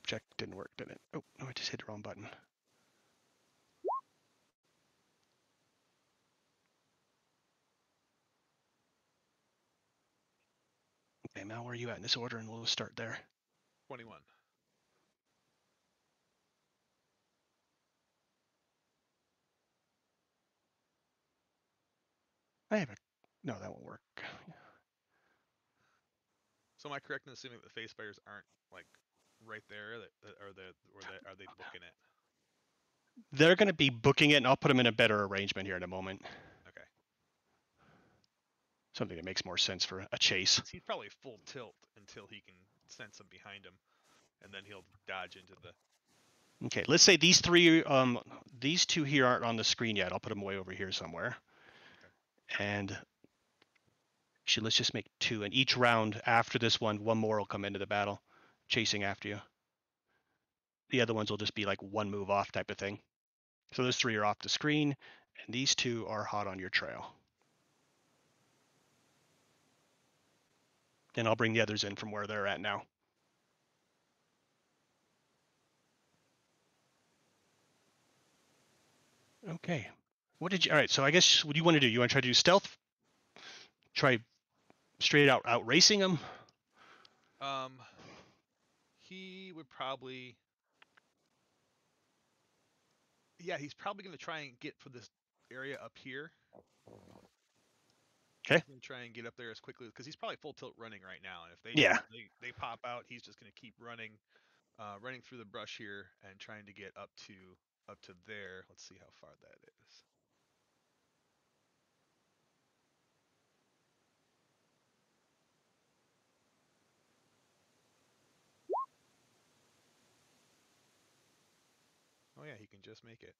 check didn't work, did it? Oh, no, I just hit the wrong button. Okay, Mal, where are you at in this order? And we'll start there. 21. I have a... No, that won't work. So am I correct in assuming that the face spiders aren't like right there, are they booking it? They're going to be booking it, and I'll put them in a better arrangement here in a moment. Okay. Something that makes more sense for a chase. He's probably full tilt until he can sense them behind him, and then he'll dodge into the... Okay, let's say these three, these two here aren't on the screen yet. I'll put them way over here somewhere. Okay. And actually, let's just make 2. And each round after this one more will come into the battle, chasing after you. The other ones will just be like 1 move off type of thing. So those 3 are off the screen, and these 2 are hot on your trail. And I'll bring the others in from where they're at now. Okay. All right, so I guess what do you want to do? You want to try to do stealth? Try straight out racing him? He would probably... Yeah, he's probably going to try and get for this area up here. Okay. He's going to try and get up there as quickly, because he's probably full tilt running right now. And if they pop out, he's just going to keep running through the brush here and trying to get up to there. Let's see how far that is. Oh yeah, he can just make it.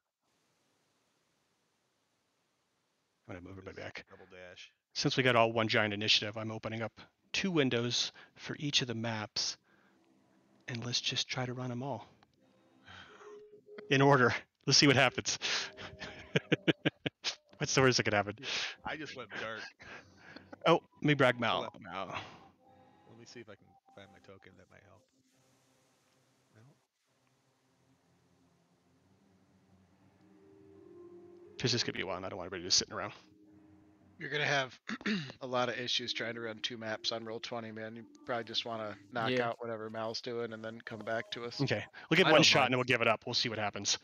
I'm going to move everybody back. Double dash. Since we got all one giant initiative, I'm opening up 2 windows for each of the maps. And let's just try to run them all. In order. Let's see what happens. What's the worst that could happen? I just went dark. Oh, let me brag Mal. Let me see if I can find my token. That might help. No. Because this could be a while, and I don't want everybody just sitting around. You're going to have a lot of issues trying to run 2 maps on Roll20, man. You probably just want to knock out whatever Mal's doing and then come back to us. Okay. We'll get one shot and then we'll give it up. We'll see what happens.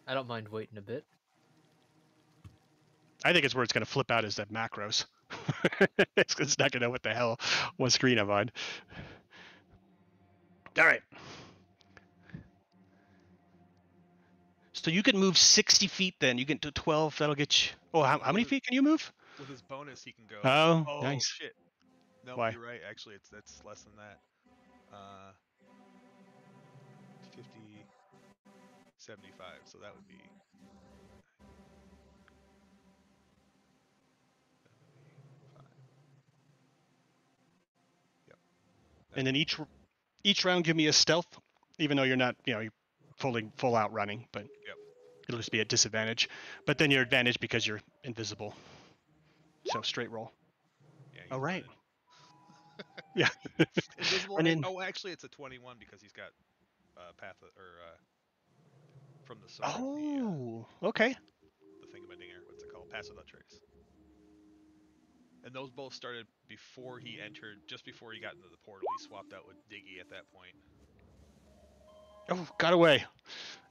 I don't mind waiting a bit. I think it's where it's going to flip out is the macros. It's not going to know what the hell what screen I'm on. All right. So you can move 60 feet then. You get to 12. That'll get you... Oh, how many feet can you move? With his bonus, he can go... Oh, nice. Shit. No, Why? You're right. Actually, that's less than that. 50... 75. So that would be... 75. Yep. And then each round give me a stealth, even though you're not, you're full out running, but it'll just be a disadvantage. But then you're advantage because you're invisible. So straight roll. Yeah. All right. Yeah. Invisible. And actually, it's a 21 because he's got path from the sword. Oh, okay. The thingamadigger. What's it called? Pass without trace. And those both started before he entered, just before he got into the portal. He swapped out with Diggy at that point. Oh, got away.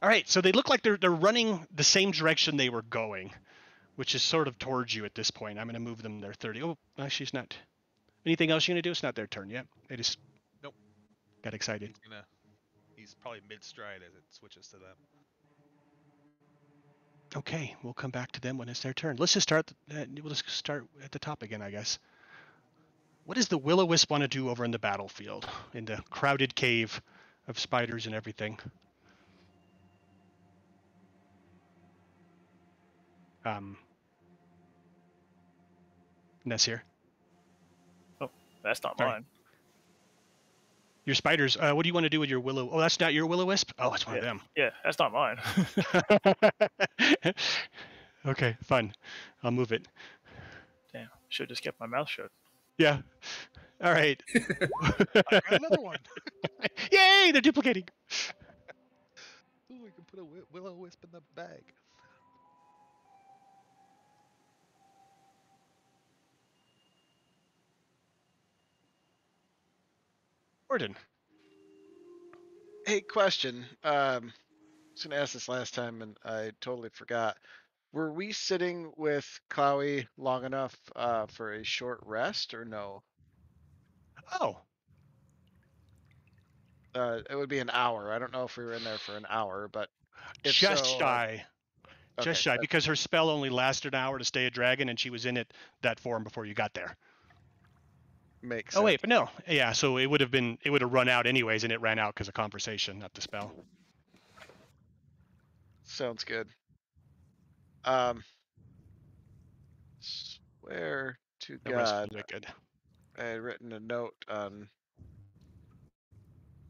All right, so they look like they're running the same direction they were going, which is sort of towards you at this point. I'm going to move them their 30. Oh, actually, it's not. Anything else you're going to do? It's not their turn yet. They just got excited. He's probably mid-stride as it switches to them. Okay, we'll come back to them when it's their turn. Let's just start. We'll just start at the top again, I guess. What does the will-o-wisp want to do over in the battlefield, in the crowded cave of spiders and everything? Ness here. Oh, that's not mine. Your spiders. What do you want to do with your willow? Oh, that's not your will-o-wisp? Oh, it's one of them. Yeah, that's not mine. Okay, fun. I'll move it. Damn, should have just kept my mouth shut. Yeah. All right. I got another one. Yay! They're duplicating. Ooh, we can put a will-o-wisp in the bag. Gordon. Hey, question. I was gonna ask this last time and I totally forgot. Were we sitting with Clowy long enough for a short rest or no? Oh. It would be an hour. I don't know if we were in there for an hour, but if Just so, shy. okay, Just shy, because her spell only lasted an hour to stay a dragon, and she was in that form before you got there. makes Oh sense. wait, but no, yeah. So it would have run out anyways, and it ran out because of conversation, not the spell. Sounds good. Swear to The rest was God, wicked. I had written a note on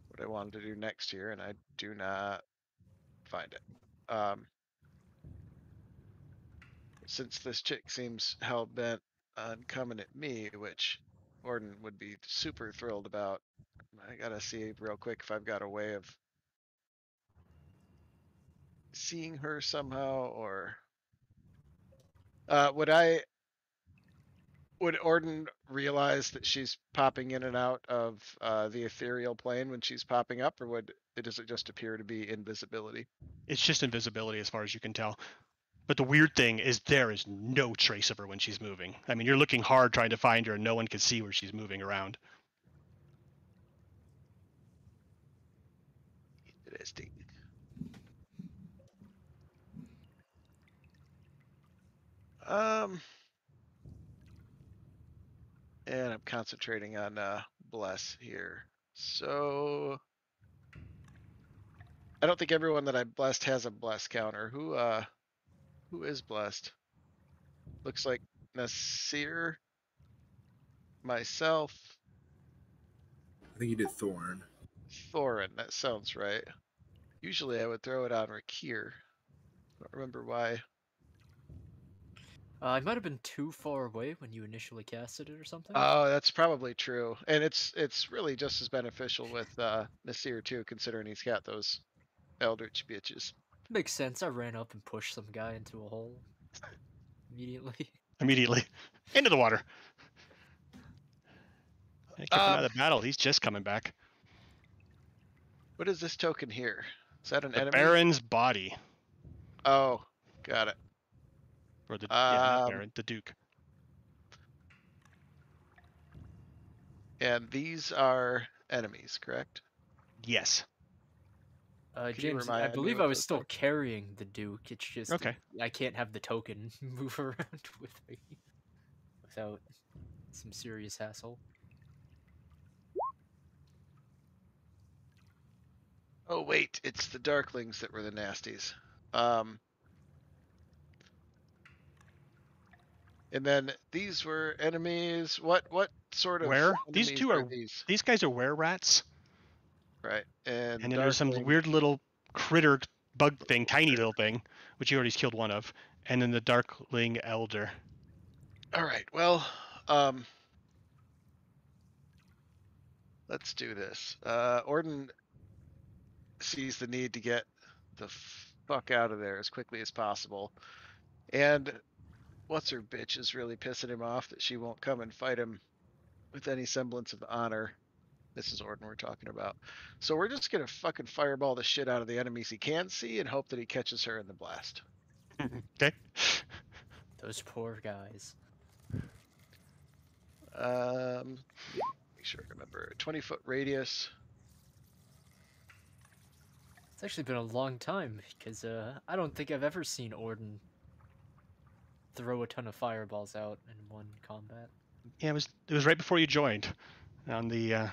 what I wanted to do next year, and I do not find it. Since this chick seems hell bent on coming at me, which Gordon would be super thrilled about, I gotta see real quick if I've got a way of seeing her somehow, or would Orden realize that she's popping in and out of the ethereal plane when she's popping up, or does it just appear to be invisibility? It's just invisibility as far as you can tell. But the weird thing is there is no trace of her when she's moving. I mean, you're looking hard trying to find her, and no one can see where she's moving around. Interesting. And I'm concentrating on bless here. So I don't think everyone that I blessed has a bless counter. Who is blessed? Looks like Nasir, myself, I think you did Thorn. Thorin. That sounds right. Usually I would throw it on Rakir. I don't remember why. I might have been too far away when you initially casted it or something. Oh, that's probably true. And it's really just as beneficial with Nasir too, considering he's got those eldritch bitches. Makes sense. I ran up and pushed some guy into a hole immediately. Immediately. Into the water. I kicked him out of the battle. He's just coming back. What is this token here? Is that an The enemy? Baron's body. Oh, got it. Or not Baron, the Duke. And these are enemies, correct? Yes. James, I believe I was still carrying the Duke. It's just okay. I can't have the token move around with me without some serious hassle. Oh wait, it's the Darklings that were the nasties. And then these were enemies. What sort of Where? enemies These two are these guys are were-rats. Right. And then there's some weird little critter bug thing, tiny little thing, which you already killed one of. And then the Darkling Elder. All right. Well, let's do this. Orden sees the need to get the fuck out of there as quickly as possible. And what's her bitch is really pissing him off that she won't come and fight him with any semblance of honor. This is Orden we're talking about. So we're just gonna fucking fireball the shit out of the enemies he can see and hope that he catches her in the blast. Okay. Those poor guys. Make sure I remember. 20-foot radius. It's actually been a long time because I don't think I've ever seen Orden throw a ton of fireballs out in one combat. Yeah, it was right before you joined on the I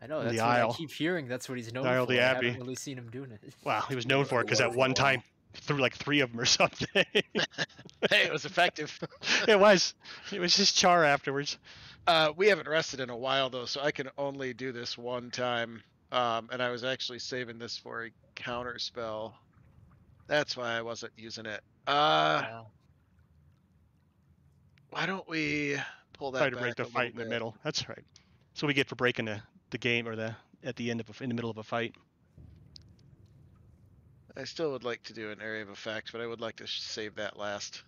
know, on that's the what Isle. I keep hearing. That's what he's known Isle for. the I Abbey. haven't really seen him doing it. Wow, he was known for it because at one time he threw like 3 of them or something. Hey, it was effective. It was. It was just char afterwards. We haven't rested in a while though, so I can only do this one time. And I was actually saving this for a counter spell. That's why I wasn't using it. Why don't we pull that Try to back break the a fight in little the bit. middle. That's right. So we get for breaking the game or at the end of in the middle of a fight. I still would like to do an area of effect, but I would like to save that last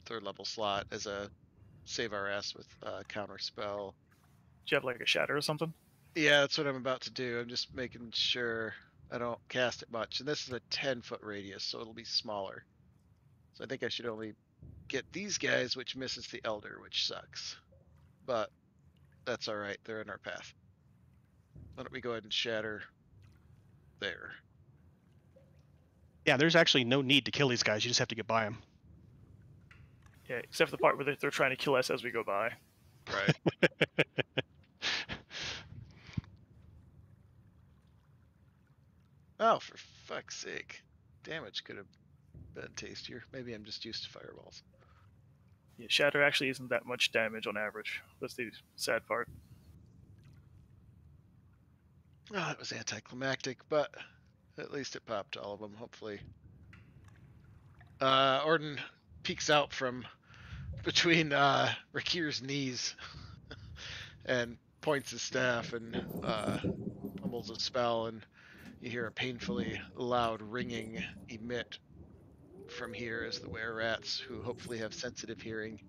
3rd level slot as a save our ass with counter spell. Do you have like a shatter or something? Yeah, that's what I'm about to do. I'm just making sure I don't cast it much. And this is a 10-foot radius, so it'll be smaller. So I think I should only get these guys, which misses the Elder, which sucks. But that's all right. They're in our path. Why don't we go ahead and shatter there? Yeah, there's actually no need to kill these guys. You just have to get by them. Yeah, except for the part where they're trying to kill us as we go by. Right. Oh, for fuck's sake. Damage could have been tastier. Maybe I'm just used to fireballs. Yeah, shatter actually isn't that much damage on average. That's the sad part. Oh, that was anticlimactic, but at least it popped all of them, hopefully. Orden peeks out from between Rakir's knees and points his staff and pummels a spell, and you hear a painfully loud ringing emit from here as the were-rats, who hopefully have sensitive hearing,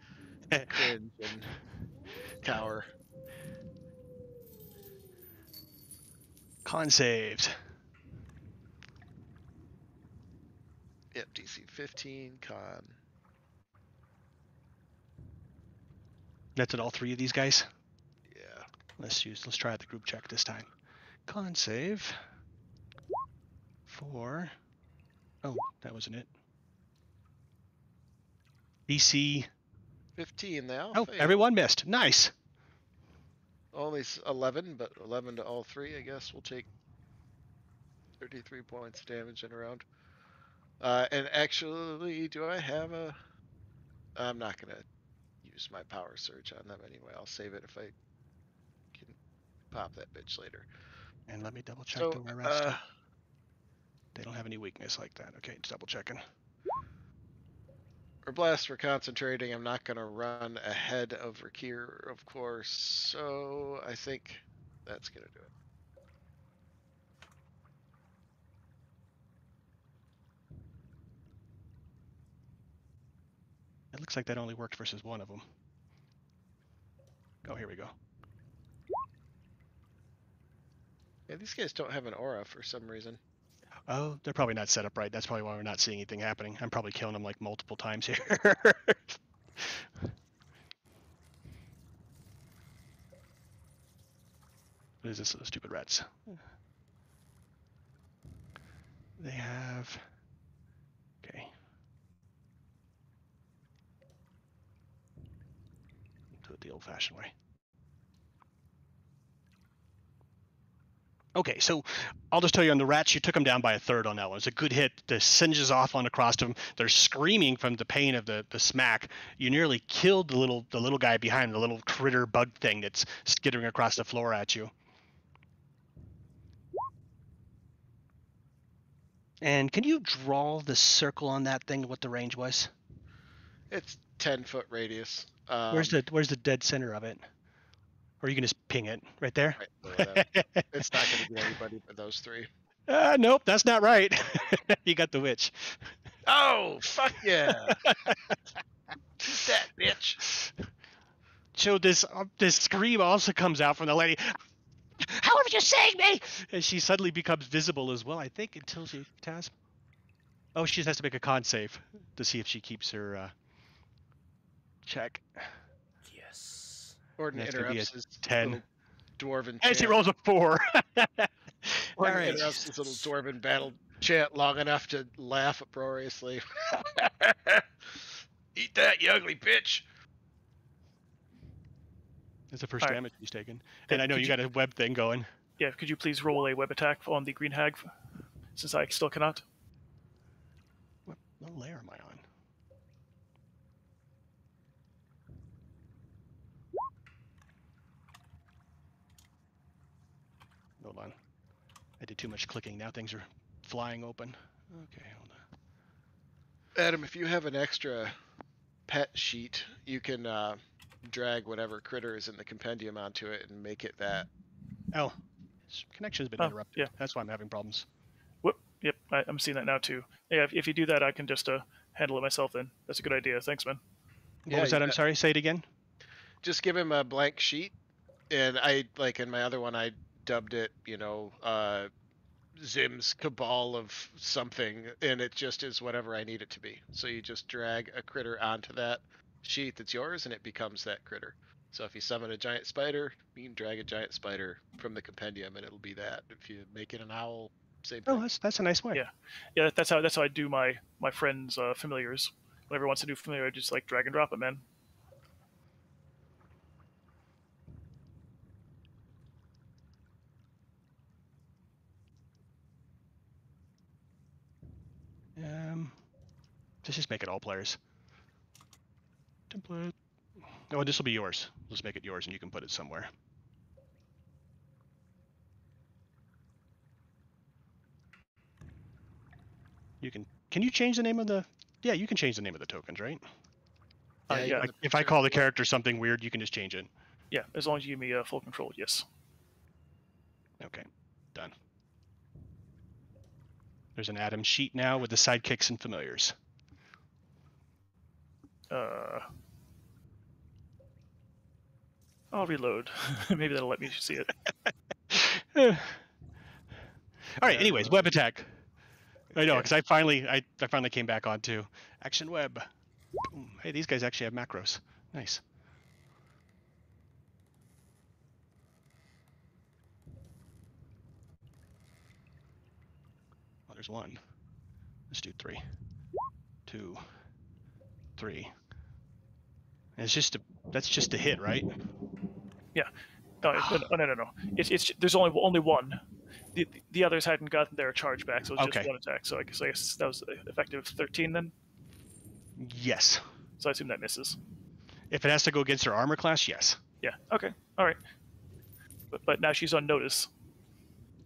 cringe and cower. Con saved. Yep, DC 15, con. That's at all 3 of these guys. Yeah. Let's try the group check this time. Con save. 4. Oh, that wasn't it. DC. 15 now. Oh, everyone missed. Nice. Only 11, but 11 to all 3, I guess. We'll take 33 points of damage in a round. And actually, do I have a... I'm not going to use my power surge on them anyway. I'll save it if I can pop that bitch later. And let me double check So, the where rats do. They don't have any weakness like that. Okay, just double checking. For Blast, we're concentrating. I'm not going to run ahead of Rakir, of course. So I think that's going to do it. It looks like that only worked versus one of them. Oh, here we go. Yeah, these guys don't have an aura for some reason. Oh, they're probably not set up right. That's probably why we're not seeing anything happening. I'm probably killing them like multiple times here. What is this? Those stupid rats. They have... Okay. Do it the old-fashioned way. Okay, so I'll just tell you on the rats, you took them down by a third on that one. It's a good hit. The singes off on across them. They're screaming from the pain of the smack. You nearly killed the little guy behind, the little critter bug thing that's skittering across the floor at you. And can you draw the circle on that thing, what the range was? It's 10-foot radius. Where's the dead center of it? Or you can just ping it right there? Right, it's not going to be anybody but those 3. Nope, that's not right. You got the witch. Oh, fuck yeah. Shoot that, bitch. So this scream also comes out from the lady. How have you seen me? And she suddenly becomes visible as well, I think, until she... Taz? Oh, she just has to make a con save to see if she keeps her check. Yes. Orden That's gonna be a interrupts his 10. little dwarven And she chant. rolls a 4. Orden right. interrupts his little dwarven battle chant long enough to laugh uproariously. Eat that, you ugly bitch. That's the first All right. damage he's taken. Okay, And I know could you got a web thing going. Yeah, could you please roll a web attack on the green hag, since I still cannot? What layer am I on? Hold on. I did too much clicking. Now things are flying open. Okay, hold on. Adam, if you have an extra pet sheet, you can drag whatever critter is in the compendium onto it and make it that. Oh, this connection's been Oh, interrupted. yeah. That's why I'm having problems. Whoop. Yep, I'm seeing that now too. Yeah, if you do that, I can just handle it myself. Then that's a good idea. Thanks, man. What was that? I'm sorry. Say it again. Just give him a blank sheet, and I like in my other one I dubbed it, Zim's cabal of something, and it just is whatever I need it to be. So you just drag a critter onto that sheet that's yours, and it becomes that critter. So if you summon a giant spider, you can drag a giant spider from the compendium, and it'll be that. If you make it an owl, same thing. Oh, that's a nice way. Yeah, that's how I do my friends' familiars. Whenever wants to do familiar, I just like drag and drop it, man. Let's just make it all players. Template. Oh, this will be yours. Let's make it yours, and you can put it somewhere. You can. Can you change the name of the? Yeah, you can change the name of the tokens, right? Yeah. Like, if I call the character something weird, you can just change it. Yeah, as long as you give me full control, yes. Okay, done. There's an Adam sheet now with the sidekicks and familiars. I'll reload. Maybe that'll let me see it. All right. Anyways, web attack. I know, because I finally came back on too. Action web. Boom. Hey, these guys actually have macros. Nice. Oh, there's one. Let's do 3, 2, 3. And that's just a hit, right? Yeah. No. It's there's only one. The others hadn't gotten their charge back, so it was just one attack. So I guess that was effective 13 then. Yes. So I assume that misses. If it has to go against her armor class, yes. Yeah. Okay. All right. But now she's on notice.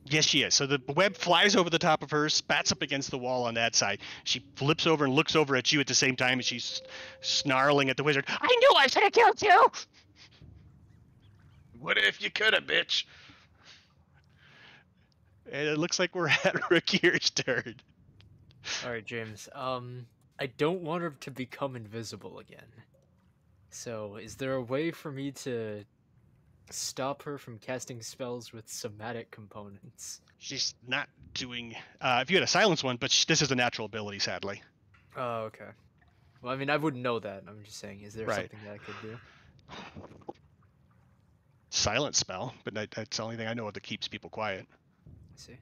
Yes, she is. So the web flies over the top of her, spats up against the wall on that side. She flips over and looks over at you at the same time, and she's snarling at the wizard. I knew I should have killed you! What if you could have, bitch? And it looks like we're at Rakir's turn. All right, James. I don't want her to become invisible again. So, is there a way for me to stop her from casting spells with somatic components? She's not doing... if you had a silence one, but this is a natural ability, sadly. Oh, okay. Well, I mean, I wouldn't know that. I'm just saying, is there something that I could do? Silent spell, but that's the only thing I know of that keeps people quiet. I see.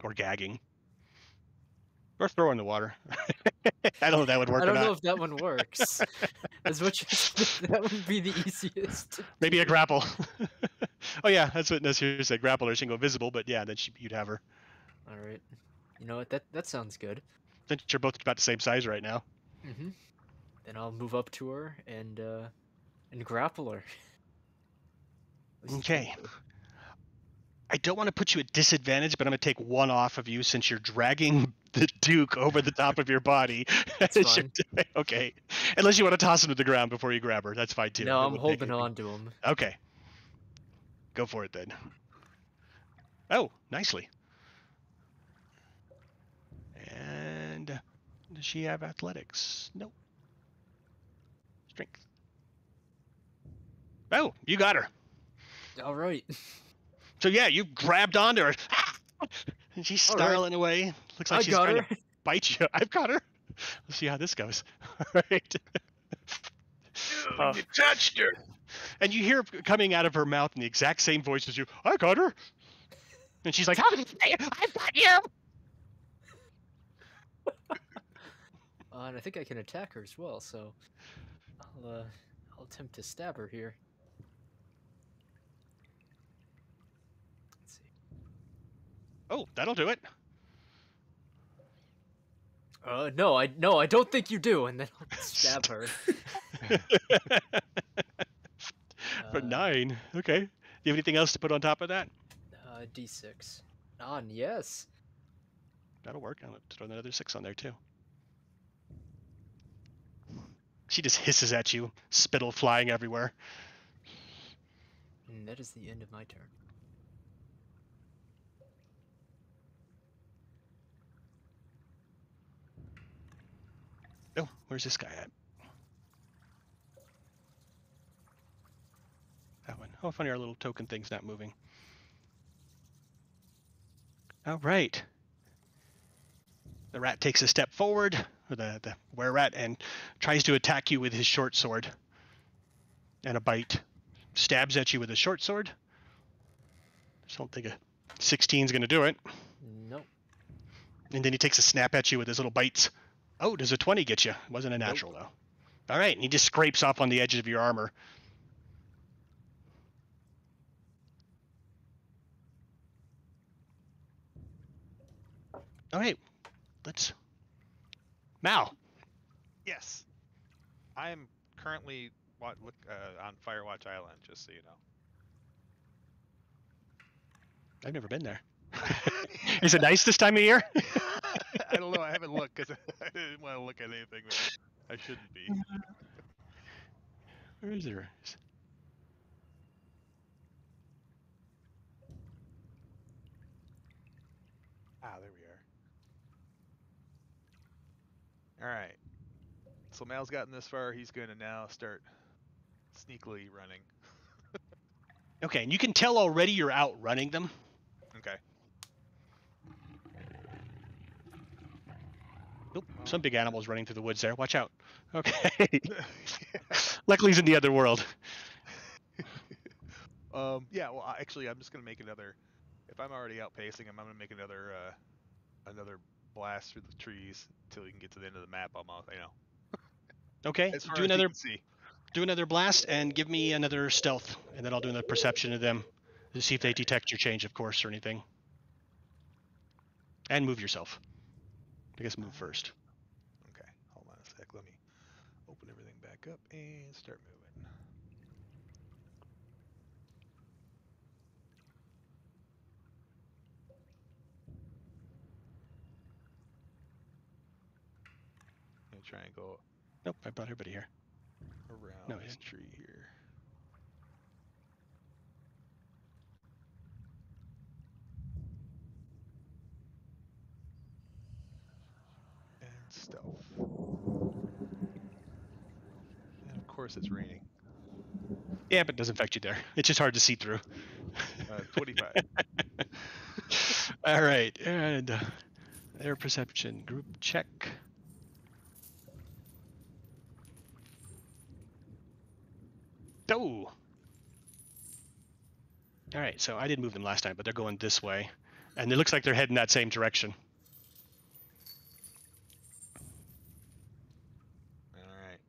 Or gagging. Or throw in the water. I don't know if that would work. I don't know if that one works. As much as that would be the easiest. Maybe a grapple. Oh yeah, that's what Nasir said. Grapple her, she can go visible, but yeah, then you'd have her. All right. You know what? That sounds good. Since you're both about the same size right now. Mm-hmm. Then I'll move up to her and grapple her. Okay. I don't want to put you at disadvantage, but I'm going to take one off of you since you're dragging the Duke over the top of your body. That's fine. Okay. Unless you want to toss him to the ground before you grab her. That's fine too. No, I'm holding on to him. Okay. Go for it then. Oh, nicely. And does she have athletics? Nope. Strength. Oh, you got her. All right. So yeah, you grabbed onto her, and she's snarling away. Looks like she's trying to bite you. I've got her. Let's see how this goes. All right. You touched her. And you hear coming out of her mouth in the exact same voice as you. I got her. And she's like, "How did you say it? I've got you." And I think I can attack her as well. So I'll attempt to stab her here. Oh, that'll do it. No, I don't think you do, and then I'll stab her. For 9. Okay. Do you have anything else to put on top of that? D6. Yes. That'll work. I'll throw another 6 on there too. She just hisses at you, spittle flying everywhere. And that is the end of my turn. Oh, where's this guy at? That one. Oh, funny, our little token thing's not moving. All right. The rat takes a step forward, or the were-rat, and tries to attack you with his short sword. And a bite. Stabs at you with a short sword. Just don't think a 16's going to do it. Nope. And then he takes a snap at you with his little bites. Oh, does a 20 get you? Wasn't a natural, though. All right, and he just scrapes off on the edges of your armor. All right, let's... Mal. Yes. I am currently on Firewatch Island, just so you know. I've never been there. Is it nice this time of year? I don't know. I haven't looked because I didn't want to look at anything that I shouldn't be. Where is it? There we are. All right. So Mal's gotten this far. He's going to now start sneakily running. Okay, and you can tell already you're outrunning them. Okay. Nope, some big animal's running through the woods there. Watch out. Okay. Luckily he's in the other world. Yeah, well, actually, I'm just going to make another... If I'm already outpacing him, I'm going to make another blast through the trees until we can get to the end of the map almost, you know. Okay, As far do as another... you can see. Do another blast and give me another stealth, and then I'll do another perception of them to see if they detect your change of course or anything. And move yourself. I guess move first. Okay, hold on a sec. Let me open everything back up and start moving. I'm gonna try and go Nope, I brought everybody here. around this tree here. And stealth. And of course it's raining. Yeah, but it doesn't affect you there. It's just hard to see through. 25. All right, and air perception group check. Oh! All right, so I didn't move them last time, but they're going this way. And it looks like they're heading that same direction. All right.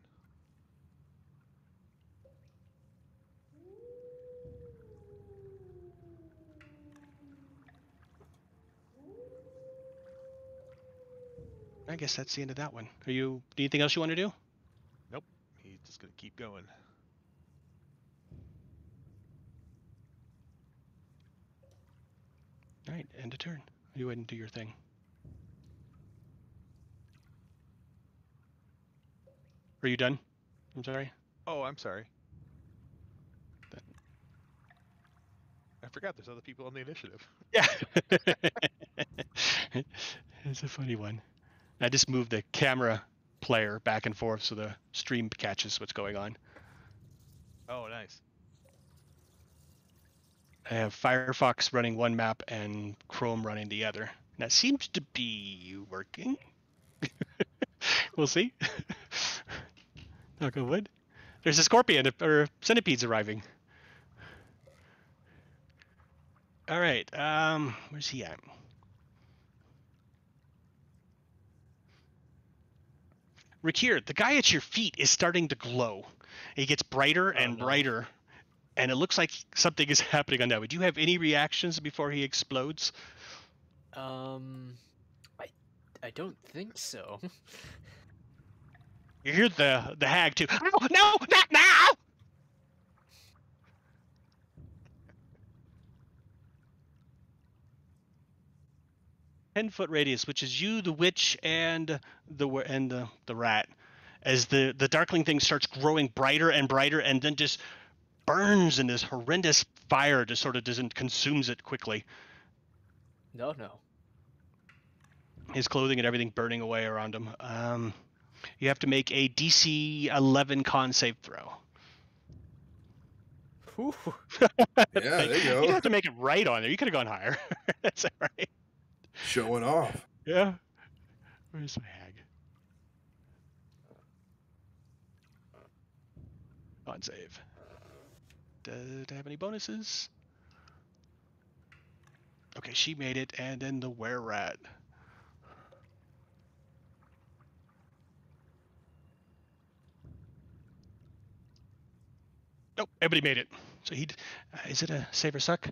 I guess that's the end of that one. Do anything else you want to do? Nope. He's just going to keep going. All right, end of turn. You go ahead and do your thing. Are you done? I'm sorry. Oh, I'm sorry. I forgot there's other people on the initiative. Yeah. It's a funny one. I just moved the camera player back and forth so the stream catches what's going on. Oh, nice. I have Firefox running one map and Chrome running the other. That seems to be working. We'll see. Knock on wood. There's a scorpion or centipedes arriving. All right. Where's he at? Rakir, the guy at your feet is starting to glow. He gets brighter and brighter, and it looks like something is happening on that. Would you have any reactions before he explodes? I don't think so. You hear the hag too. Oh, no, not now! 10-foot radius, which is you, the witch, and the rat. as the darkling thing starts growing brighter and brighter, and then just burns in this horrendous fire, just sort of doesn't consumes it quickly. No. His clothing and everything burning away around him. You have to make a DC 11 con save throw. Whew. Yeah, there you go. You have to make it right on there. You could have gone higher. That's all right. Showing off. Yeah. Where's my hag? Con save. Does it have any bonuses? Okay, she made it, and then the were-rat. Nope, everybody made it. So is it a save or suck?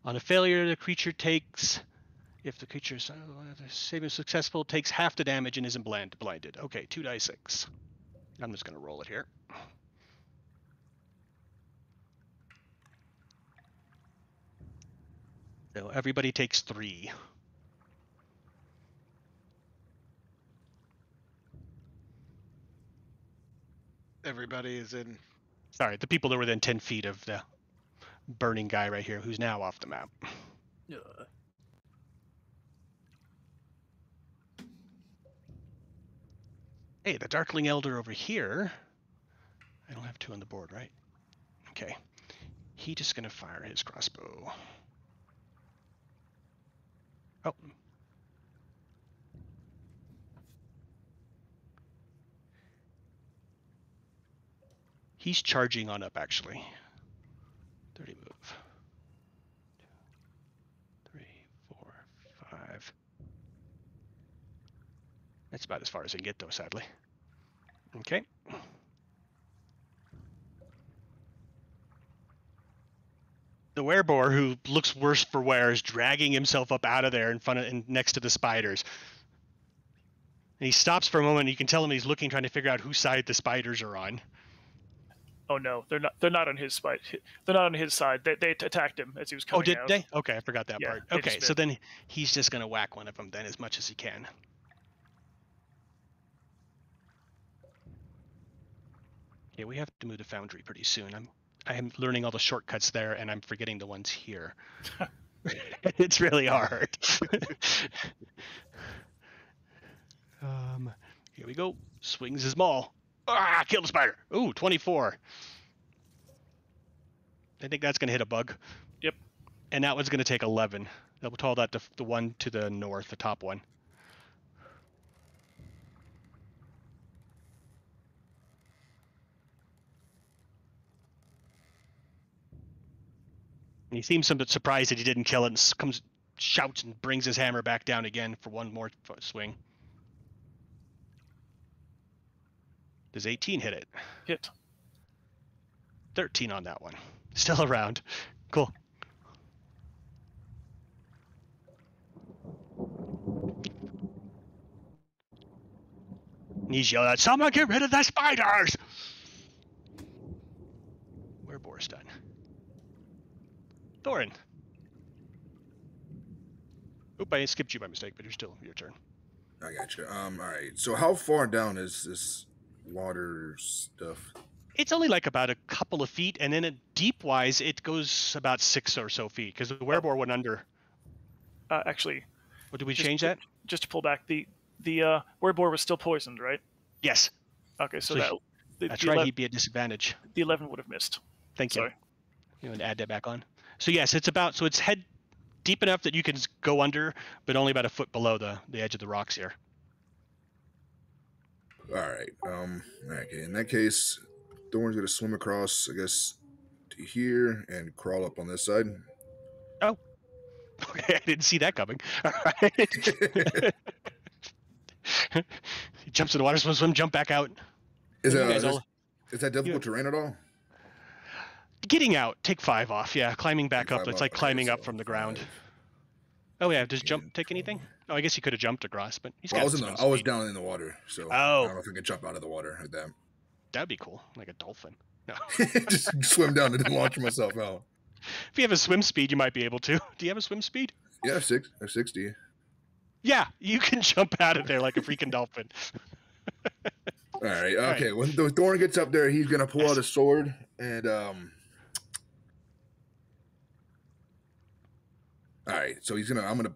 On a failure, the creature takes, if the creature's saving successful, takes half the damage and isn't blinded. Okay, 2d6. I'm just going to roll it here. So everybody takes 3. Everybody is in. Sorry, the people that were within 10 feet of the burning guy right here, who's now off the map. Hey, the Darkling Elder over here. I don't have 2 on the board, right? Okay. He's just going to fire his crossbow. Oh. He's charging on up, actually. 30 move. 2, 3, 4, 5. That's about as far as I can get, though, sadly. Okay. The wereboar, who looks worse for wear, is dragging himself up out of there in front of and next to the spiders. And he stops for a moment. And you can tell him he's looking, trying to figure out whose side the spiders are on. Oh no, they're not. They're not on his side. They're not on his side. They attacked him as he was coming out. Oh, did they? Okay, I forgot that part. they Okay, just so then he's just gonna whack one of them then as much as he can. Yeah, we have to move to Foundry pretty soon. I'm learning all the shortcuts there, and I'm forgetting the ones here. It's really hard. Here we go. Swings his maul. Ah, kill the spider. Ooh, 24. I think that's going to hit a bug. Yep. And that one's going to take 11. We'll call that the one to the north, the top one. And he seems somewhat surprised that he didn't kill it, and shouts and brings his hammer back down again for one more swing. Does 18 hit it? Hit. 13 on that one. Still around. Cool. He's yelling out, "Someone get rid of the spiders!" Wereboar's done. Thorin. Oop, I skipped you by mistake, but you're still your turn. I got you. All right. So how far down is this water stuff? It's only like about a couple of feet, and then deep-wise, it goes about 6 or so feet, because the wereboar went under. Actually. What, did we change that? Just to pull back, the wereboar was still poisoned, right? Yes. Okay, so that's right. He'd be at disadvantage. The 11 would have missed. Thank you. Sorry. You want to add that back on? So yes, it's head deep enough that you can go under, but only about a foot below the edge of the rocks here. All right. Okay. In that case, Thorn's gonna swim across, I guess, to here and crawl up on this side. Oh. Okay, I didn't see that coming. All right. He jumps in the water, swim, jump back out. Is that difficult terrain at all? Getting out, take 5 off. Yeah, climbing back up. It's like climbing up from the ground. Oh yeah, does jump take anything? Oh, I guess he could have jumped across, but he's got I was down in the water, so I don't know if I could jump out of the water like that. That'd be cool, like a dolphin. No. Just swim down and then launch myself out. If you have a swim speed, you might be able to. Do you have a swim speed? Yeah, 60. Yeah, you can jump out of there like a freaking dolphin. All right. Okay. When the Thorn gets up there, he's gonna pull out his sword and All right. So I'm gonna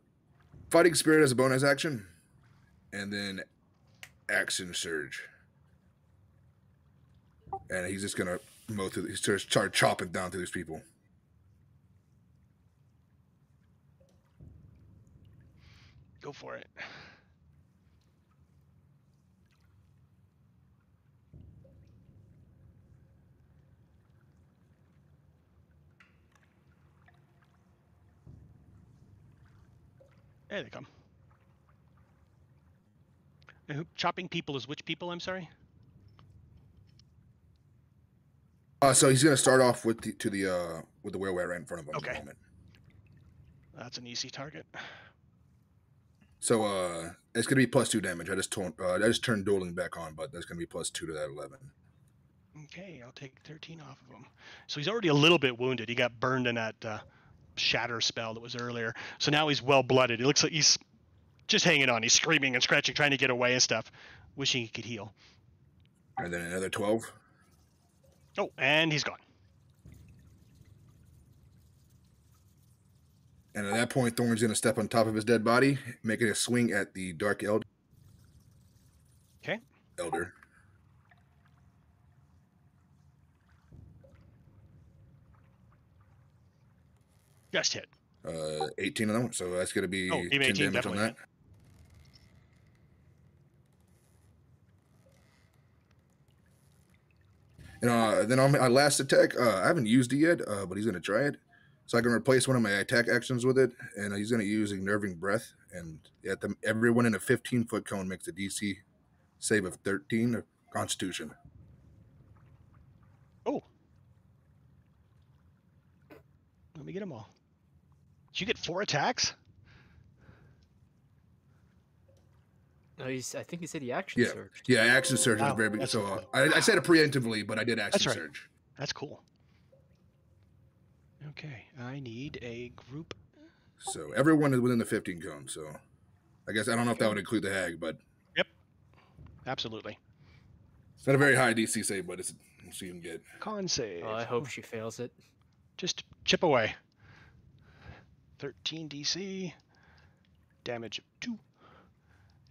fighting spirit as a bonus action, and then action surge, and he's just gonna mow through. He's just start chopping down through these people. Go for it. There they come. And chopping people is which people? I'm sorry. So he's gonna start off with the were-rat right in front of him. Okay. At the moment. That's an easy target. So it's gonna be +2 damage. I just turned dueling back on, but that's gonna be +2 to that 11. Okay, I'll take 13 off of him. So he's already a little bit wounded. He got burned in that shatter spell that was earlier. So now he's well blooded. It looks like he's just hanging on. He's screaming and scratching, trying to get away and stuff, wishing he could heal. And then another 12. Oh, and he's gone. And at that point, Thorn's going to step on top of his dead body, making a swing at the Dark Elder. Okay. Elder. Just hit. 18 on them, so that's going to be 10 18, damage on that. And then on my last attack, I haven't used it yet, but he's going to try it. So I can replace one of my attack actions with it, and he's going to use Unnerving Breath. And everyone in a 15-foot cone makes a DC save of 13 of Constitution. Oh. Let me get them all. Did you get 4 attacks? No, I think he said he action surged. Yeah, action surge is very big. So cool. I said it preemptively, but I did action surge. That's cool. Okay, I need a group. So everyone is within the 15 cone. So I guess I don't know if that would include the hag, but yep, absolutely. It's not a very high DC save, but it's so you can get con save. I hope she fails it. Just chip away. 13 DC, damage of 2.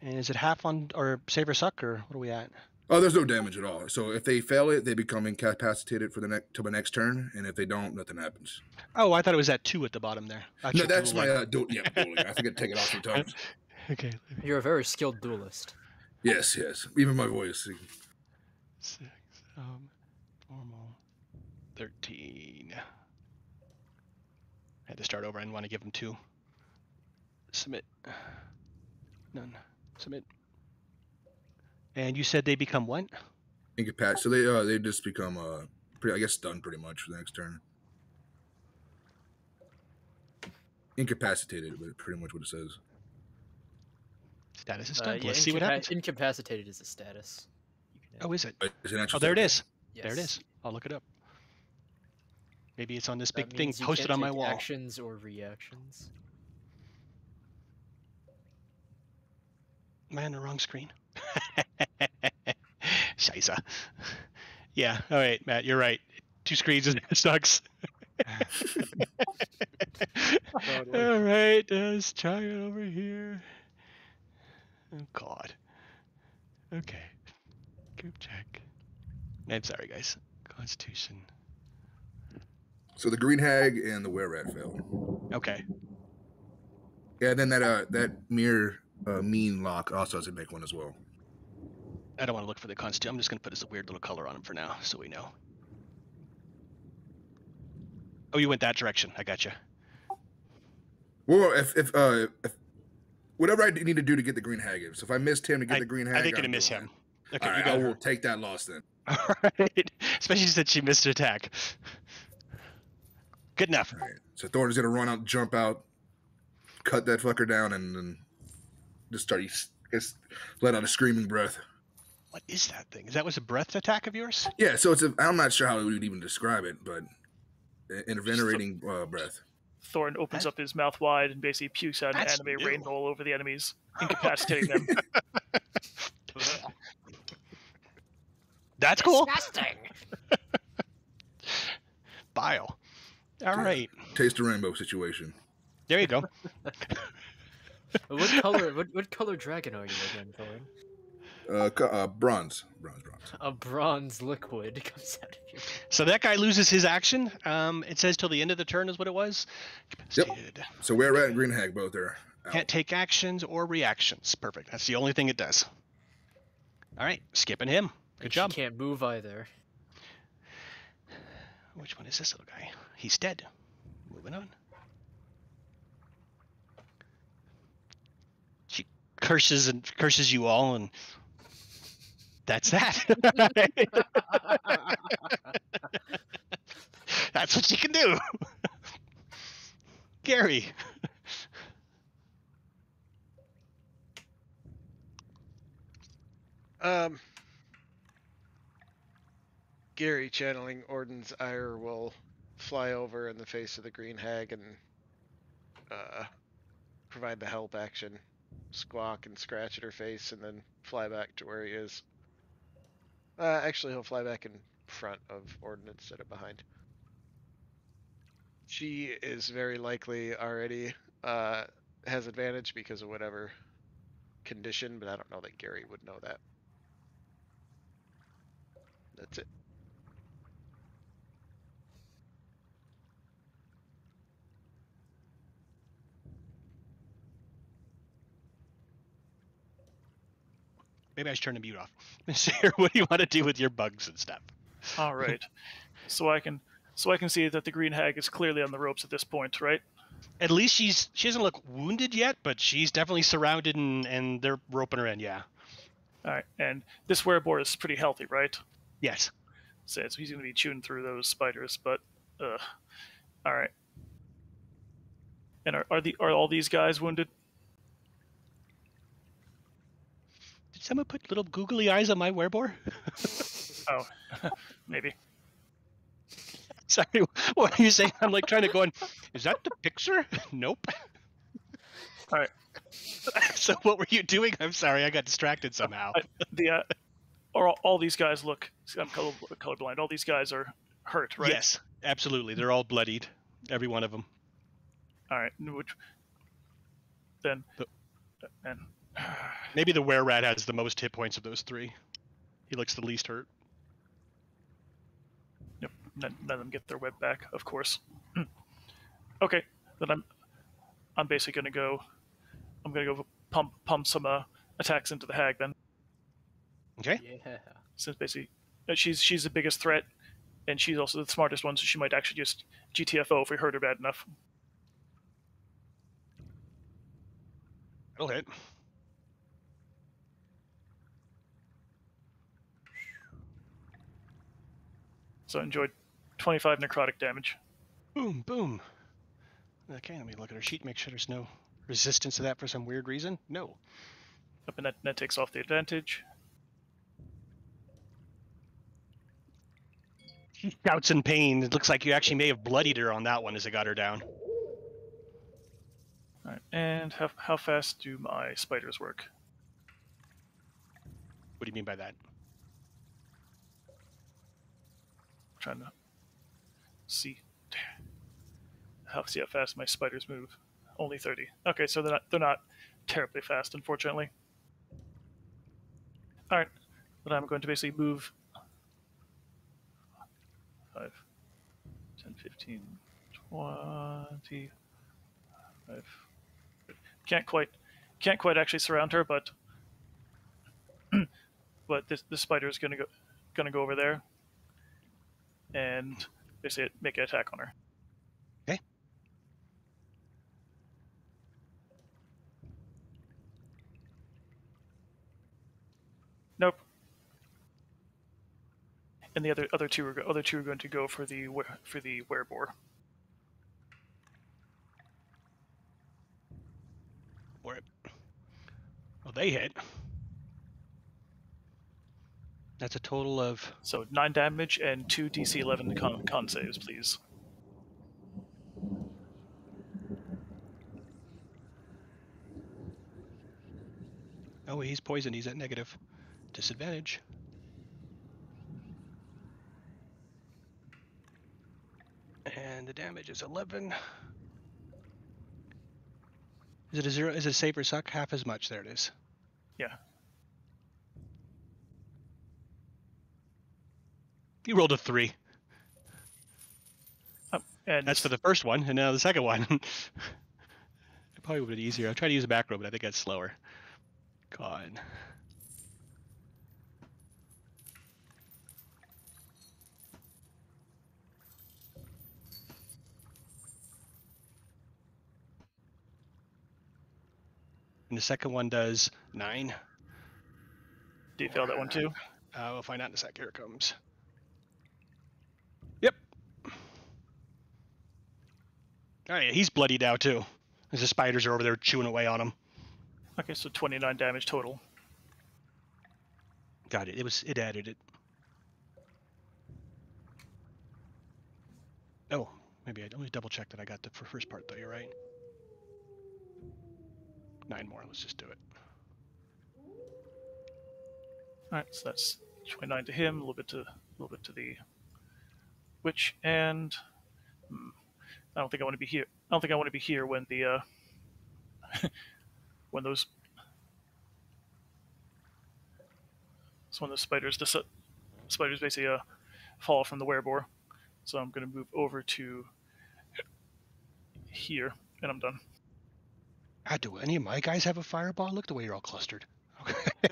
And is it half on or save or suck, or what are we at? Oh, there's no damage at all. So if they fail it, they become incapacitated for the next turn, and if they don't, nothing happens. Oh, I thought it was at 2 at the bottom there. No, that's my dueling. I think I'd take it off sometimes. Okay. You're a very skilled duelist. Yes. Even my voice. 6, formal, 13. I had to start over and want to give them 2. Submit. None. Submit. And you said they become what? Incapacitated. So they just become stunned pretty much for the next turn. Incapacitated, but pretty much what it says. Status is stunned. Let's see what happens. Incapacitated is a status. Oh, is it? Is it there it is. Yes. There it is. I'll look it up. Maybe it's on this big That thing means you posted can't on my take wall. Actions or reactions. Am I on the wrong screen? Scheisse. Yeah, all right, Matt, you're right. 2 screens and it sucks. All right, let's try it over here. Oh, God. Okay. Group check. I'm sorry, guys. Constitution. So the green hag and the were-rat fail. Okay. Yeah, then that mere mean lock also has to make one as well. I don't want to look for the Constitution. I'm just going to put this weird little color on him for now, so we know. Oh, you went that direction. I gotcha. Well, if whatever I need to do to get the green hag, so if I missed him to get the green hag, I think gonna miss him. Okay, all right, I will take that loss then. All right, especially since she missed her attack. Good enough. All right. So Thorn's gonna run out, jump out, cut that fucker down, and then just let out a screaming breath. What is that thing? Is that was a breath attack of yours? Yeah. So I'm not sure how we would even describe it, but an venerating breath. Thorn opens up his mouth wide and basically pukes out an anime rainbow all over the enemies, incapacitating them. That's cool. Disgusting. Bile. All right. Taste the rainbow situation. There you go. What color dragon are you again, Thorn? Bronze. A bronze liquid comes out of you. So that guy loses his action. It says till the end of the turn is what it was. Yep. So where rat and green hag both are out. Can't take actions or reactions. Perfect. That's the only thing it does. All right, skipping him. Good job. She can't move either. Which one is this little guy? He's dead. Moving on. She curses you all, and that's that. That's what she can do. Gary. Gary, channeling Orden's ire, will fly over in the face of the green hag and provide the help action. Squawk and scratch at her face, and then fly back to where he is. Actually, he'll fly back in front of Orden instead of behind. She is very likely already has advantage because of whatever condition, but I don't know that Gary would know that. That's it. Maybe I should turn the mute off. Sarah, what do you want to do with your bugs and stuff? All right. So I can see that the green hag is clearly on the ropes at this point, right? At least she doesn't look wounded yet, but she's definitely surrounded and they're roping her in, yeah. All right. And this werebore is pretty healthy, right? Yes. So he's going to be chewing through those spiders, but all right. And are all these guys wounded? Did someone put little googly eyes on my werebore? Oh, maybe. Sorry, what are you saying? I'm like trying to go in. Is that the picture? Nope. All right. So what were you doing? I'm sorry, I got distracted somehow. All these guys look. I'm colorblind. All these guys are hurt, right? Yes, absolutely. They're all bloodied, every one of them. All right. And maybe the were-rat has the most hit points of those three. He looks the least hurt. Yep. None of them get their web back, of course. Okay. Then I'm basically gonna go. I'm gonna go pump some attacks into the hag then. Okay. Yeah. Since basically she's the biggest threat, and she's also the smartest one, so she might actually just GTFO if we hurt her bad enough. That'll hit. So enjoyed 25 necrotic damage. Boom, boom. Okay, let me look at her sheet, make sure there's no resistance to that for some weird reason. No. Up, and that takes off the advantage. She shouts in pain. It looks like you actually may have bloodied her on that one as it got her down. All right, and how fast do my spiders work? What do you mean by that? I'm trying to see how fast my spiders move. Only 30. Okay, so they're not terribly fast, unfortunately. All right, but I'm going to basically move 5, 10, 15, 20. 5. Can't quite actually surround her, but this spider is gonna go over there and basically make an attack on her. Okay. Nope. And the other two are going to go for the werebore. Well, they hit. That's a total of... So 9 damage and 2 DC 11 con saves, please. Oh, he's poisoned. He's at negative. Disadvantage. And the damage is 11. Is it a 0? Is it save or suck? Half as much. There it is. Yeah. You rolled a 3. And that's for the first one, and now the second one. It probably would have been easier. I tried to use a back row, but I think that's slower. God. And the second one does 9. Do you fail that one too? We'll find out in a sec. Here it comes. Yep. Oh yeah, he's bloody now too. As the spiders are over there chewing away on him. Okay, so 29 damage total. Got it. It added it. Oh, maybe let me double check that I got the first part though. You're right. 9 more. Let's just do it. All right, so that's 29 to him, a little bit to the witch, and I don't think I want to be here. I don't think I want to be here when the when those spiders basically fall from the werebore. So I'm going to move over to here, and I'm done. Do any of my guys have a fireball? Look the way you're all clustered.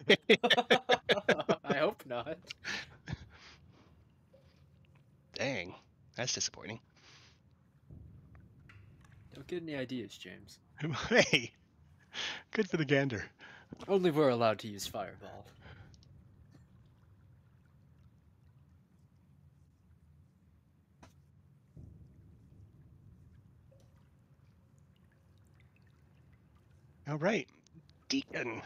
Okay. I hope not. Dang, that's disappointing. Don't get any ideas, James. Hey, good for the gander. Only we're allowed to use fireball. All right, Deacon.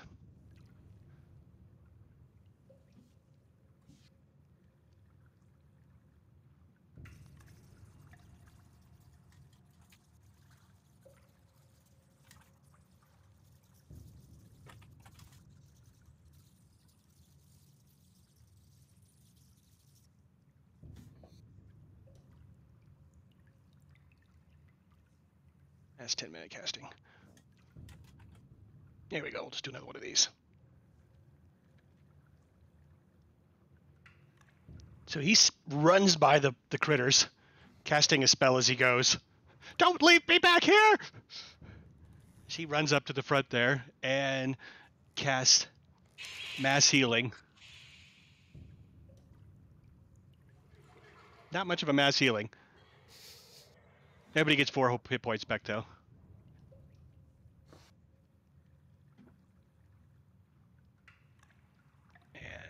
That's 10-minute casting. There we go. We'll just do another one of these. So he runs by the critters, casting a spell as he goes. Don't leave me back here! She runs up to the front there and casts mass healing. Not much of a mass healing. Everybody gets 4 hit points back though.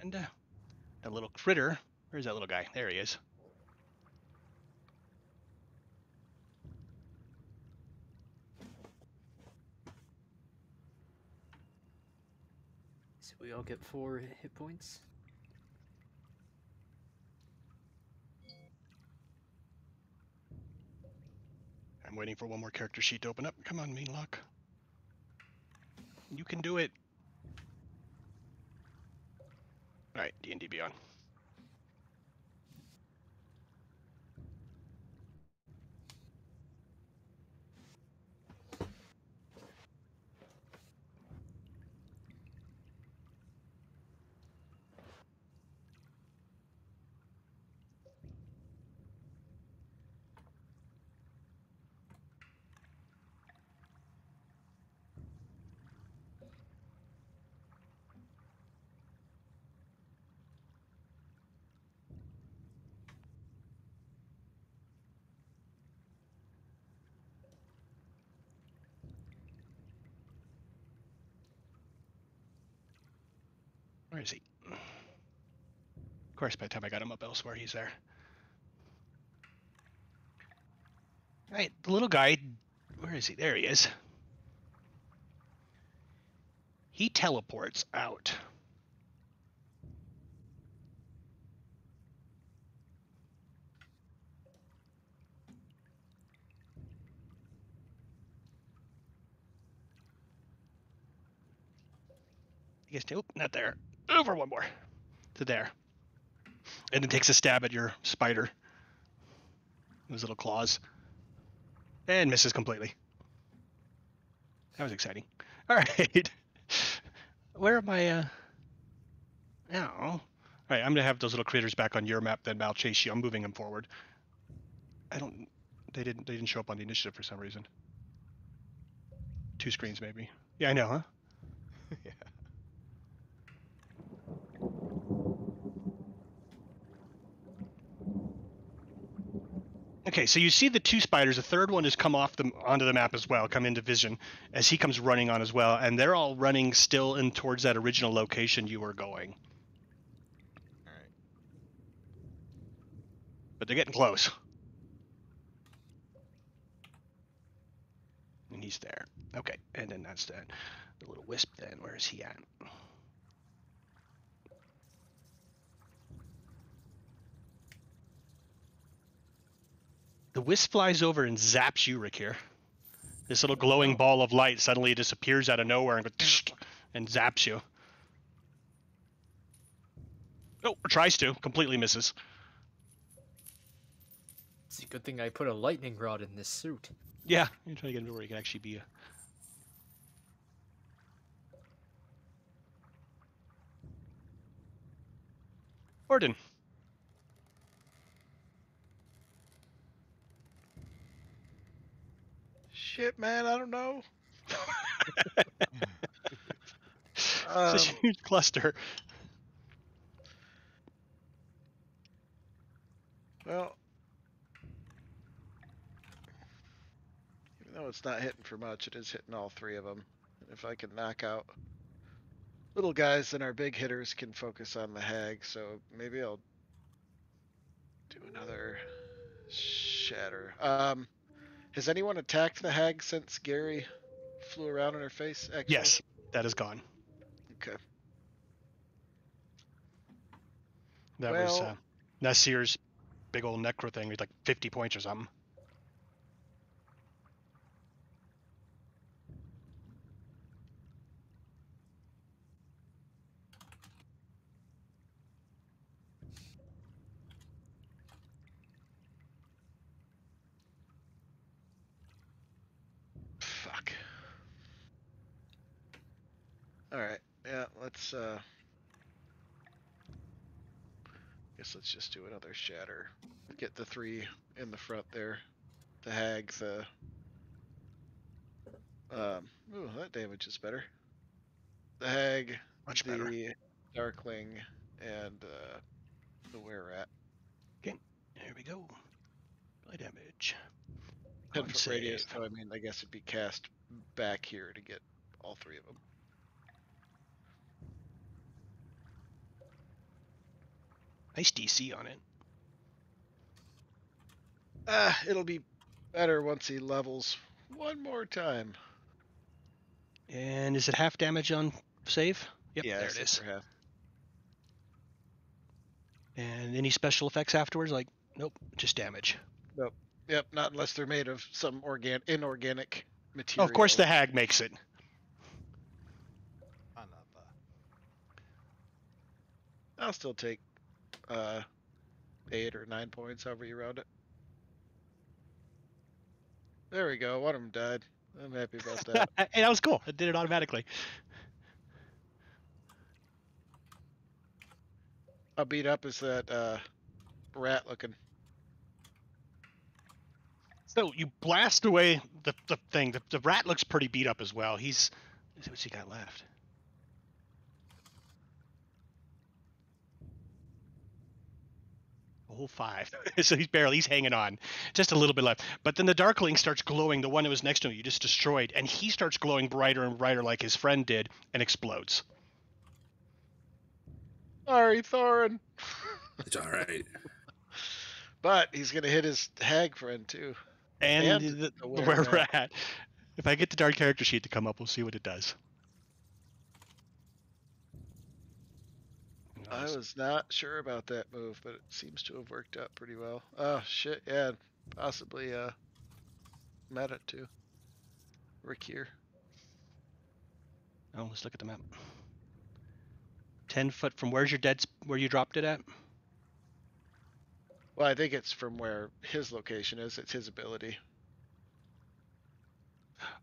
And a little critter. Where's that little guy? There he is. So we all get 4 hit points? I'm waiting for one more character sheet to open up. Come on, Mean Luck. You can do it. All right, D&D Beyond. Where is he? Of course, by the time I got him up elsewhere, he's there. All right, the little guy, where is he? There he is. He teleports out. He gets, nope, not there. Over one more. To there. And then takes a stab at your spider. Those little claws. And misses completely. That was exciting. All right. Where am I? Now. All right, I'm gonna have those little critters back on your map. Then I'll chase you. I'm moving them forward. I don't. They didn't show up on the initiative for some reason. 2 screens maybe. Yeah, I know, huh? Yeah. Okay, so you see the 2 spiders. The third one has come onto the map as well, come into vision as he comes running on as well, and they're all running still in towards that original location you were going. All right. But they're getting close. And he's there. Okay, and then that's the little wisp then. Where is he at? The wisp flies over and zaps you, Rick, here. This little glowing ball of light suddenly disappears out of nowhere and goes and zaps you. Oh, or tries to. Completely misses. It's a good thing I put a lightning rod in this suit. Yeah, you're trying to get into where you can actually be a... Orden. Shit, man, I don't know. It's a huge cluster. Well, even though it's not hitting for much, it is hitting all 3 of them. If I can knock out little guys, then our big hitters can focus on the hag. So maybe I'll do another shatter. Has anyone attacked the hag since Gary flew around in her face? Actually? Yes, that is gone. Okay. That was Nasir's big old necro thing. It was like 50 points or something. Fuck. All right. Yeah, let's guess let's just do another shatter. Get the 3 in the front there. The hag, the ooh, that damage is better. The hag, Much the better. darkling, and the were-rat. Okay, there we go. Play damage. 10-foot radius, so I mean, I guess it'd be cast back here to get all 3 of them. Nice DC on it. It'll be better once he levels one more time. And is it half damage on save? Yep, Yeah, there it is. for half. And any special effects afterwards? Like, nope, just damage. Nope. Yep, not unless they're made of some inorganic Oh, material. of course the hag makes it. I'll still take 8 or 9 points, however you round it. There we go. One of them died. I'm happy about that. Hey, that was cool. It did it automatically. How beat up is that rat looking? So you blast away the thing. The rat looks pretty beat up as well. Let's see what's he got left. A whole 5. So he's hanging on. Just a little bit left. But then the darkling starts glowing. The one that was next to him you just destroyed. And he starts glowing brighter and brighter like his friend did and explodes. Sorry, Thorin. It's all right. But he's going to hit his hag friend too. And the were-rat. If I get the dark character sheet to come up, we'll see what it does. I was not sure about that move, but it seems to have worked out pretty well. Oh, shit, yeah. Possibly meta too. Rick here. Oh, let's look at the map. 10 foot from where you dropped it at? Well, I think it's from where his location is. It's his ability.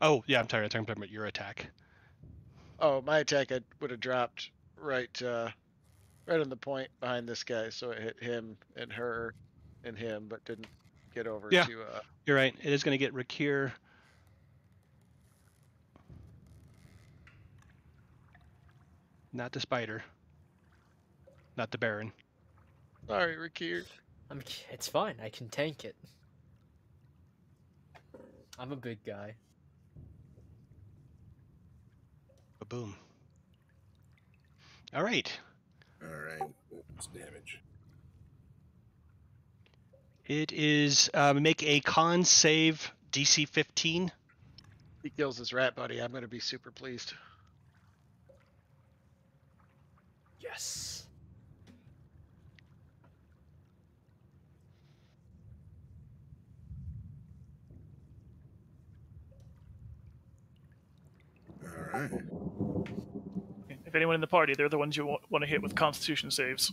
Oh, yeah, I'm sorry. I'm talking about your attack. Oh, my attack I would have dropped right on the point behind this guy, so it hit him and her and him, but didn't get over Yeah. to. You're right. It is going to get Rakir. Not the spider. Not the Baron. Sorry, Rakir. It's fine. I can tank it. I'm a big guy. Boom. All right. All right. What's damage? It is make a con save DC 15. He kills his rat buddy. I'm going to be super pleased. Yes. All right. If anyone in the party, they're the ones you want to hit with Constitution saves.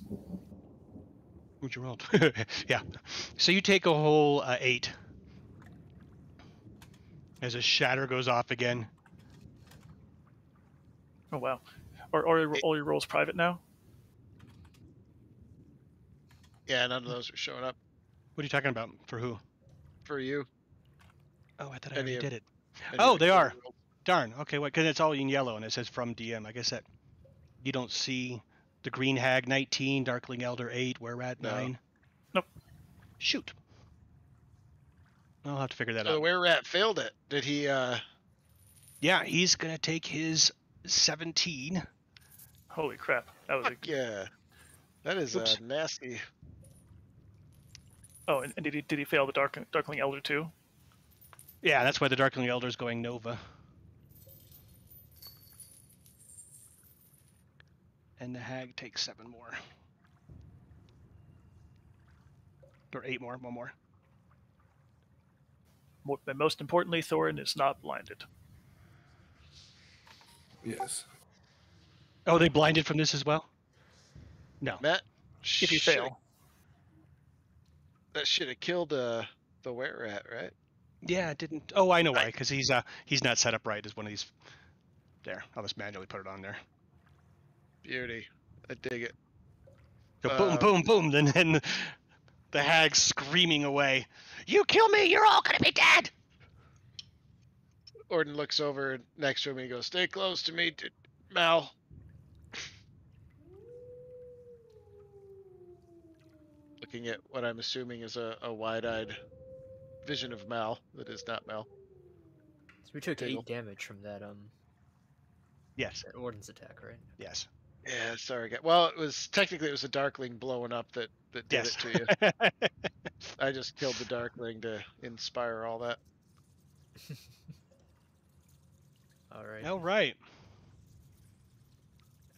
What'd you roll? Yeah. So you take a whole 8. As a shatter goes off again. Oh wow. Or all your rolls private now? Yeah, none of those are showing up What are you talking about? For who? for you. Oh, I thought I Any already of- did it. any Oh, of the they are. crit rolls. Darn. Okay, what? Because it's all in yellow and it says from DM. I guess that you don't see the Green Hag 19, Darkling Elder 8, Were Rat No. 9. Nope. Shoot. I'll have to figure that So the out. were rat failed it. Did he? Yeah, he's gonna take his 17. Holy crap. That was Fuck yeah. That is Oops. nasty. Oh, and did he fail the Darkling Elder too? Yeah, that's why the Darkling Elder is going Nova. And the Hag takes 7 more. Or 8 more, 1 more. But most importantly, Thorin is not blinded. Yes. Oh, they blinded from this as well? No. Matt, If you shit- fail. that should have killed the were rat, right? Yeah, it didn't. Oh, I know why. Because he's not set up right as one of these. There, I'll just manually put it on there. Beauty. I dig it. Go boom, boom, boom. Then the Hag screaming away. You kill me, you're all gonna be dead. Orden looks over next to him and he goes, "Stay close to me, Mal." Looking at what I'm assuming is a wide-eyed vision of Mal that is not Mal. So we took Tingle. 8 damage from that Yes. that Orden's attack, right? Yes. Yeah, sorry, guy. Well, it was a Darkling blowing up that did Yes. it to you. I just killed the Darkling to inspire all that. All right. All right.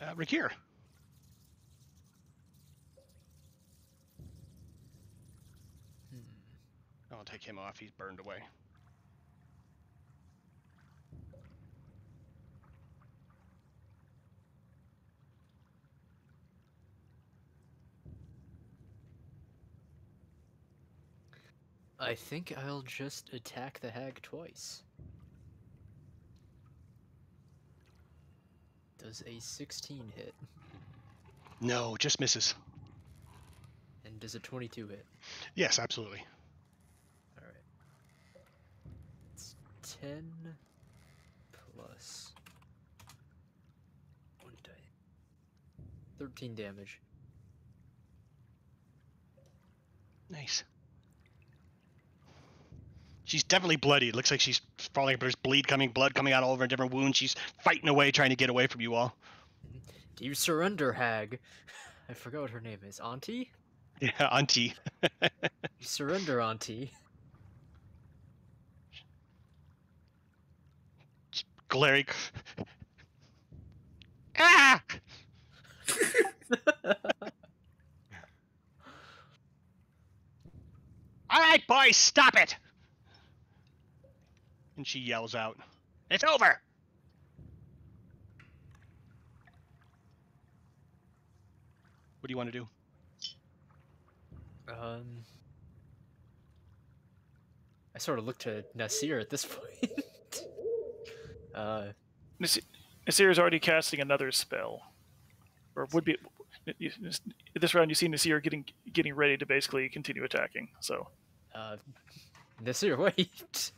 Rakir. I'll take him off. He's burned away. I think I'll just attack the Hag twice. Does a 16 hit? No, just misses. And does a 22 hit? Yes, absolutely. Alright. It's 10 plus 1 die. 13 damage. Nice. She's definitely bloody. It looks like she's falling, but there's blood coming out all over different wounds. She's fighting away, trying to get away from you all. Do you surrender, Hag? I forgot what her name is. Auntie? Yeah, Auntie. You surrender, Auntie. Glaring. Ah! All right, boys, stop it! And she yells out, "It's over!" What do you want to do? I sort of look to Nasir at this point. Nasir is already casting another spell, or would be. This round, you see Nasir getting ready to basically continue attacking. So, Nasir, wait.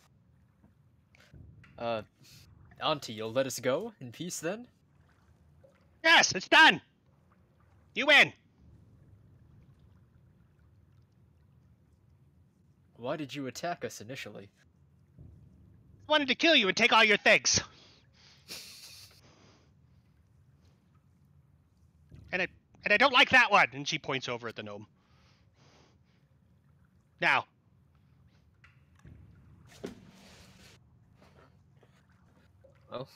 Auntie, you'll let us go in peace then? Yes, it's done. You win. Why did you attack us initially? I wanted to kill you and take all your things. And I don't like that one. And she points over at the gnome. Now. Well,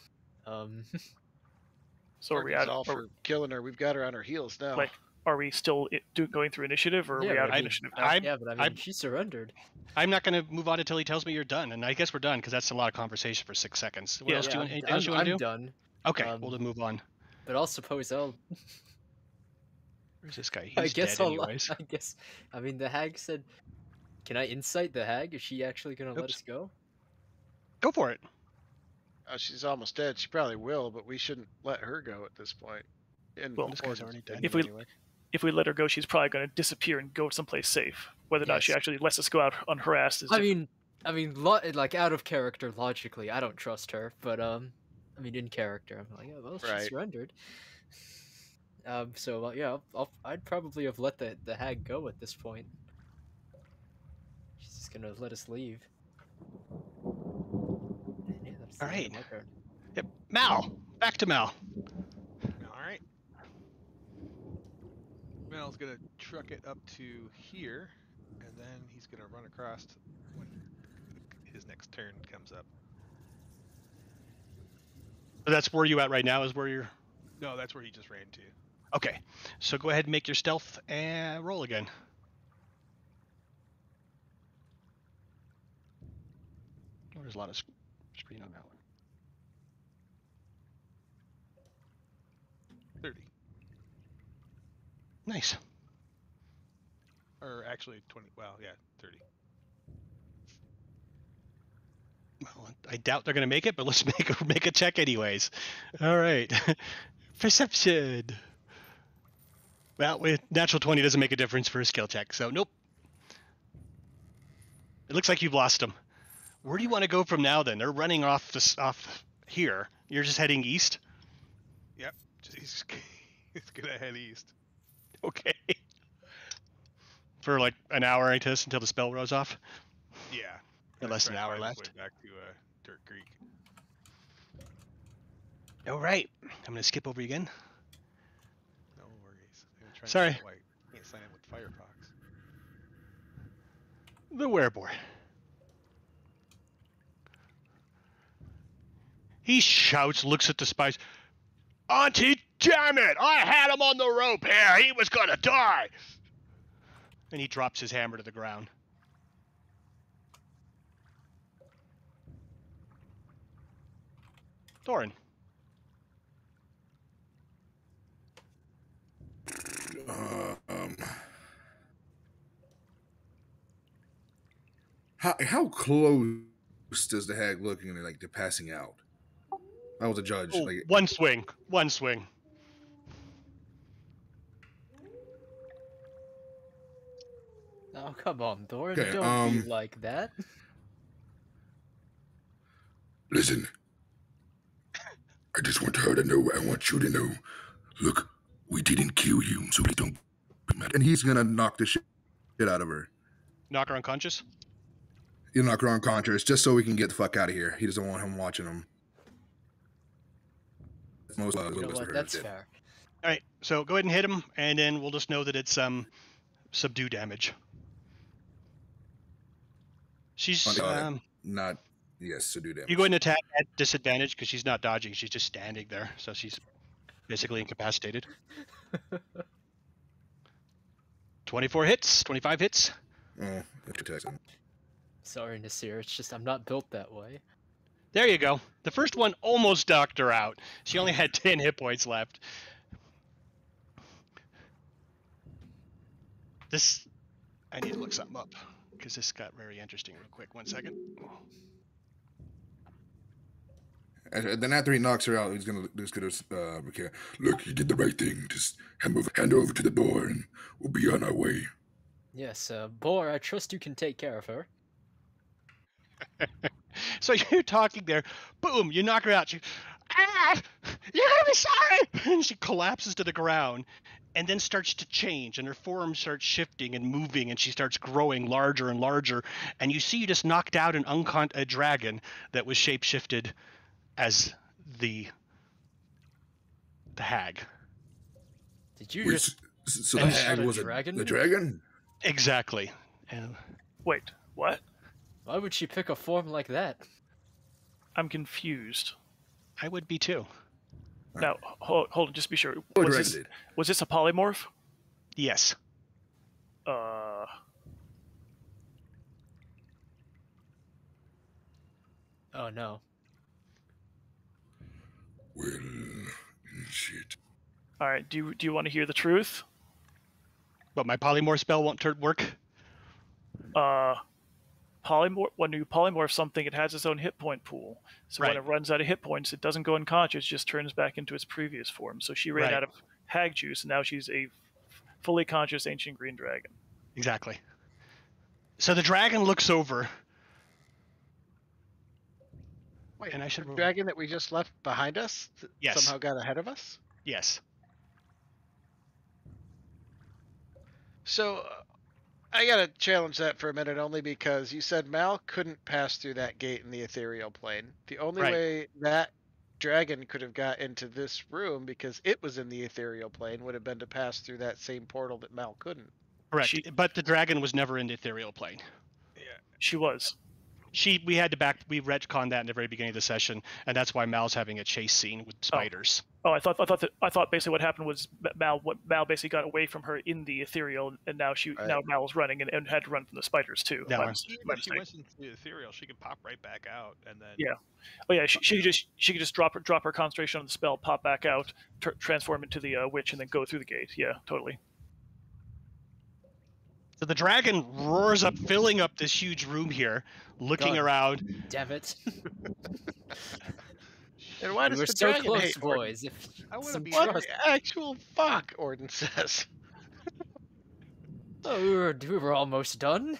so are we out? All for killing her. We've got her on her heels now. Like, are we still going through initiative, or are we out of initiative now? Yeah, but I mean, she surrendered. I'm not going to move on until he tells me you're done, and I guess we're done because that's a lot of conversation for 6 seconds. What else do you want? Anything else you want to do? I'm done. Okay, we'll move on. But I'll suppose I'll. Where's this guy? He's dead anyways. I guess. I mean, the hag said, "Can I insight the hag? Is she actually going to let us go?" Go for it. Oh, she's almost dead. She probably will, but we shouldn't let her go at this point. And Well, this guy's already dead. If we let her go, she's probably going to disappear and go someplace safe. Whether or not she actually lets us go out unharassed is. I mean, like out of character, logically, I don't trust her. But I mean, in character, I'm like, oh, well, she surrendered. So yeah, I'd probably have let the hag go at this point. She's just gonna let us leave. Yeah, all right. Yep, Mal. Back to Mal. All right. Mal's gonna truck it up to here, and then he's gonna run across when his next turn comes up. So that's where you at right now? Is where you're? No, that's where he just ran to. Okay, so go ahead and make your stealth and roll again. Oh, there's a lot of screen on that one. 30. Nice. Or actually 20. Well, yeah, 30. Well, I doubt they're gonna make it, but let's make a check anyways. All right, perception. Well, with natural 20 doesn't make a difference for a skill check, so nope. It looks like you've lost them. Where do you want to go from now then? They're running off here. You're just heading east? Yep. He's gonna head east. Okay. For like an hour, I guess, until the spell wears off? Yeah. Less than an hour left. Back to Dirt Creek. All right. I'm going to skip over you again. No worries. Sorry. Can't sign in with Firefox. The werebore. He shouts, looks at the spies. Auntie, damn it! I had him on the rope here. He was gonna die. And he drops his hammer to the ground. Thorin. How close does the hag look like to passing out? I was a judge. Oh, like one swing. One swing. Oh, come on, Thorin. Okay, Don't be like that. Listen. I just want her to know. I want you to know. Look, we didn't kill you, so please don't be mad. And he's gonna knock the shit out of her. Knock her unconscious? He'll knock her unconscious just so we can get the fuck out of here. He doesn't want him watching him. You know what? That's fair. All right, so go ahead and hit him, and then we'll just know that it's subdue damage. She's subdue damage. You go ahead and attack at disadvantage because she's not dodging; she's just standing there, so she's basically incapacitated. 24 hits, 25 hits. Oh, that's Sorry, Nasir. It's just I'm not built that way. There you go. The first one almost knocked her out. She only had 10 hit points left. I need to look something up because this got very interesting real quick. 1 second. And then after he knocks her out, he's gonna okay, look, you did the right thing. Just hand over to the boar, and we'll be on our way. Yes, Boar, I trust you can take care of her. So you're talking there, boom, you knock her out. She, you're gonna be sorry! And she collapses to the ground and then starts to change, and her form starts shifting and moving, and she starts growing larger and larger. And you see you just knocked out a dragon that was shape-shifted as the hag. Did you Wait, just so the hag was dragon? The dragon? Exactly. And Wait, what? Why would she pick a form like that? I'm confused. I would be too. Now, hold on, just be sure. Oh, Was this a polymorph? Yes. Oh no. Well, shit. All right. Do you want to hear the truth? But my polymorph spell won't work? When you polymorph something, it has its own hit point pool. So when it runs out of hit points, it doesn't go unconscious, just turns back into its previous form. So she ran out of hag juice, and now she's a fully conscious ancient green dragon. Exactly. So the dragon looks over. Wait, and I should the dragon that we just left behind us somehow got ahead of us? Yes. So I gotta challenge that for a minute, only because you said Mal couldn't pass through that gate in the ethereal plane. The only way that dragon could have got into this room, because it was in the ethereal plane, would have been to pass through that same portal that Mal couldn't. Correct. But the dragon was never in the ethereal plane. Yeah, she was. We retconned that in the very beginning of the session, and that's why Mal's having a chase scene with spiders. I thought basically what happened was Mal basically got away from her in the ethereal, and now Mal was running and had to run from the spiders too. Even if she went into the ethereal, she could pop right back out, and then she could just drop her concentration on the spell, pop back out, transform into the witch, and then go through the gate. Yeah, totally. So the dragon roars up, filling up this huge room here, looking around. Damn it. And why does the so dragon close, hate boys. Orden? I want to be What the actual fuck, Orden says. Oh, we were almost done.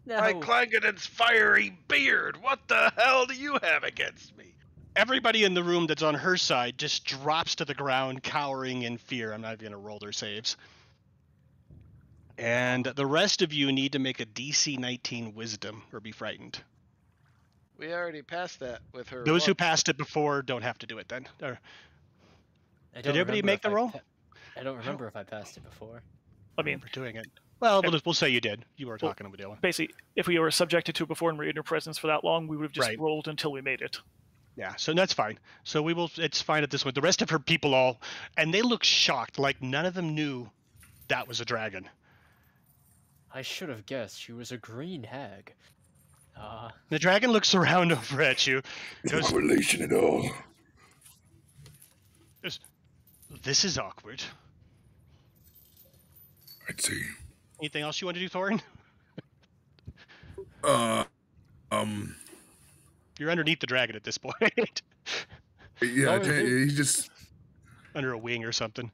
My Claugiyliamatar's fiery beard. What the hell do you have against me? Everybody in the room that's on her side just drops to the ground, cowering in fear. I'm not even going to roll their saves. And the rest of you need to make a DC 19 Wisdom or be frightened. We already passed that with her. Those who passed it before don't have to do it then. Did everybody make the roll? I don't remember if I passed it before. I mean, we're doing it. Well, we'll say you did. You were talking to Adela. Basically, if we were subjected to it before and were in her presence for that long, we would have just rolled until we made it. Yeah, so that's fine. So we will. It's fine at this point. The rest of her people and they look shocked, like none of them knew that was a dragon. I should have guessed she was a green hag. The dragon looks around over at you. No correlation at all. This is awkward. I'd say. Anything else you want to do, Thorin? You're underneath the dragon at this point. Yeah, he's just under a wing or something.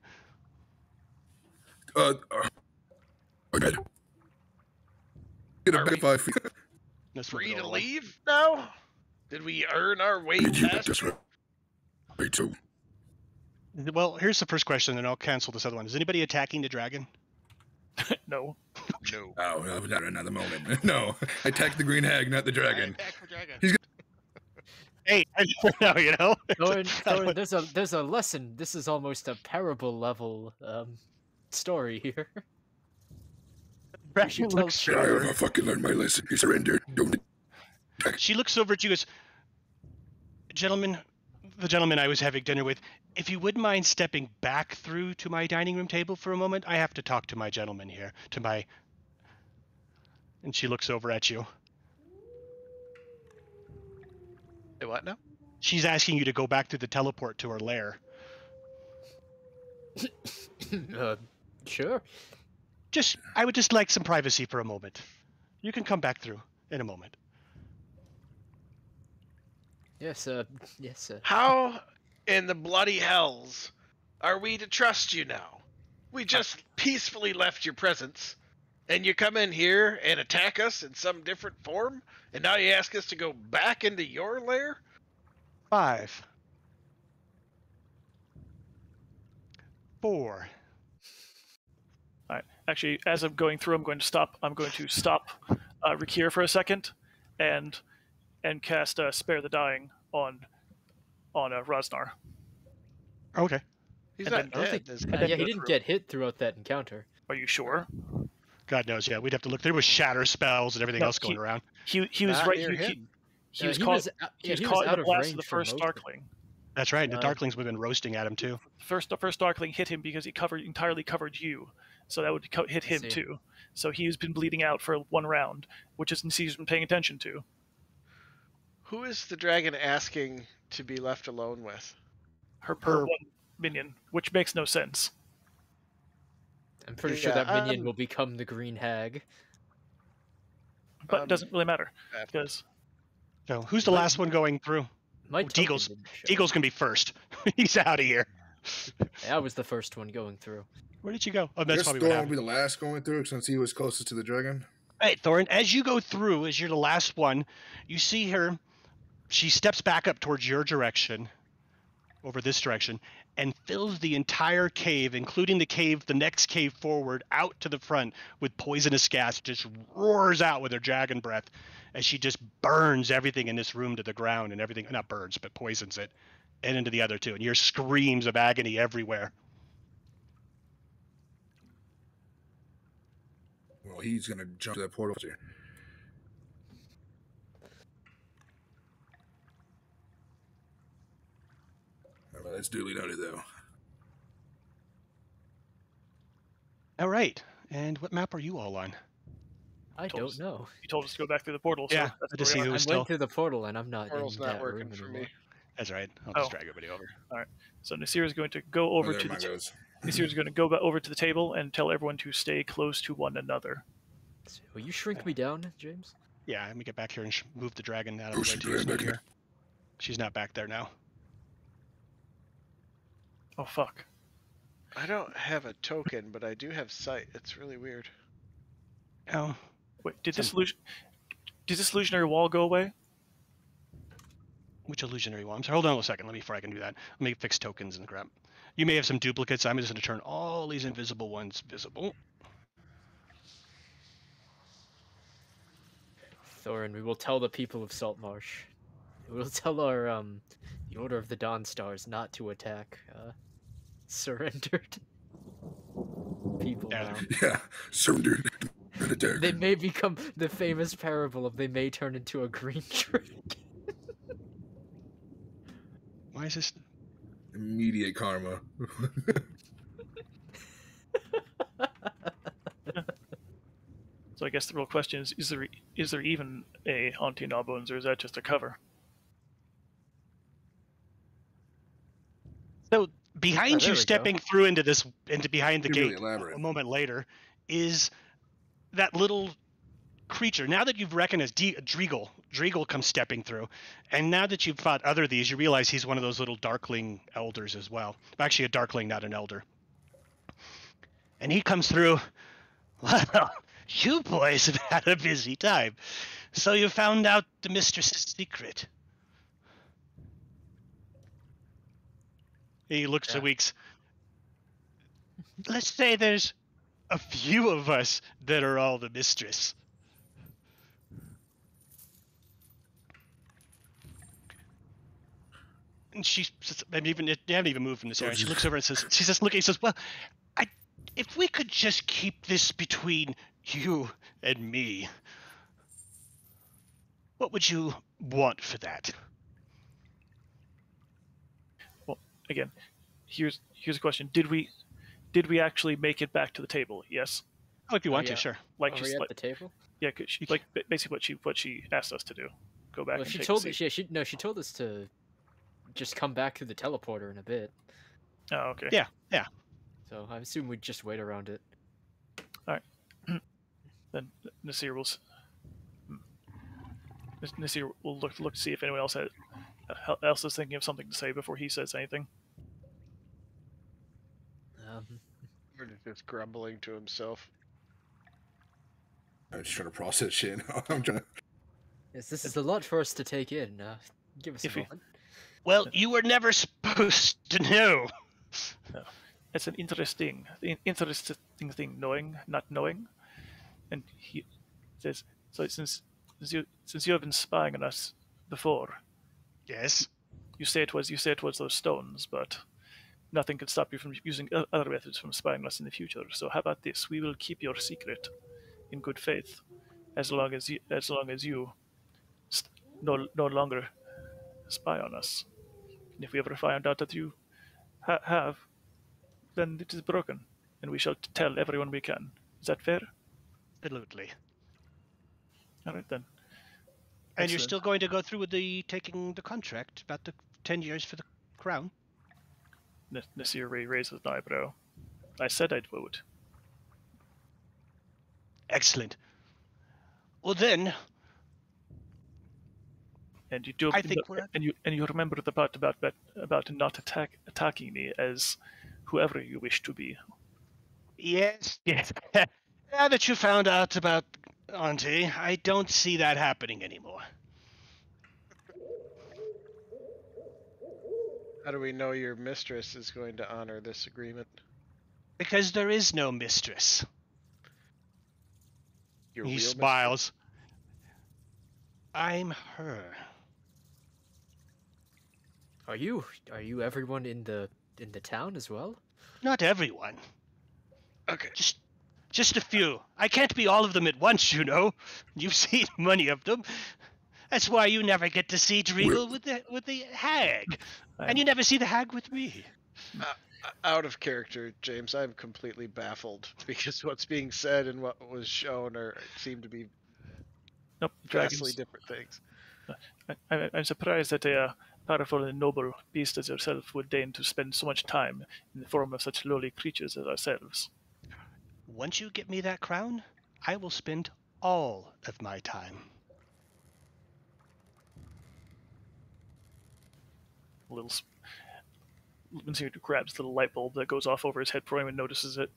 Get a back 5 feet. Free to leave now? Did we earn our way past? That's right. Right, so. Well, here's the first question, and I'll cancel this other one. Is anybody attacking the dragon? No. No. Oh, not another moment. No, I attacked the green hag, not the dragon. Attack the dragon. He's Hey, I know, you know. Thorin, there's a lesson. This is almost a parable level story here. She looks I fucking learned my lesson. You surrendered. Don't attack. She looks over at you and goes, Gentlemen, the gentleman I was having dinner with, if you wouldn't mind stepping back through to my dining room table for a moment, I have to talk to my gentleman here, And she looks over at you. Hey, what now? She's asking you to go back through the teleport to her lair. Sure. I would just like some privacy for a moment. You can come back through in a moment. Yes, yes, sir. How in the bloody hells are we to trust you now? We just peacefully left your presence, and you come in here and attack us in some different form, and now you ask us to go back into your lair? 5, 4. All right. Actually, as I'm going through, I'm going to stop Rakir for a second, and cast Spare the Dying on Rosnar. Okay. He's And not then- dead. is he? and then Yeah, go he didn't through. get hit throughout that encounter. Are you sure? God knows, yeah. We'd have to look. There was shatter spells and everything No, else going around. He was Not right. near He him. was he caught. was He was he caught in out the of blast of range the for first most of it. Darkling. That's right. The Darklings would have been roasting at him too. The first Darkling hit him because he entirely covered you, so that would hit him see. too. So he's been bleeding out for one round, which isn't he's been paying attention to. Who is the dragon asking to be left alone with? Her Her- one minion, which makes no sense. I'm pretty sure Yeah, that minion will become the Green Hag. But it doesn't really matter baffled. because So who's the Might- last one going through? My token Deagle's didn't show. Deagle's gonna be first. He's out of here. I was the first one going through. Where did you go? Oh, I that's guess probably Thorn what will happened. be the last going through since he was closest to the dragon. All right, Thorin, as you go through, as you're the last one, you see her. She steps back up towards your direction, over this direction, and fills the entire cave, including the next cave forward, out to the front with poisonous gas. Just roars out with her dragon breath as she just burns everything in this room to the ground, and everything, not burns, but poisons it, and into the other two. And you hear screams of agony everywhere. Well, he's gonna jump to that portal here. Well, that's duly noted, though. All right, and what map are you all on? I Told don't us- know. you told us to go back through the portal. Yeah, So that's I just where we see are. who I was went still. through the portal and I'm not Portal's in not that working room for anymore. me. That's right. I'll just Oh. drag everybody over. So Nasir is going to go over there to mine the goes. Nasir is going to go over to the table and tell everyone to stay close to one another. Will you shrink me down, James? Yeah, let me get back here and move the dragon out of Oh, the way she's too. right so back here. She's not back there now. Oh fuck! I don't have a token, but I do have sight. It's really weird. Oh, Wait, did this illusionary wall go away? which illusionary one? I'm sorry, hold on a second. Let me, before I can do that, let me fix tokens and crap. You may have some duplicates. I'm just going to turn all these invisible ones visible. Thorin, we will tell the people of Saltmarsh. We will tell our the Order of the Dawn Stars not to attack surrendered people Yeah. now. Yeah, surrendered. An attack. They may become the famous parable of they may turn into a green dragon. Why is this? Immediate karma. So I guess the real question is there even a Haunting Gnawbones, or is that just a cover? So behind Oh, there you, we go. stepping through into behind the You're really gate elaborate. a moment later, is that little creature. Now that you've recognized Dreagle, Dreagle comes stepping through, and now that you've fought other of these, you realize he's one of those little Darkling elders as well. Actually, a Darkling, not an elder. And he comes through. Well, you boys have had a busy time. So you found out the mistress's secret. He looks Yeah. at Weeks. Let's say there's a few of us that are all the mistress. And she haven't even moved from this area. She looks over and says, she's just looking, she says, well, if we could just keep this between you and me, what would you want for that? Well, again, here's a question: Did we actually make it back to the table? Yes. Oh, if you want yeah. to, sure. Like Are she's we at like, the table? yeah, 'cause she, like basically what she asked us to do. Go back Well, and she take told a us. seat. Yeah, she told us to just come back through the teleporter in a bit. Oh, okay. Yeah. So I assume we'd just wait around it. All right. Then Nasir will look to see if anyone else is thinking of something to say before he says anything. Or just grumbling to himself. I'm just trying to process shit. I'm trying to. Yes, this is a lot for us to take in. Give us a moment. Well, you were never supposed to know. No. It's an interesting thing, knowing, not knowing. And he says, so since you have been spying on us before. Yes. You say it was those stones, but nothing can stop you from using other methods from spying on us in the future. So how about this? We will keep your secret in good faith, as long as you no longer spy on us. And if we ever find out that you have, then it is broken, and we shall tell everyone we can. Is that fair? Absolutely. All right then. And Excellent. you're still going to go through with taking the contract about the 10 years for the crown? Nasir raises an eyebrow. I said I'd vote. Excellent. Well then, and you do. I think and you remember the part about not attacking me as whoever you wish to be. Yes. Now that you found out about Auntie, I don't see that happening anymore. How do we know your mistress is going to honor this agreement? Because there is no mistress. He smiles. I'm her. Are you everyone in the town as well? Not everyone. Okay. Just a few. I can't be all of them at once, you know. You've seen many of them. That's why you never get to see Driegel with the hag. And you never see the hag with me. Out of character, James, I'm completely baffled because what's being said and what was shown seem to be vastly different things. I'm surprised that a powerful and noble beast as yourself would deign to spend so much time in the form of such lowly creatures as ourselves. Once you get me that crown, I will spend all of my time. Nasir grabs the little light bulb that goes off over his head for him and notices it.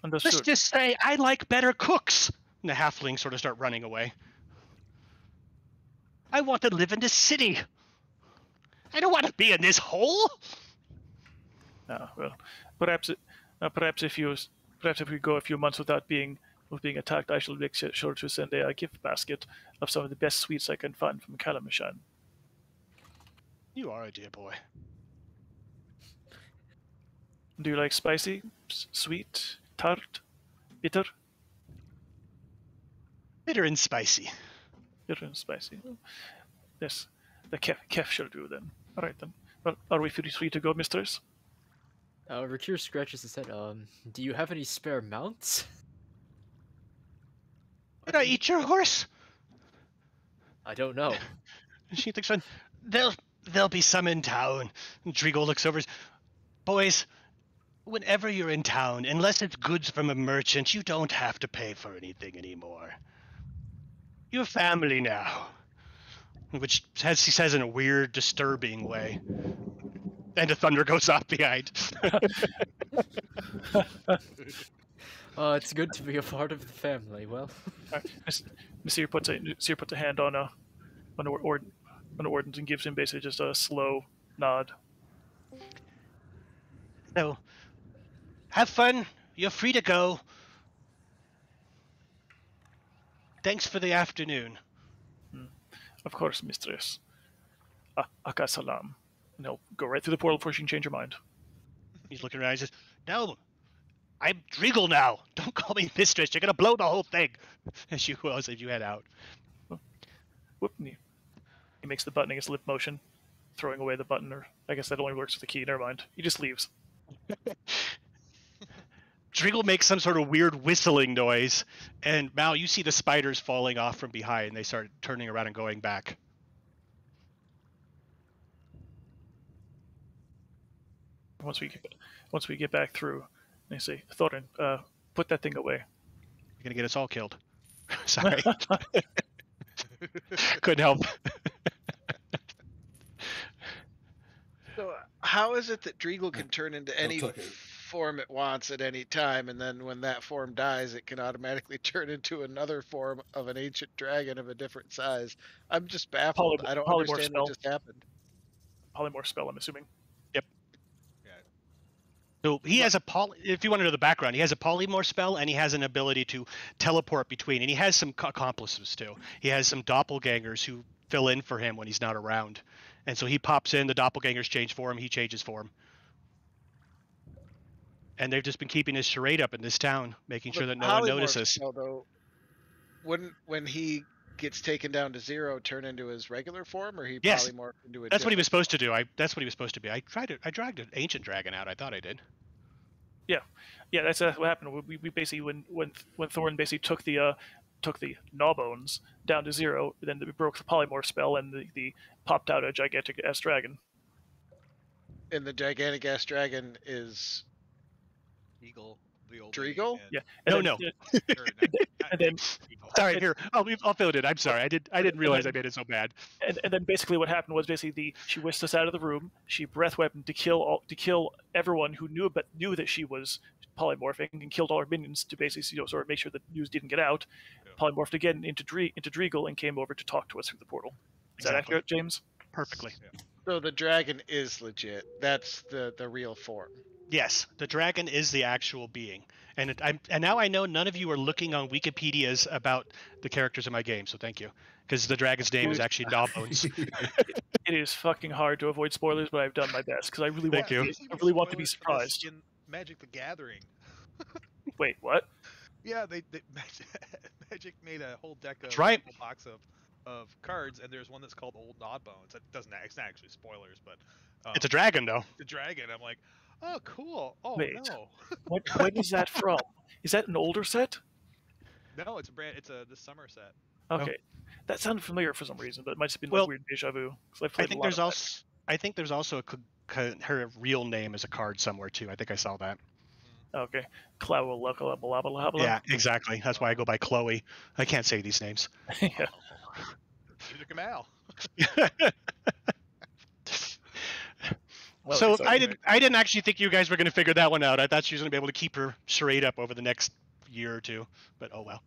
Understood. Let's just say I like better cooks. And the halflings sort of start running away. I want to live in the city. I don't want to be in this hole. Well, perhaps if we go a few months without being attacked, I shall make sure to send a gift basket of some of the best sweets I can find from Calamishan. You are a dear boy. Do you like spicy, sweet, tart, bitter? Bitter and spicy. Bitter and spicy. Yes, the kef shall do then. All right then. Well, are we free to go, mistress? Rakir scratches his head. Do you have any spare mounts? Did I eat your horse? I don't know. She thinks, there'll be some in town. And Driegel looks over. Boys, whenever you're in town, unless it's goods from a merchant, you don't have to pay for anything anymore. You're family now. Which he says in a weird, disturbing way. And the thunder goes off behind. It's good to be a part of the family. Well, Nasir puts a hand on Orden's and gives him basically just a slow nod. So, have fun. You're free to go. Thanks for the afternoon. Of course, mistress. Aka salam. And he'll go right through the portal before she can change her mind. He's looking around. He says, "No, I'm Driegel now. Don't call me mistress. You're gonna blow the whole thing." As you head out. Whoop! He makes the buttoning his lip motion, throwing away the button. Or I guess that only works with the key. Never mind. He just leaves. Driegel makes some sort of weird whistling noise, and Mal, you see the spiders falling off from behind, and they start turning around and going back. Once we get back through, they say, Thorin, put that thing away. You're gonna get us all killed. Sorry. Couldn't help. So how is it that Dreagle can turn into any tuck it. form it wants at any time, and then when that form dies, it can automatically turn into another form of an ancient dragon of a different size? I'm just baffled. I don't polymorph understand spell. what just happened. Polymorph spell, I'm assuming. Yep. Yeah. So he has a if you want to know the background, he has a polymorph spell, and he has an ability to teleport between, and he has some accomplices too. He has some doppelgangers who fill in for him when he's not around. And so he pops in, the doppelgangers change form, he changes form. And they've just been keeping his charade up in this town, making sure that no one notices. Spell, though, wouldn't, when he gets taken down to 0, turn into his regular form, or he polymorph into a That's what he was supposed to do. That's what he was supposed to be. I dragged an ancient dragon out. I thought I did. Yeah, that's what happened. We basically when Thorin basically took the Gnawbones down to 0, then we broke the polymorph spell, and the popped out a gigantic ass dragon. And the gigantic ass dragon is Eagle, the old Dreagle? Yeah. No. And then sorry, here I'll fill it in. I'm sorry. I didn't realize I made it so bad. And then basically what happened was basically she whisked us out of the room. She breath weaponed to kill everyone who knew that she was polymorphing, and killed all her minions to basically sort of make sure the news didn't get out. Yeah. Polymorphed again into Dreagle and came over to talk to us through the portal. Is that accurate, James? Perfectly. Yeah. So the dragon is legit. That's the real form. Yes, the dragon is the actual being, and now I know none of you are looking on Wikipedia's about the characters in my game. So thank you, because the dragon's name is actually Gnawbones. It is fucking hard to avoid spoilers, but I've done my best because I really want to be surprised. In Magic the Gathering. Wait, what? Yeah, they Magic made a whole deck of right. a whole box of cards, and there's one that's called Old Gnawbones. It's not actually spoilers, but it's a dragon though. It's a dragon. I'm like, oh, cool. Oh, wait, no. When is that from? Is that an older set? No, it's this summer set. Okay, that sounded familiar for some reason, but it might have been like weird deja vu. I think there's also her real name is a card somewhere too. I think I saw that. Okay, Claugiyliamatar. Yeah, exactly. That's why I go by Chloe. I can't say these names. Yeah. Neither can Al. Well, so I didn't actually think you guys were going to figure that one out. I thought she was going to be able to keep her charade up over the next year or two, but oh well.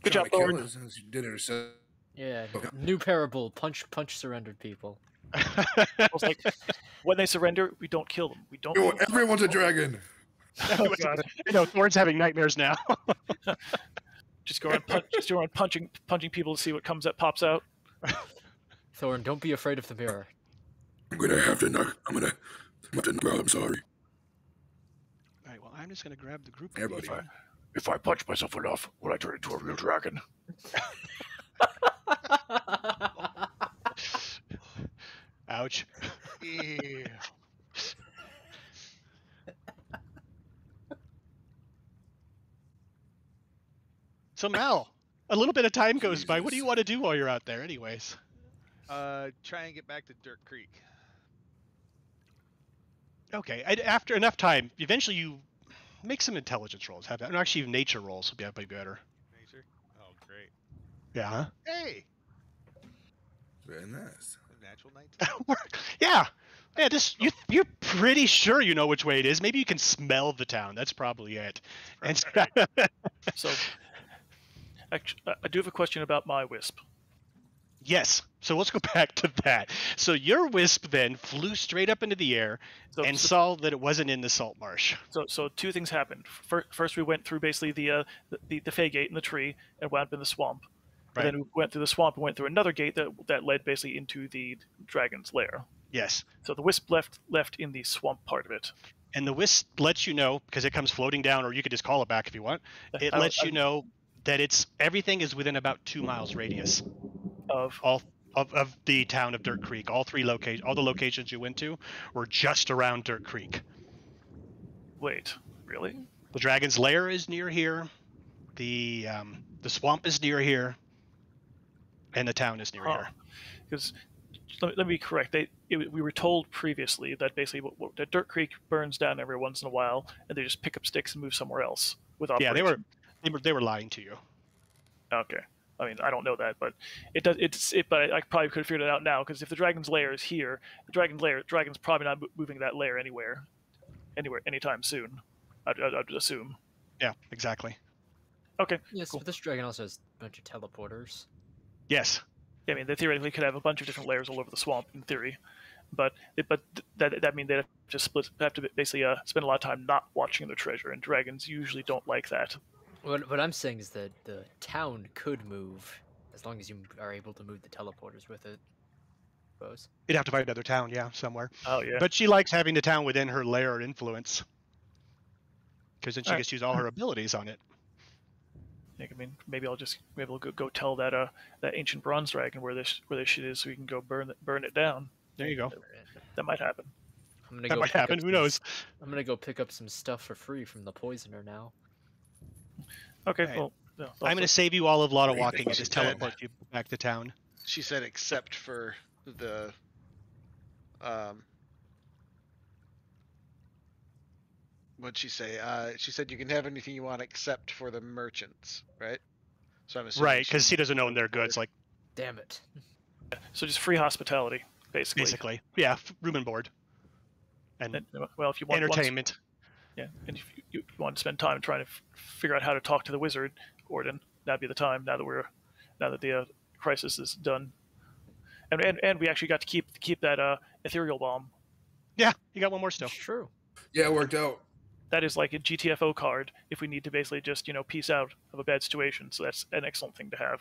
Good job, Thorin. Yeah, new parable. Punch surrendered people. It's like, when they surrender, we don't kill them. We don't. Everyone's a dragon. Oh, God. Thorin's having nightmares now. Just go around punching people to see what pops out. Thorin, don't be afraid of the mirror. I'm gonna have to knock. I'm sorry. All right. Well, I'm just gonna grab the group. Everybody. If I punch myself enough, will I turn into a real dragon? Ouch. Yeah. So Mal, a little bit of time goes by. What do you want to do while you're out there, anyways? Try and get back to Dirt Creek. Okay. After enough time, eventually you make some intelligence rolls. Actually, nature rolls would be better. Nature? Oh, great. Yeah. Huh? Hey. Very nice. Natural 19. Yeah. Yeah. You're pretty sure you know which way it is. Maybe you can smell the town. That's probably it. Right. So, actually, I do have a question about my wisp. Yes. So let's go back to that. So your wisp then flew straight up into the air and saw that it wasn't in the Saltmarsh. So two things happened. First, we went through basically the Fey Gate in the tree and wound up in the swamp. Right. And then we went through the swamp and went through another gate that led basically into the dragon's lair. Yes. So the wisp left in the swamp part of it. And the wisp lets you know, because it comes floating down, or you could just call it back if you want. It lets you know that everything is within about 2 miles radius of the town of Dirt Creek. All the locations you went to were just around Dirt Creek. Wait, really? The dragon's lair is near here. The swamp is near here. And the town is near here. Because let me be correct. We were told previously that basically that Dirt Creek burns down every once in a while, and they just pick up sticks and move somewhere else with operation. Yeah, they were lying to you. Okay. I mean, I don't know that, but but I probably could have figured it out now, because if the dragon's lair is here, the dragon's probably not moving that lair anywhere, anytime soon. I'd assume. Yeah, exactly. Okay. Yes, cool. but this dragon also has a bunch of teleporters. Yes. I mean, they theoretically could have a bunch of different lairs all over the swamp in theory, but that means they'd have to basically spend a lot of time not watching their treasure, and dragons usually don't like that. What I'm saying is that the town could move as long as you are able to move the teleporters with it. I suppose. You'd have to find another town, somewhere. Oh yeah. But she likes having the town within her lair influence, because then she gets to use all her abilities on it. I mean, maybe I'll go tell that ancient bronze dragon where this shit is, so we can go burn it down. There you go. That might happen. That might happen. Who knows? I'm gonna go pick up some stuff for free from the poisoner now. Okay, right. well, I'm going to save you all a lot of walking and just teleport you back to town. She said, except for the, what'd she say? She said you can have anything you want except for the merchants, right? So I'm assuming right, because he doesn't own their goods. Like, damn it. So just free hospitality, basically. Basically, yeah, room and board, and well, if you want entertainment. Yeah, and if you want to spend time trying to figure out how to talk to the wizard, Orden, that'd be the time. Now that the crisis is done, and we actually got to keep that ethereal bomb. Yeah, you got one more still. True. Yeah, it worked out. That is like a GTFO card if we need to basically just peace out of a bad situation. So that's an excellent thing to have.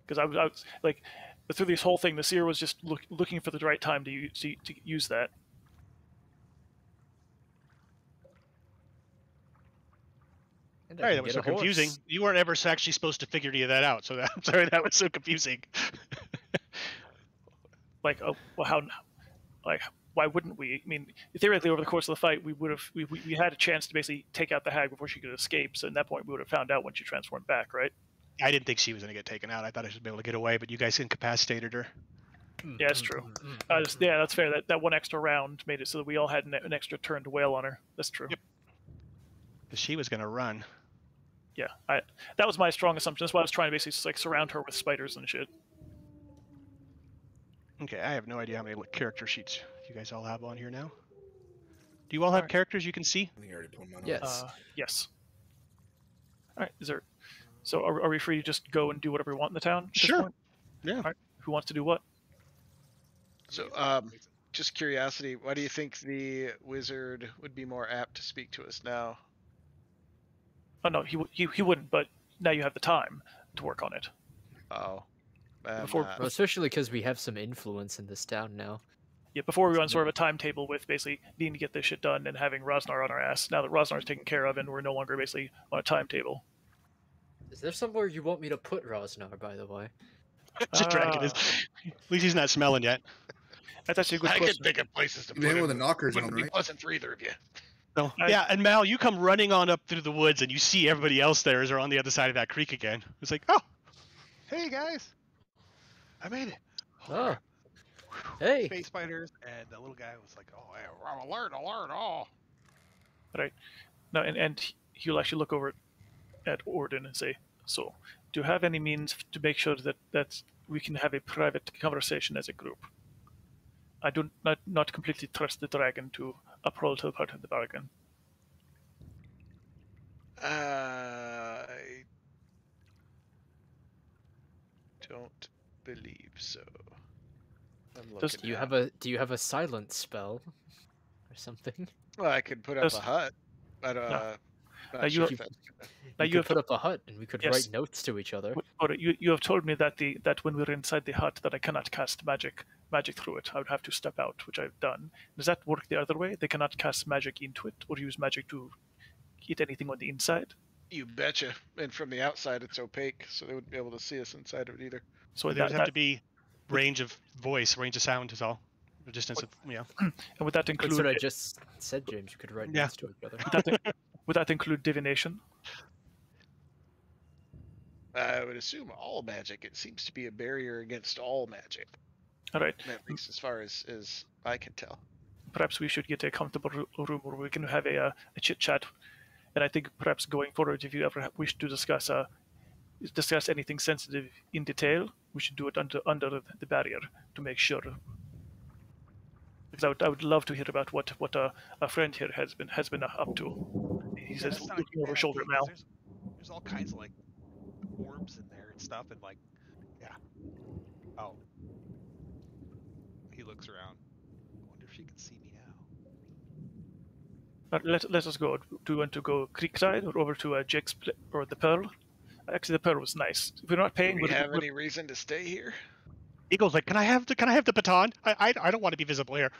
Because I was like, through this whole thing, the seer was just looking for the right time to use that. Sorry, that was so confusing. You weren't ever actually supposed to figure any of that out, so I'm sorry that was so confusing. Like, oh, well, why wouldn't we? I mean, theoretically, over the course of the fight, we had a chance to basically take out the hag before she could escape. So at that point, we would have found out when she transformed back, right? I didn't think she was going to get taken out. I thought I should be able to get away, but you guys incapacitated her. Yeah, that's true. Yeah, that's fair. That one extra round made it so that we all had an extra turn to wail on her. That's true. Yep. Because she was going to run. Yeah, that was my strong assumption. That's why I was trying to basically surround her with spiders and shit. Okay, I have no idea how many character sheets you guys all have on here now. Do you all have characters you can see? I think I already put mine on. Yes. Yes. All right. So are we free to just go and do whatever we want in the town? Sure. Yeah. All right. Who wants to do what? So, just curiosity, why do you think the wizard would be more apt to speak to us now? Oh no, he wouldn't. But now you have the time to work on it. Oh. Well, especially because we have some influence in this town now. Yeah, before we were on sort of a timetable with basically needing to get this shit done and having Rosnar on our ass. Now that Rosnar's taken care of and we're no longer basically on a timetable. Is there somewhere you want me to put Rosnar, by the way? The dragon is. At least he's not smelling yet. That's actually a good question. I can think of places to put him. With the knockers Wouldn't on, be right? pleasant for either of you. No. Yeah, and Mal, you come running on up through the woods and you see everybody else there is on the other side of that creek again. It's like, oh, Hey guys, I made it. Oh. Hey. Space spiders, and the little guy was like, "Oh, I'm alert! Oh." Right. No, and he'll actually look over at Orden and say, "So, do you have any means to make sure that we can have a private conversation as a group? I do not completely trust the dragon to uphold her part of the bargain." I don't believe so. I'm looking. Do you have a silence spell or something? Well, I could put up a hut, but you could put up a hut and we could Yes. write notes to each other. You have told me that when we're inside the hut that I cannot cast magic through it. I would have to step out, which I've done. Does that work the other way? They cannot cast magic into it or use magic to hit anything on the inside? You betcha. And from the outside, it's opaque, so they wouldn't be able to see us inside of it either. So there'd have to be range of voice, range of sound is all. The distance of, And would that include... That's what I just said, James. You could write notes to each other. Would that include divination? I would assume all magic. It seems to be a barrier against all magic. All right. At least as far as I can tell. Perhaps we should get a comfortable room where we can have a chit chat. And I think perhaps going forward, if you ever wish to discuss anything sensitive in detail, we should do it under the barrier to make sure. Because I would love to hear about what a friend here has been up to. He says that's not looking a over bad shoulder idea, 'cause now. There's all kinds of like orbs in there and stuff, and like, yeah. Oh, he looks around. I wonder if she can see me now. Let us go. Do you want to go Creekside or over to Jake's or the Pearl? Actually, the Pearl was nice. If we're not paying, Do we have any reason to stay here? Eagle's like, can I have the baton? I don't want to be visible here.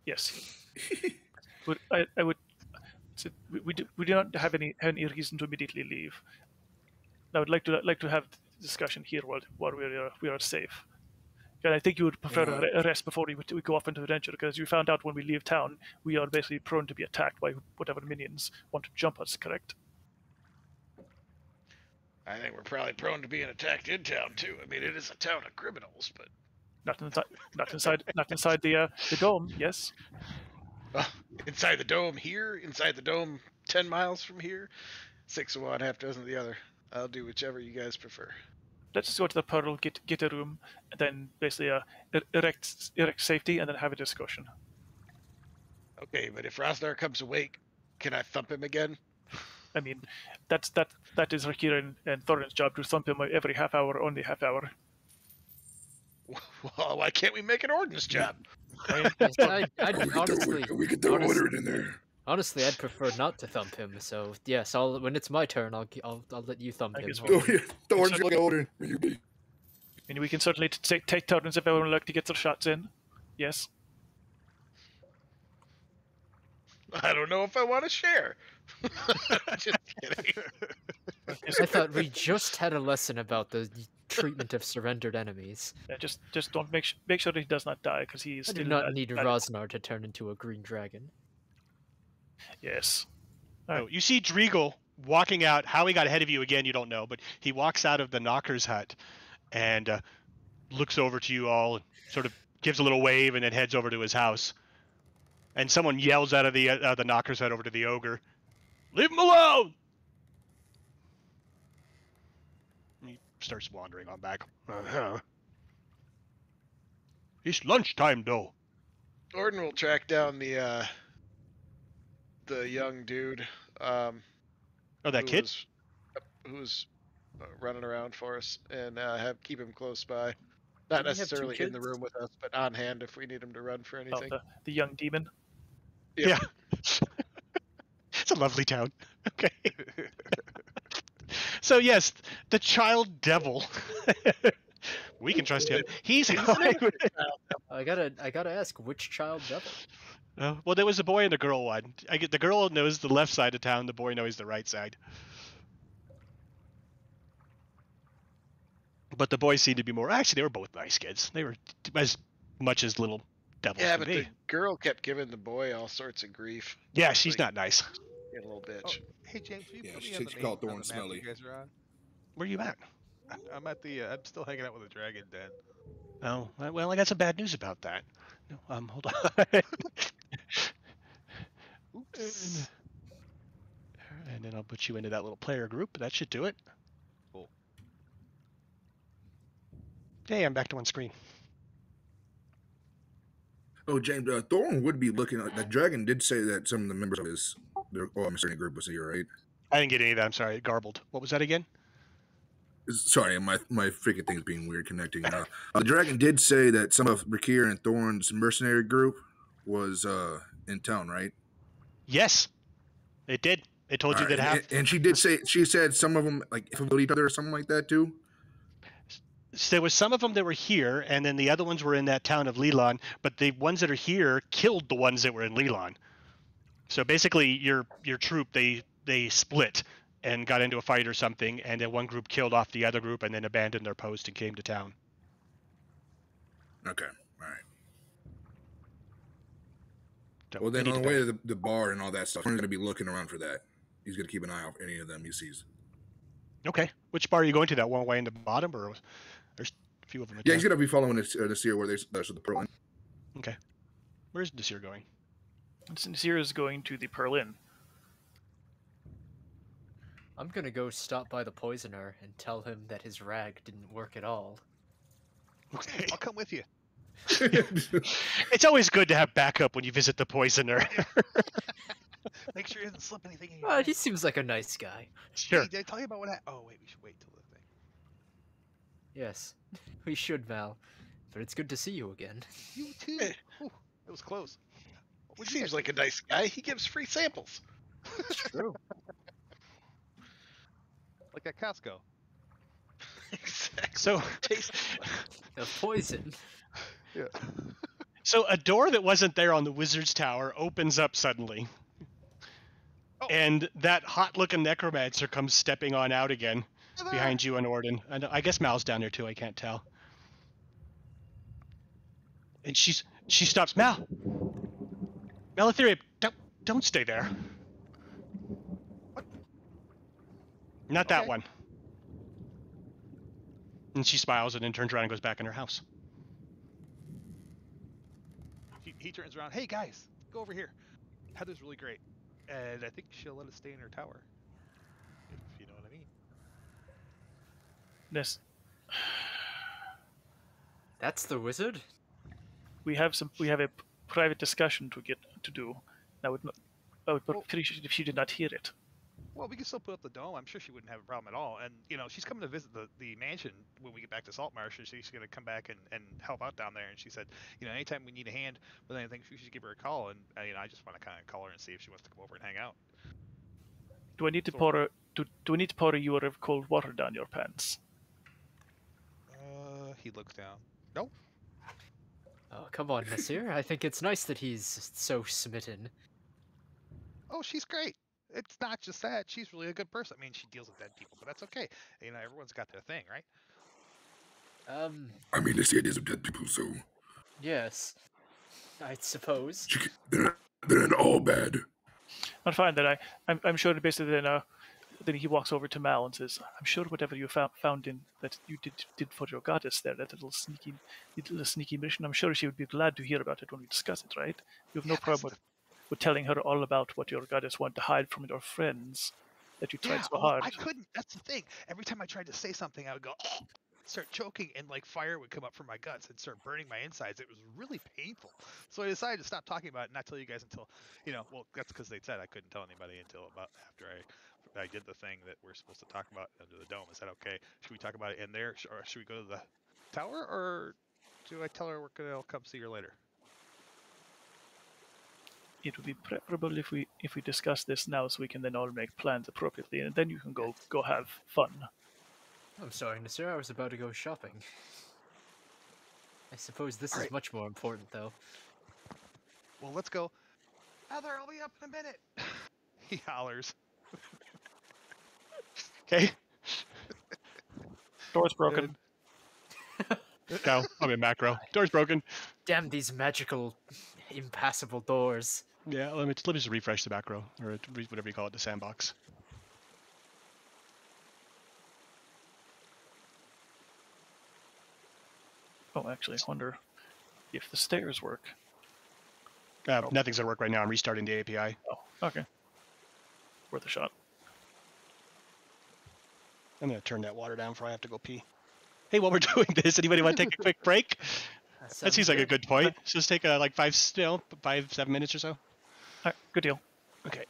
Yes. But I would. We do not have any reason to immediately leave. I would like to have the discussion here while we are safe. And I think you would prefer a rest before we go off into adventure, because you found out when we leave town, we are basically prone to be attacked by whatever minions want to jump us, correct? I think we're probably prone to being attacked in town too. I mean, it is a town of criminals, but not inside the dome. Yes. Inside the dome here, inside the dome 10 miles from here, 6 of one, half dozen of the other. I'll do whichever you guys prefer. Let's just go to the Pearl, get a room, and then basically erect safety, and then have a discussion. Okay, but if Rosnar comes awake, can I thump him again? I mean, that is Rakira and Thorin's job, to thump him every half hour, only half hour. Well, why can't we make an Ordnance job? I'd honestly, we could throw order in there. Honestly, I'd prefer not to thump him. So yes, when it's my turn, I'll let you thump him. Oh, yeah. The orange got order. And we can certainly take turns if everyone would like to get their shots in. Yes. I don't know if I want to share. Just kidding. I thought we just had a lesson about the treatment of surrendered enemies. Yeah, just don't make sure that he does not die, because he is. I do not need Rosnar to turn into a green dragon. Yes. Oh, you see Driegel walking out. How he got ahead of you again, you don't know, but he walks out of the knocker's hut and looks over to you all, and sort of gives a little wave, and then heads over to his house. And someone yells out of the knocker's hut over to the ogre, "Leave him alone!" He starts wandering on back. It's lunchtime, though. Orden will track down the young dude. That kid? Who's running around for us, and keep him close by. Not necessarily in the room with us, but on hand if we need him to run for anything. The young demon? Yep. Yeah. It's a lovely town. Okay. So yes, the child devil. We can trust him. He's I gotta ask, which child devil? Well, there was a boy and a girl one. The girl knows the left side of town. The boy knows the right side. But the boys seemed to be more. Actually, they were both nice kids. They were as much as little devils. Yeah, but the girl kept giving the boy all sorts of grief. Yeah, she's not nice. A little bitch. Oh, hey James, will you put me she called Thorn smelly. you guys are on? Where are you at? I'm at the. I'm still hanging out with the dragon den. Oh, well, I got some bad news about that. No, hold on. Oops. And then I'll put you into that little player group. That should do it. Cool. Hey, I'm back to one screen. Oh, James, Thorn would be looking. The dragon did say that some of the members of his mystery group was here, right? I didn't get any of that. I'm sorry, it garbled. What was that again? Sorry, my freaking thing's being weird connecting. The dragon did say that some of Rakir and Thorn's mercenary group was in town, right? Yes, it did. It told you that half. And she said some of them like killed each other or something like that too. So there was some of them that were here, and then the other ones were in that town of Leland. But the ones that are here killed the ones that were in Leland. So basically, your troop they split and got into a fight or something, and then one group killed off the other group, and then abandoned their post and came to town. Okay, all right. So well, then on the way to the bar and all that stuff, he's going to be looking around for that. He's going to keep an eye out for any of them he sees. Okay. Which bar are you going to? That one way in the bottom, or there's a few of them? Yeah, he's gonna be following the seer where there's the pearl inn. Okay. Where's Nasir going? Nasir is going to the Pearl Inn. I'm gonna go stop by the poisoner and tell him that his rag didn't work at all. Okay. I'll come with you. It's always good to have backup when you visit the poisoner. Make sure he doesn't slip anything in your Well, hand. he seems like a nice guy. Sure. Hey, did I tell you about what happened? Oh, wait, we should wait till the thing. Yes, we should, Val. But it's good to see you again. You too. Ooh, it was close. He seems like a nice guy. He gives free samples. It's true. Like at Costco. Exactly. So, The poison. Yeah. so a door that wasn't there on the wizard's tower opens up suddenly. Oh. And that hot-looking necromancer comes stepping on out again behind you and Orden. And I guess Mal's down there too. I can't tell. And she stops. Mal, Etheria, don't stay there. What? Not that Okay. one. And she smiles and then turns around and goes back in her house. He turns around. Hey guys, go over here. Heather's really great, and I think she'll let us stay in her tower. If you know what I mean. Yes. That's the wizard? We have a private discussion to do. I would appreciate if she did not hear it. Well, we can still put up the dome. I'm sure she wouldn't have a problem at all. And, she's coming to visit the mansion when we get back to Saltmarsh, and she's going to come back and help out down there. And she said, anytime we need a hand with anything, we should give her a call. And, I just want to kind of call her and see if she wants to come over and hang out. Do I need to pour your cold water down your pants? He looks down. Nope. Oh, come on, Nasir. I think it's nice that he's so smitten. Oh, she's great. It's not just that. She's really a good person. I mean, she deals with dead people, but that's okay. Everyone's got their thing, right? I mean, the seer deals with dead people, so Yes. I suppose. they're not all bad. I'm fine. Then I'm sure. Basically, then he walks over to Mal and says, "I'm sure whatever you found in that you did for your goddess there, that little sneaky mission. I'm sure she would be glad to hear about it when we discuss it. Right? You have no problem with telling her all about what your goddess wanted to hide from your friends that you tried so hard." I couldn't. That's the thing. Every time I tried to say something, I would go, start choking, and fire would come up from my guts and start burning my insides. It was really painful. So I decided to stop talking about it and not tell you guys until, well, that's because they said I couldn't tell anybody until about after I did the thing that we're supposed to talk about under the dome. Is that okay? Should we talk about it in there, or should we go to the tower, or do I tell her we're gonna come see her later? It would be preferable if we discuss this now, so we can then all make plans appropriately, and then you can go have fun. I'm sorry, Nasir. I was about to go shopping. I suppose this is Alright. much more important, though. Well, let's go. Heather, I'll be up in a minute. He hollers. Okay. Door's broken. No, I'm in macro. Door's broken. Damn these magical, impassable doors. Yeah, let me just refresh the macro, or whatever you call it, the sandbox. Oh, actually, I wonder if the stairs work. Nothing's gonna work right now. I'm restarting the API. Oh, okay. Worth a shot. I'm gonna turn that water down before I have to go pee. Hey, while we're doing this, anybody want to take a quick break? That seems like a good point. So just take like 5-7 minutes or so. All right, good deal. Okay.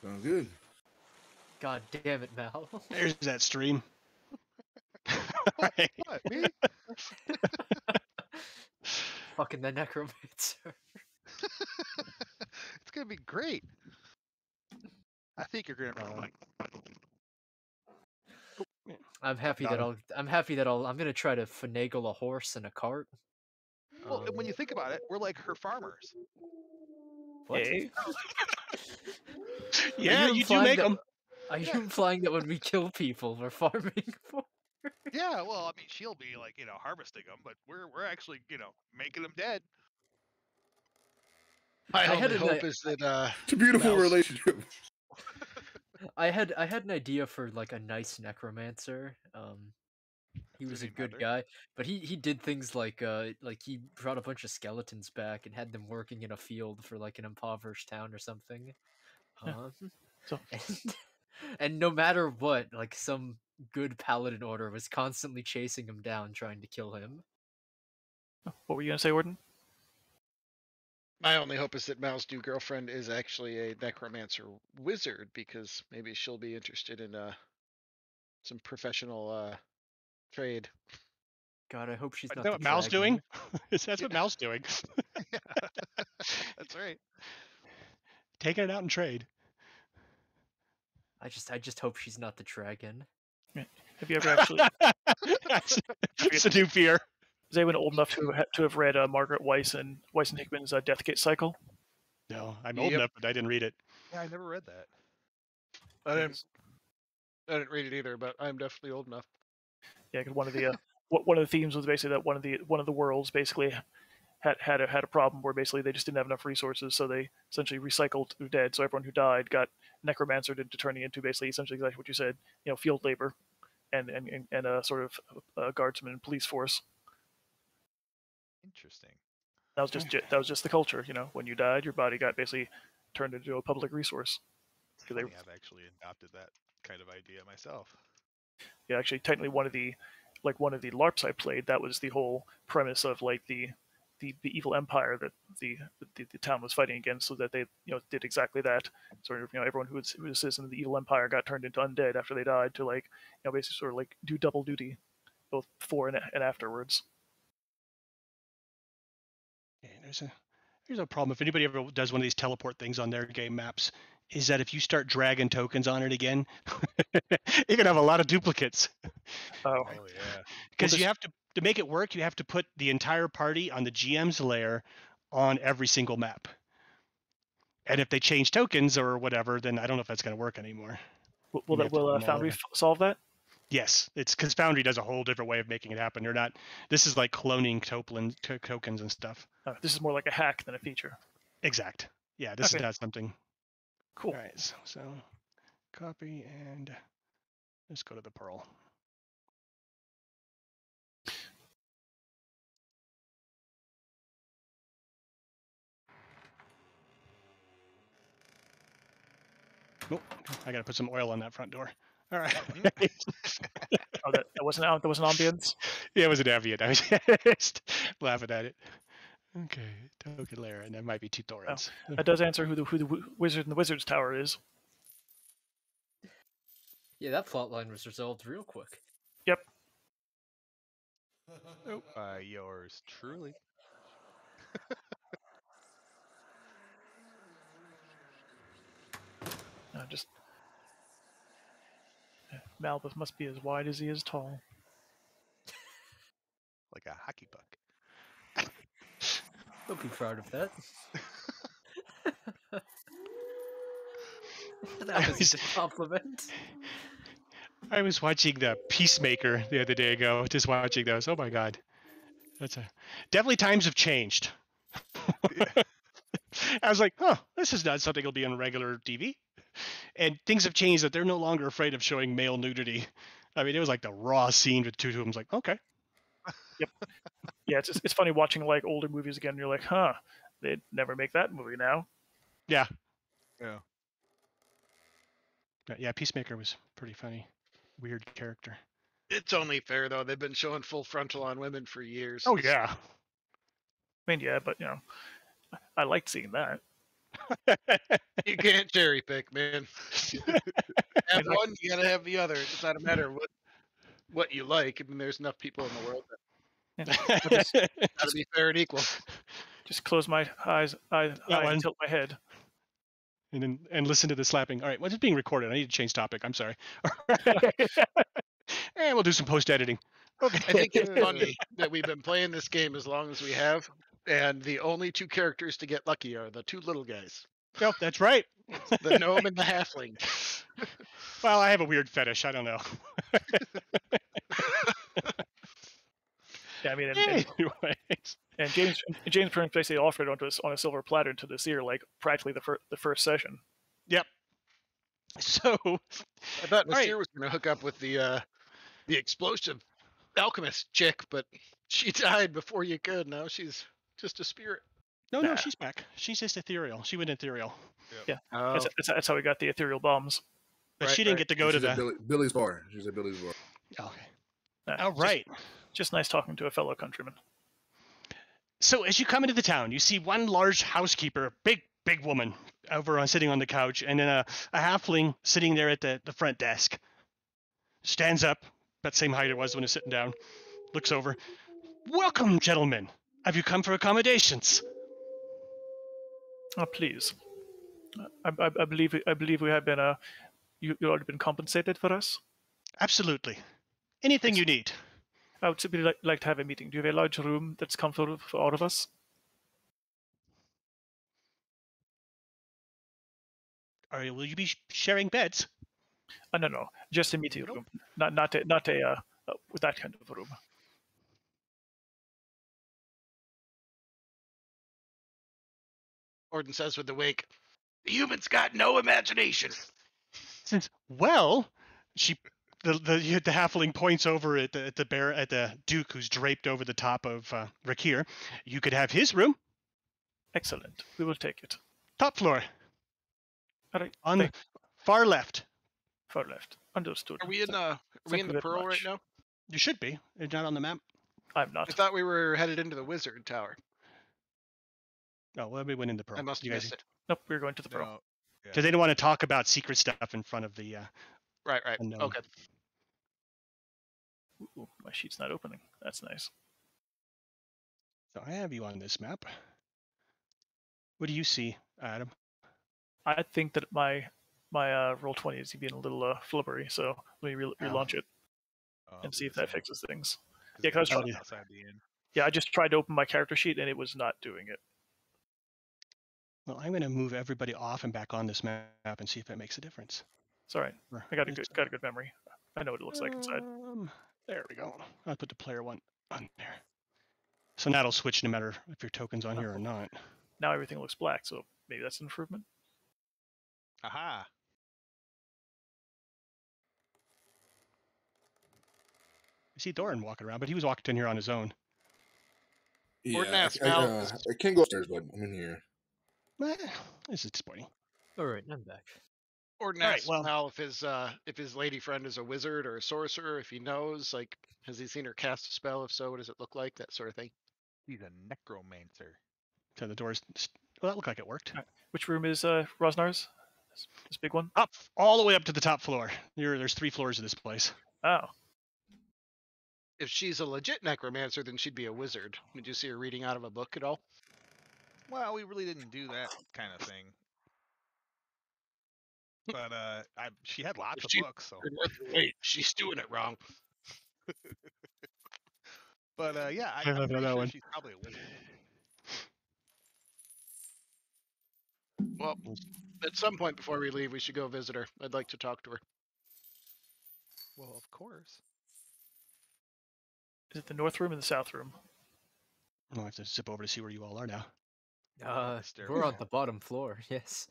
Sounds good. God damn it, Mal. There's that stream. Right. What, me? Fucking the necromancer. It's gonna be great. I think you're gonna like. I'm happy that I'm gonna try to finagle a horse and a cart. Well, when you think about it, we're like her farmers. What? Hey. Yeah, you do make them. Are you implying that when we kill people, we're farming for? Yeah, well, I mean, she'll be like, harvesting them, but we're actually, making them dead. My I had only an hope is that It's a beautiful Mouse. relationship. I had an idea for like a nice necromancer. He was a good guy, but he did things like he brought a bunch of skeletons back and had them working in a field for like an impoverished town or something. So and no matter what, like some good paladin order was constantly chasing him down, trying to kill him. what were you gonna say, Warden? My only hope is that Mal's new girlfriend is actually a necromancer wizard, because maybe she'll be interested in some professional trade. God, I hope she's Is not that the what Mal's dragon. doing? That's what Mal's doing. Yeah. That's right. Taking it out in trade. I just hope she's not the dragon. Have you ever actually? It's a new fear. Is anyone old enough to have read Margaret Weiss and Hickman's Death Kit Cycle? No, I'm old enough, but I didn't read it. Yeah, I never read that. I didn't read it either, but I'm definitely old enough. Yeah, because one of the themes was basically that one of the worlds basically had a problem where basically they just didn't have enough resources, so they essentially recycled their dead. So everyone who died got necromancered into turning into basically essentially exactly what you said, field labor, and a sort of guardsman and police force. Interesting. That was just the culture. When you died, your body got basically turned into a public resource. I've actually adopted that kind of idea myself. Yeah, actually, technically, one of the LARPs I played, that was the whole premise of like the evil empire that the town was fighting against, so that they did exactly that. Sort of everyone who was a citizen of the evil empire got turned into undead after they died to basically sort of like do double duty, both before and afterwards. Yeah, there's a problem. If anybody ever does one of these teleport things on their game maps, is that if you start dragging tokens on it again, you're gonna have a lot of duplicates. Oh yeah. Because you have to make it work, you have to put the entire party on the GM's lair on every single map. And if they change tokens or whatever, then I don't know if that's going to work anymore. Will Foundry solve that? Yes, it's because Foundry does a whole different way of making it happen. They're not. This is like cloning tokens and stuff. This is more like a hack than a feature. Exact. Yeah, this is not something. Cool. All right, so copy and let's go to the Pearl. Oh, I gotta put some oil on that front door. All right. that wasn't out. That was an ambience. Yeah, it was an ambient. I was just laughing at it. Okay, token layer, and that might be two Thorins. Oh, that does answer who the wizard in the wizard's tower is. Yeah, that plot line was resolved real quick. Yep. By yours truly. Just Malbeth must be as wide as he is tall. Like a hockey puck. Don't be proud of that. That was a compliment. I was watching the Peacemaker the other day ago, just watching those. Oh my god. Definitely times have changed. I was like, this is not something that'll be on regular TV. And things have changed that they're no longer afraid of showing male nudity. I mean, it was like the raw scene with two of them. I was like, okay. Yep. Yeah, it's funny watching like older movies again. And you're like, they'd never make that movie now. Yeah. Yeah. Yeah, Peacemaker was pretty funny. Weird character. It's only fair, though. They've been showing full frontal on women for years. Oh, yeah. I mean, yeah, but, I liked seeing that. You can't cherry pick, man. Have one, you gotta have the other. It doesn't matter what you like. I mean, there's enough people in the world that gotta be fair and equal. Just close my eyes and tilt my head. And listen to the slapping. All right, well, it's being recorded. I need to change topic. I'm sorry. And we'll do some post-editing. Okay. I think it's funny that we've been playing this game as long as we have, and the only two characters to get lucky are the two little guys. Yep, that's right. The gnome and the halfling. Well, I have a weird fetish. I don't know. Yeah, I mean, anyways. And James Prince basically offered it on a silver platter to the seer, like practically the first session. Yep. So I thought right. Nasir was going to hook up with the explosive alchemist chick, but she died before you could. Now she's just a spirit. No, she's back. She's just ethereal. She went ethereal. Yeah, Oh, that's how we got the ethereal bombs. But Right, she didn't right. get to go to She's at the. Billy's bar. She's at Billy's bar. Okay. All right. Just nice talking to a fellow countryman. So as you come into the town, you see one large housekeeper, big woman, sitting on the couch, and then a halfling sitting there at the front desk. Stands up, that same height it was when he was sitting down. Looks over. Welcome, gentlemen. Have you come for accommodations? Oh, please. I believe we have been you already been compensated for us. Absolutely. Anything you need. I would simply like to have a meeting. Do you have a large room that's comfortable for all of us? Will you be sharing beds? No, just a meeting room, not a with that kind of room. Orden says with the wake, the human's got no imagination. Since the halfling points over at the Duke who's draped over the top of Rakir. You could have his room. Excellent. We will take it. Top floor. All right. On the far left. Far left. Understood. Are we in the Pearl right now? You should be. It's not on the map. I'm not. I thought we were headed into the Wizard Tower. No, well, we went in the Pearl. I must have missed it. Nope, we're going to the Pearl. Because they didn't want to talk about secret stuff in front of the. Right. unknown. Okay. Ooh, my sheet's not opening. That's nice. So I have you on this map. What do you see, Adam? I think that my Roll20 is being a little flubbery, so let me relaunch it and see if that fixes things. Yeah, because outside the inn. Yeah, I just tried to open my character sheet and it was not doing it. Well, I'm going to move everybody off and back on this map and see if that makes a difference. It's all right. I got a good memory. I know what it looks like inside. There we go. I'll put the player one on there. So now it'll switch no matter if your token's on here or not. Now everything looks black, so maybe that's an improvement. Aha. I see Doran walking around, but he was walking in here on his own. Yeah, I can't go upstairs, but I'm in here. This is disappointing. All right, I'm back. Orden asks Mal if his lady friend is a wizard or a sorcerer, if he knows, like, has he seen her cast a spell? If so, what does it look like? That sort of thing. He's a necromancer. So the doors. Well, that looked like it worked. Which room is Rosnar's? This big one? Up, all the way up to the top floor. There's 3 floors of this place. Oh. If she's a legit necromancer, then she'd be a wizard. Did you see her reading out of a book at all? Well, we really didn't do that kind of thing. But she had lots of books, so wait, she's doing it wrong. But yeah, I'm pretty sure she's probably a wizard. Well, at some point before we leave, we should go visit her. I'd like to talk to her. Well, of course. Is it the north room or the south room? I'll have to zip over to see where you all are now. We're on the bottom floor, yes.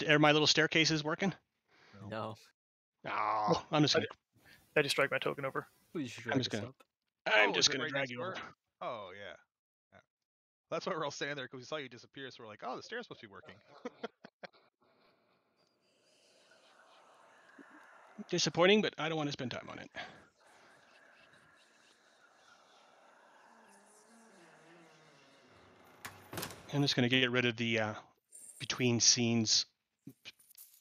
Are my little staircases working? No. Oh, I'm just gonna. I just drag my token over. Please drag us up. I'm just gonna drag you over. Oh yeah. That's why we're all standing there, because we saw you disappear, so we're like, oh, the stairs must be working. Disappointing, but I don't want to spend time on it. I'm just going to get rid of the between scenes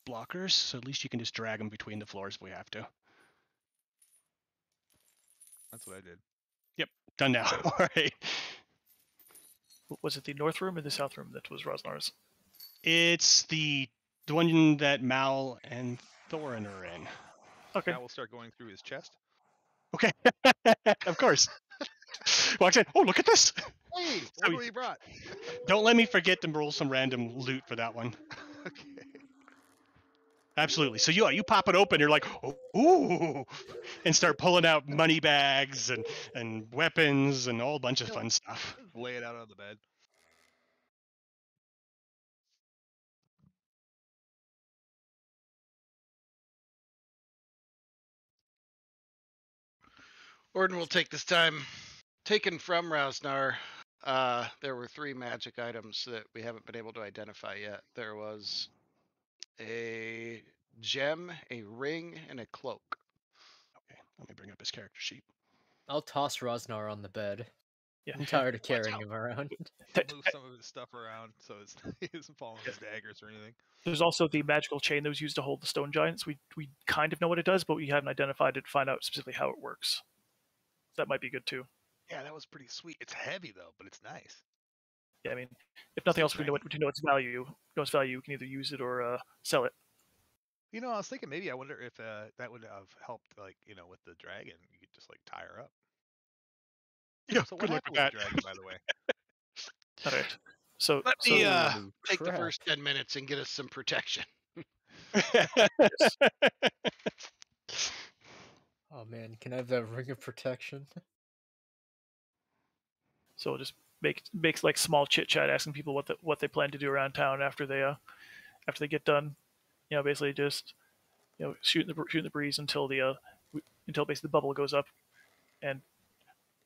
blockers, so at least you can just drag them between the floors if we have to. That's what I did. Yep, done now. All right. Was it the north room or the south room that was Rosnar's? It's the one that Mal and Thorin are in. Okay. Now we'll start going through his chest. Okay. Of course. Walks in. Oh, look at this. Hey, look what he brought. Don't let me forget to roll some random loot for that one. Okay. Absolutely. So you pop it open, you're like, ooh, and start pulling out money bags and weapons and all a bunch of fun stuff. Lay it out on the bed. Orden will take this time. Taken from Rasnar, there were 3 magic items that we haven't been able to identify yet. There was a gem, a ring, and a cloak. Okay, let me bring up his character sheet. I'll toss Rosnar on the bed. Yeah. I'm tired of carrying him around. Move some of his stuff around so he doesn't fall on his daggers or anything. There's also the magical chain that was used to hold the stone giants. We kind of know what it does, but we haven't identified it to find out specifically how it works. That might be good too. Yeah, that was pretty sweet. It's heavy though, but it's nice. Yeah, I mean, if nothing else, we know its value. Know its value. We can either use it or sell it. You know, I was thinking maybe I wonder if that would have helped, like, you know, with the dragon. You could just like tie her up. Yeah, So good what luck with happened that. with the dragon, by the way? All right. So Let me Holy take the crap. first 10 minutes and get us some protection. Oh man, can I have that ring of protection? So we'll just makes like small chit chat, asking people what they plan to do around town after they get done. You know, basically just shooting the breeze until basically the bubble goes up, and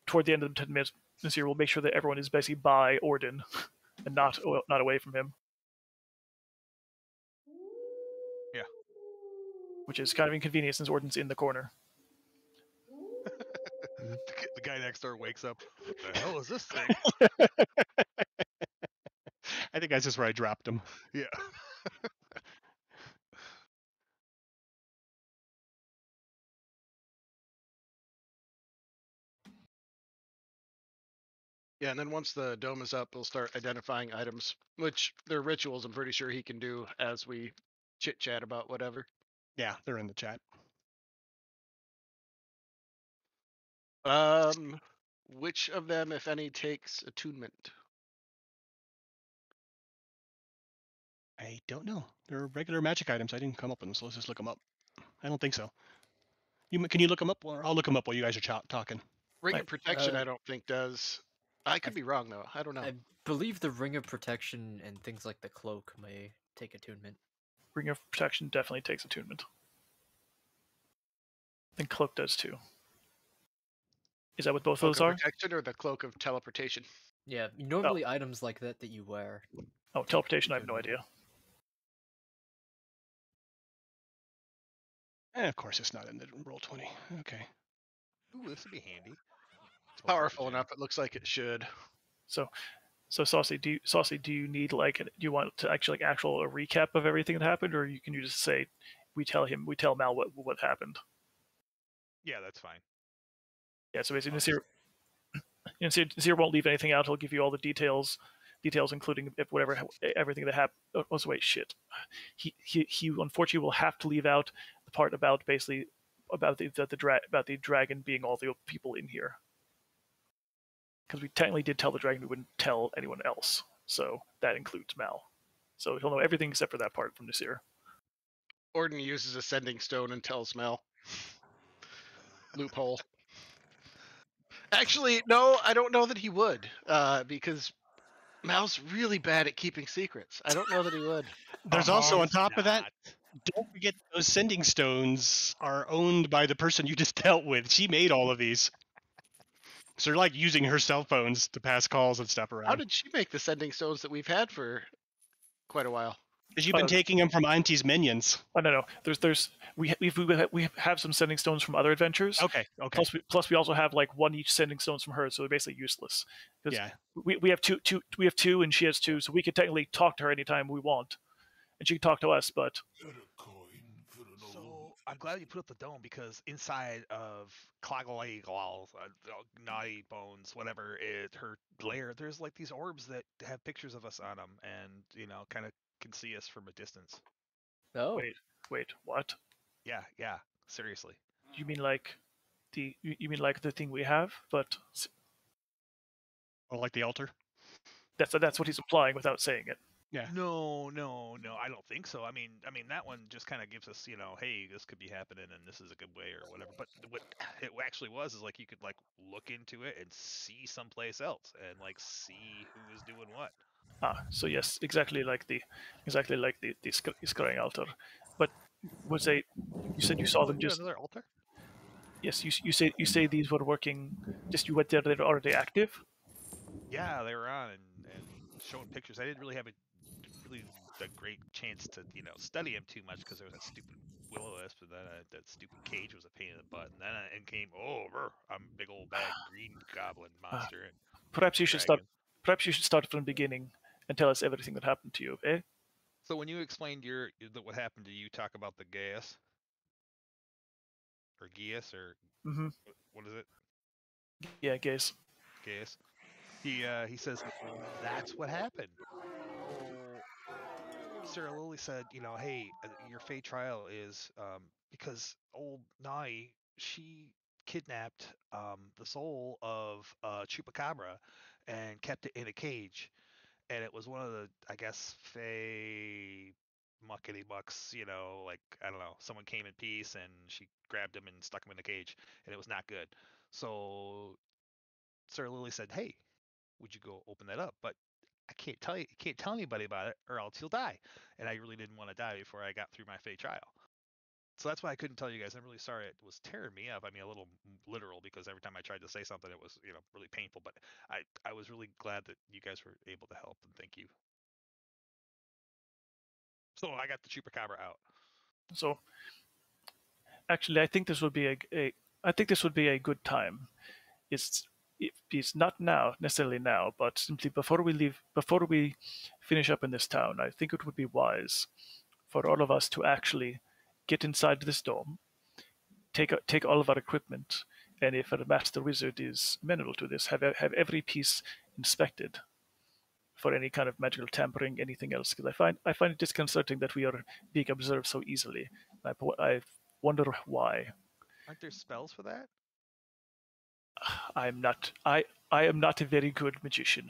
toward the end of the 10 minutes this year, we'll make sure that everyone is basically by Orden and not away from him. Yeah. Which is kind of inconvenient since Orden's in the corner. The guy next door wakes up. What the hell is this thing? I think that's just where I dropped him. Yeah. Yeah, and then once the dome is up, we'll start identifying items, which they're rituals I'm pretty sure he can do as we chit-chat about whatever. Yeah, they're in the chat. Which of them, if any, takes attunement? I don't know. They're regular magic items. I didn't come up with them, so let's just look them up. I don't think so. Can you look them up, or I'll look them up while you guys are talking. Ring Right. of Protection, I don't think does. I could be wrong though. I don't know. I believe the ring of protection and things like the cloak may take attunement. Ring of Protection definitely takes attunement. I think Cloak does too. Is that what both Cloak of those of are? Protection or the Cloak of Teleportation? Yeah, normally items like that you wear. Oh, Teleportation, I have no idea. Of course, it's not in the Roll20. Okay. Ooh, this would be handy. Powerful enough, it looks like it should. So Saucy, do you need do you want to actually a recap of everything that happened, or can you just say we tell Mal what happened? Yeah, that's fine. Yeah, so basically Nasir won't leave anything out. He'll give you all the details including everything that happened. Oh, wait, shit. He unfortunately will have to leave out the part about basically about the dragon being all the people in here. Because we technically did tell the dragon we wouldn't tell anyone else. So that includes Mal. So he'll know everything except for that part from Nasir. Orden uses a sending stone and tells Mal. Loophole. Actually, no, I don't know that he would, because Mal's really bad at keeping secrets. I don't know that he would. There's also on top of that, don't forget those sending stones are owned by the person you just dealt with. She made all of these. So they're like using her cell phones to pass calls and stuff around. How did she make the sending stones that we've had for quite a while? Because you've been taking them from Auntie's minions. Oh no, we have some sending stones from other adventures. Okay. Plus we also have like one each sending stones from her, so they're basically useless. Yeah. We have two, and she has two, so we could technically talk to her anytime we want, and she can talk to us. But so I'm glad you put up the dome, because inside of Claugiyliamatar, naughty bones, whatever, her lair, there's like these orbs that have pictures of us on them, and kind of can see us from a distance. Oh. Wait, what? Yeah, seriously. You mean like the thing we have, but like the altar? That's what he's implying without saying it. Yeah. No, I don't think so. I mean that one just kind of gives us, hey, this could be happening and this is a good way or whatever. But what it actually was is like you could like look into it and see someplace else and like see who is doing what. So yes, exactly like the scrying altar. But you said you saw them just another altar? Yes, you say these were working. Just you went there; they're already active. Yeah, they were on and showing pictures. I didn't really have a great chance to study him too much because there was that stupid will-o-wisp, and then that stupid cage was a pain in the butt, and then in came I'm a big old bad green goblin monster and Perhaps you should start. dragon. Perhaps you should start from the beginning and tell us everything that happened to you, eh? So when you explained what happened to you, talk about the gas or Gias or Mm-hmm. what is it? Yeah, Gaze. Gas. He says that's what happened. Oh, Sarah Lily said, hey, your fate trial is because old Nai, she kidnapped the soul of Chupacabra and kept it in a cage, and it was one of the, I guess, Fey muckety mucks, like I don't know, someone came in peace and she grabbed him and stuck him in the cage, and it was not good. So Sarah Lily said, hey, would you go open that up? But I can't tell anybody about it, or else you'll die. And I really didn't want to die before I got through my fate trial. So that's why I couldn't tell you guys. I'm really sorry. It was tearing me up. I mean, a little literal, because every time I tried to say something, it was really painful. But I was really glad that you guys were able to help, and thank you. So I got the chupacabra out. So actually, I think this would be a good time. It's not now necessarily now, but simply before we finish up in this town, I think it would be wise for all of us to actually get inside this dome, take all of our equipment, and if a master wizard is amenable to this, have every piece inspected for any kind of magical tampering, anything else. Because I find it disconcerting that we are being observed so easily. I wonder why. Aren't there spells for that? I am not a very good magician,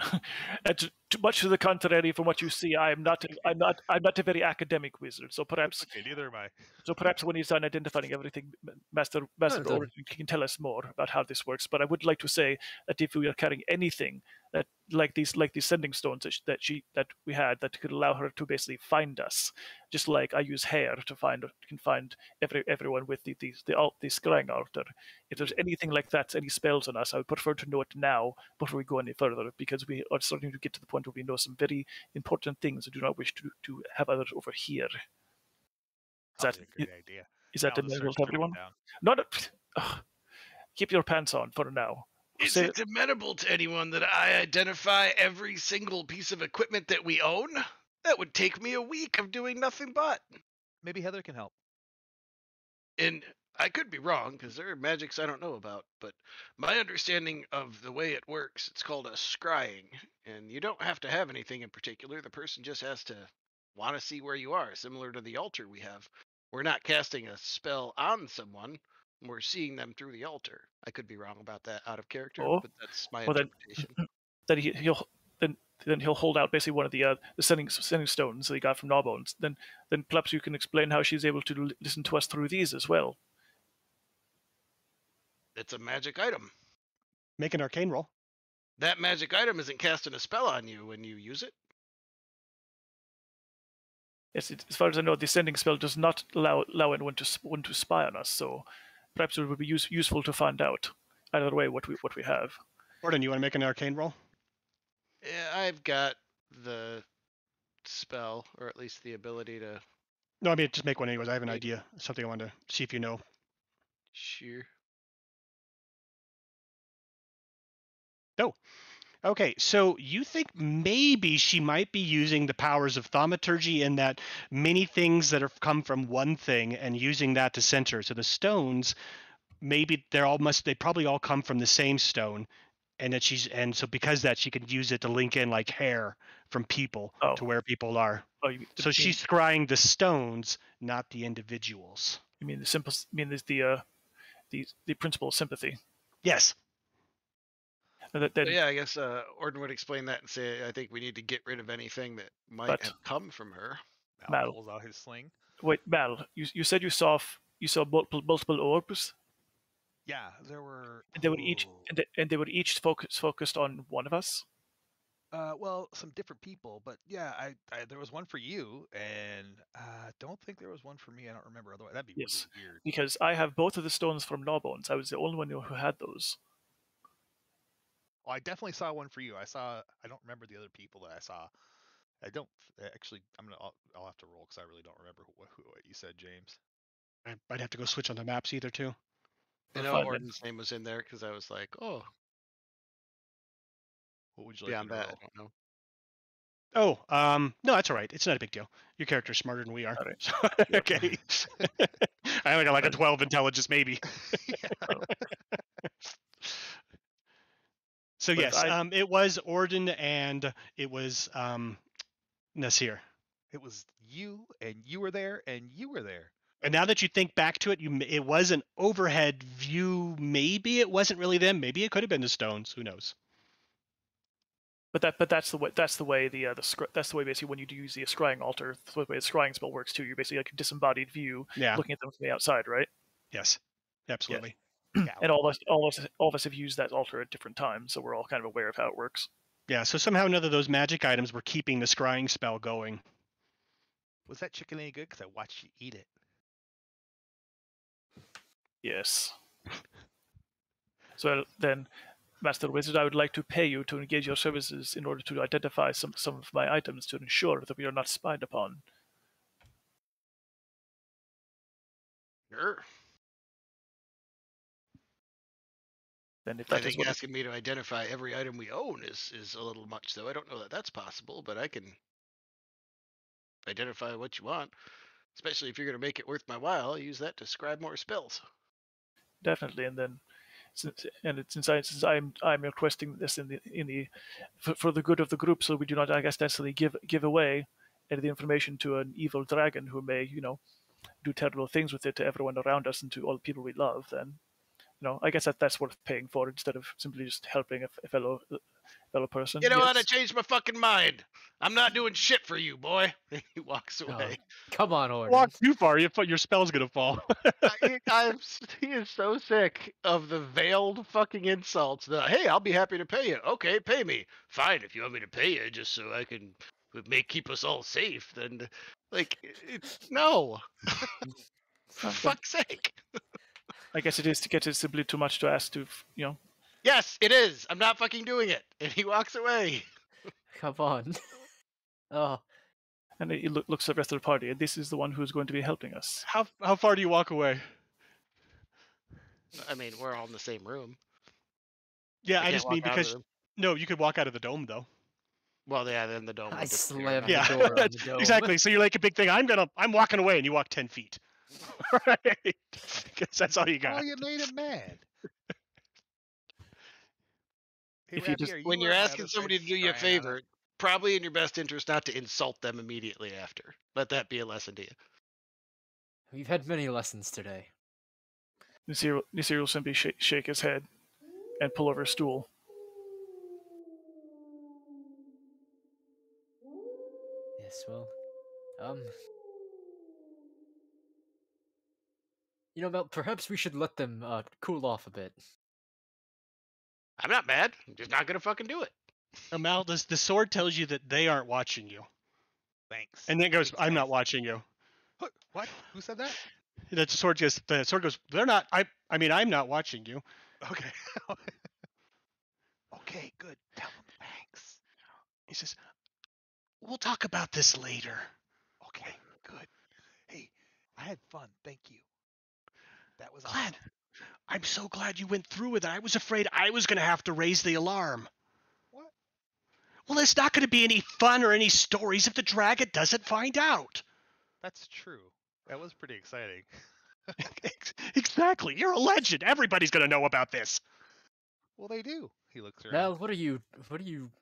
and much to the contrary from what you see, I'm not a very academic wizard. So perhaps okay, neither am I. So perhaps when he's done identifying everything, Master Origin can tell us more about how this works. But I would like to say that if we are carrying anything that like these sending stones that we had that could allow her to basically find us, just like I use hair to find everyone with the scrying altar. If there's anything like that, any spells on us, I would prefer to know it now before we go any further, because we are starting to get to the point where we know some very important things and do not wish to have others overhear. Is that a great idea? Is that amenable to everyone? Not. Keep your pants on for now. Is it amenable to anyone that I identify every single piece of equipment that we own? That would take me a week of doing nothing but. Maybe Heather can help. And I could be wrong, because there are magics I don't know about, but my understanding of the way it works, it's called a scrying, and you don't have to have anything in particular. The person just has to want to see where you are, similar to the altar we have. We're not casting a spell on someone, we're seeing them through the altar. I could be wrong about that out of character, but that's my interpretation. Then he'll hold out basically one of the sending stones that he got from Gnawbones. Then perhaps you can explain how she's able to listen to us through these as well. It's a magic item. Make an arcane roll. That magic item isn't casting a spell on you when you use it. Yes, as far as I know, the sending spell does not allow anyone to spy on us. So perhaps it would be useful to find out either way what we have. Gordon, you want to make an arcane roll? Yeah, I've got the spell, or at least the ability to. No, I mean just make one anyways. I have an idea, something I want to see if you know. Sure. No. Okay, so you think maybe she might be using the powers of thaumaturgy in that many things that have come from one thing and using that to center. So the stones, maybe they probably all come from the same stone, and so because that she could use it to link in like hair from people to where people are. So she's scrying the stones, not the individuals. You mean the principle of sympathy? Yes. Yeah, I guess Orden would explain that and say, I think we need to get rid of anything that might have come from her. Mal pulls out his sling. Wait, Mal, you said you saw multiple orbs? Yeah, there were. And they were each focused on one of us. Well, some different people, but yeah, there was one for you, and don't think there was one for me. I don't remember. Otherwise, that'd be Yes, really weird. because I have both of the stones from Gnawbones. I was the only one who had those. Well, I definitely saw one for you. I don't remember the other people that I saw. I don't actually. I'll have to roll because I really don't remember what you said, James. I might have to go switch on the maps either too. I know Orden's name was in there because I was like, oh. What would you like Beyond to that, roll? I don't know. Oh, no, that's all right. It's not a big deal. Your character's smarter than we are. Right. So, okay. I only got like a 12 intelligence, maybe. So But yes, it was Orden and it was Nasir. It was you, and you were there, and you were there. And now that you think back to it, it was an overhead view. Maybe it wasn't really them. Maybe it could have been the stones. Who knows? But that's the way that's the way basically when you do use the scrying altar, the way the scrying spell works too. You're basically like a disembodied view, looking at them from the outside, right? Yes, absolutely. Yeah. And all of us have used that altar at different times, so we're all kind of aware of how it works. Yeah. So somehow none of those magic items were keeping the scrying spell going. Was that chicken any good? Because I watched you eat it. Yes. So then, Master Wizard, I would like to pay you to engage your services in order to identify some of my items to ensure that we are not spied upon. Sure. Then if that I think asking me to identify every item we own is a little much, though. I don't know that that's possible, but I can identify what you want. Especially if you're going to make it worth my while, I'll use that to scribe more spells. Definitely, and then since I'm requesting this for the good of the group, so we do not, I guess, necessarily give away the information to an evil dragon who may, do terrible things with it to everyone around us and to all the people we love. Then, I guess that's worth paying for instead of simply just helping a fellow person. You know what? I changed my fucking mind. I'm not doing shit for you, boy. He walks away. Come on, Orden. Walk too far, your spell's gonna fall. He is so sick of the veiled fucking insults. Hey, I'll be happy to pay you. Okay, pay me. Fine, if you want me to pay you, just so I can keep us all safe. Then, no. For fuck's sake. I guess it is simply too much to ask to, Yes, it is. I'm not fucking doing it. And he walks away. Come on. Oh. And he looks at the rest of the party, and this is the one who's going to be helping us. How far do you walk away? I mean, we're all in the same room. Yeah, I just mean because no, you could walk out of the dome though. Well, yeah, then the dome. I slammed the door on the dome. Exactly. So you're like a big thing. I'm walking away, and you walk 10 feet. Right? Because that's all you got. Oh, you made him mad. When you're asking somebody to do you a favor, probably in your best interest not to insult them immediately after. Let that be a lesson to you. We've had many lessons today. Nasir will simply shake his head and pull over a stool. Yes, well, Mel, perhaps we should let them cool off a bit. I'm not mad. I'm just not gonna fucking do it. Mal, the sword tells you that they aren't watching you. Thanks. And then it goes, I'm not watching you. What? Who said that? The sword goes, they're not. I'm not watching you. Okay. Okay, good. Tell them thanks. He says, we'll talk about this later. Okay, good. Hey, I had fun. Thank you. That was glad. Awesome. I'm so glad you went through with it. I was afraid I was going to have to raise the alarm. What? Well, there's not going to be any fun or any stories if the dragon doesn't find out. That's true. That was pretty exciting. Exactly. You're a legend. Everybody's going to know about this. Well, they do. He looks around. Mel, what are you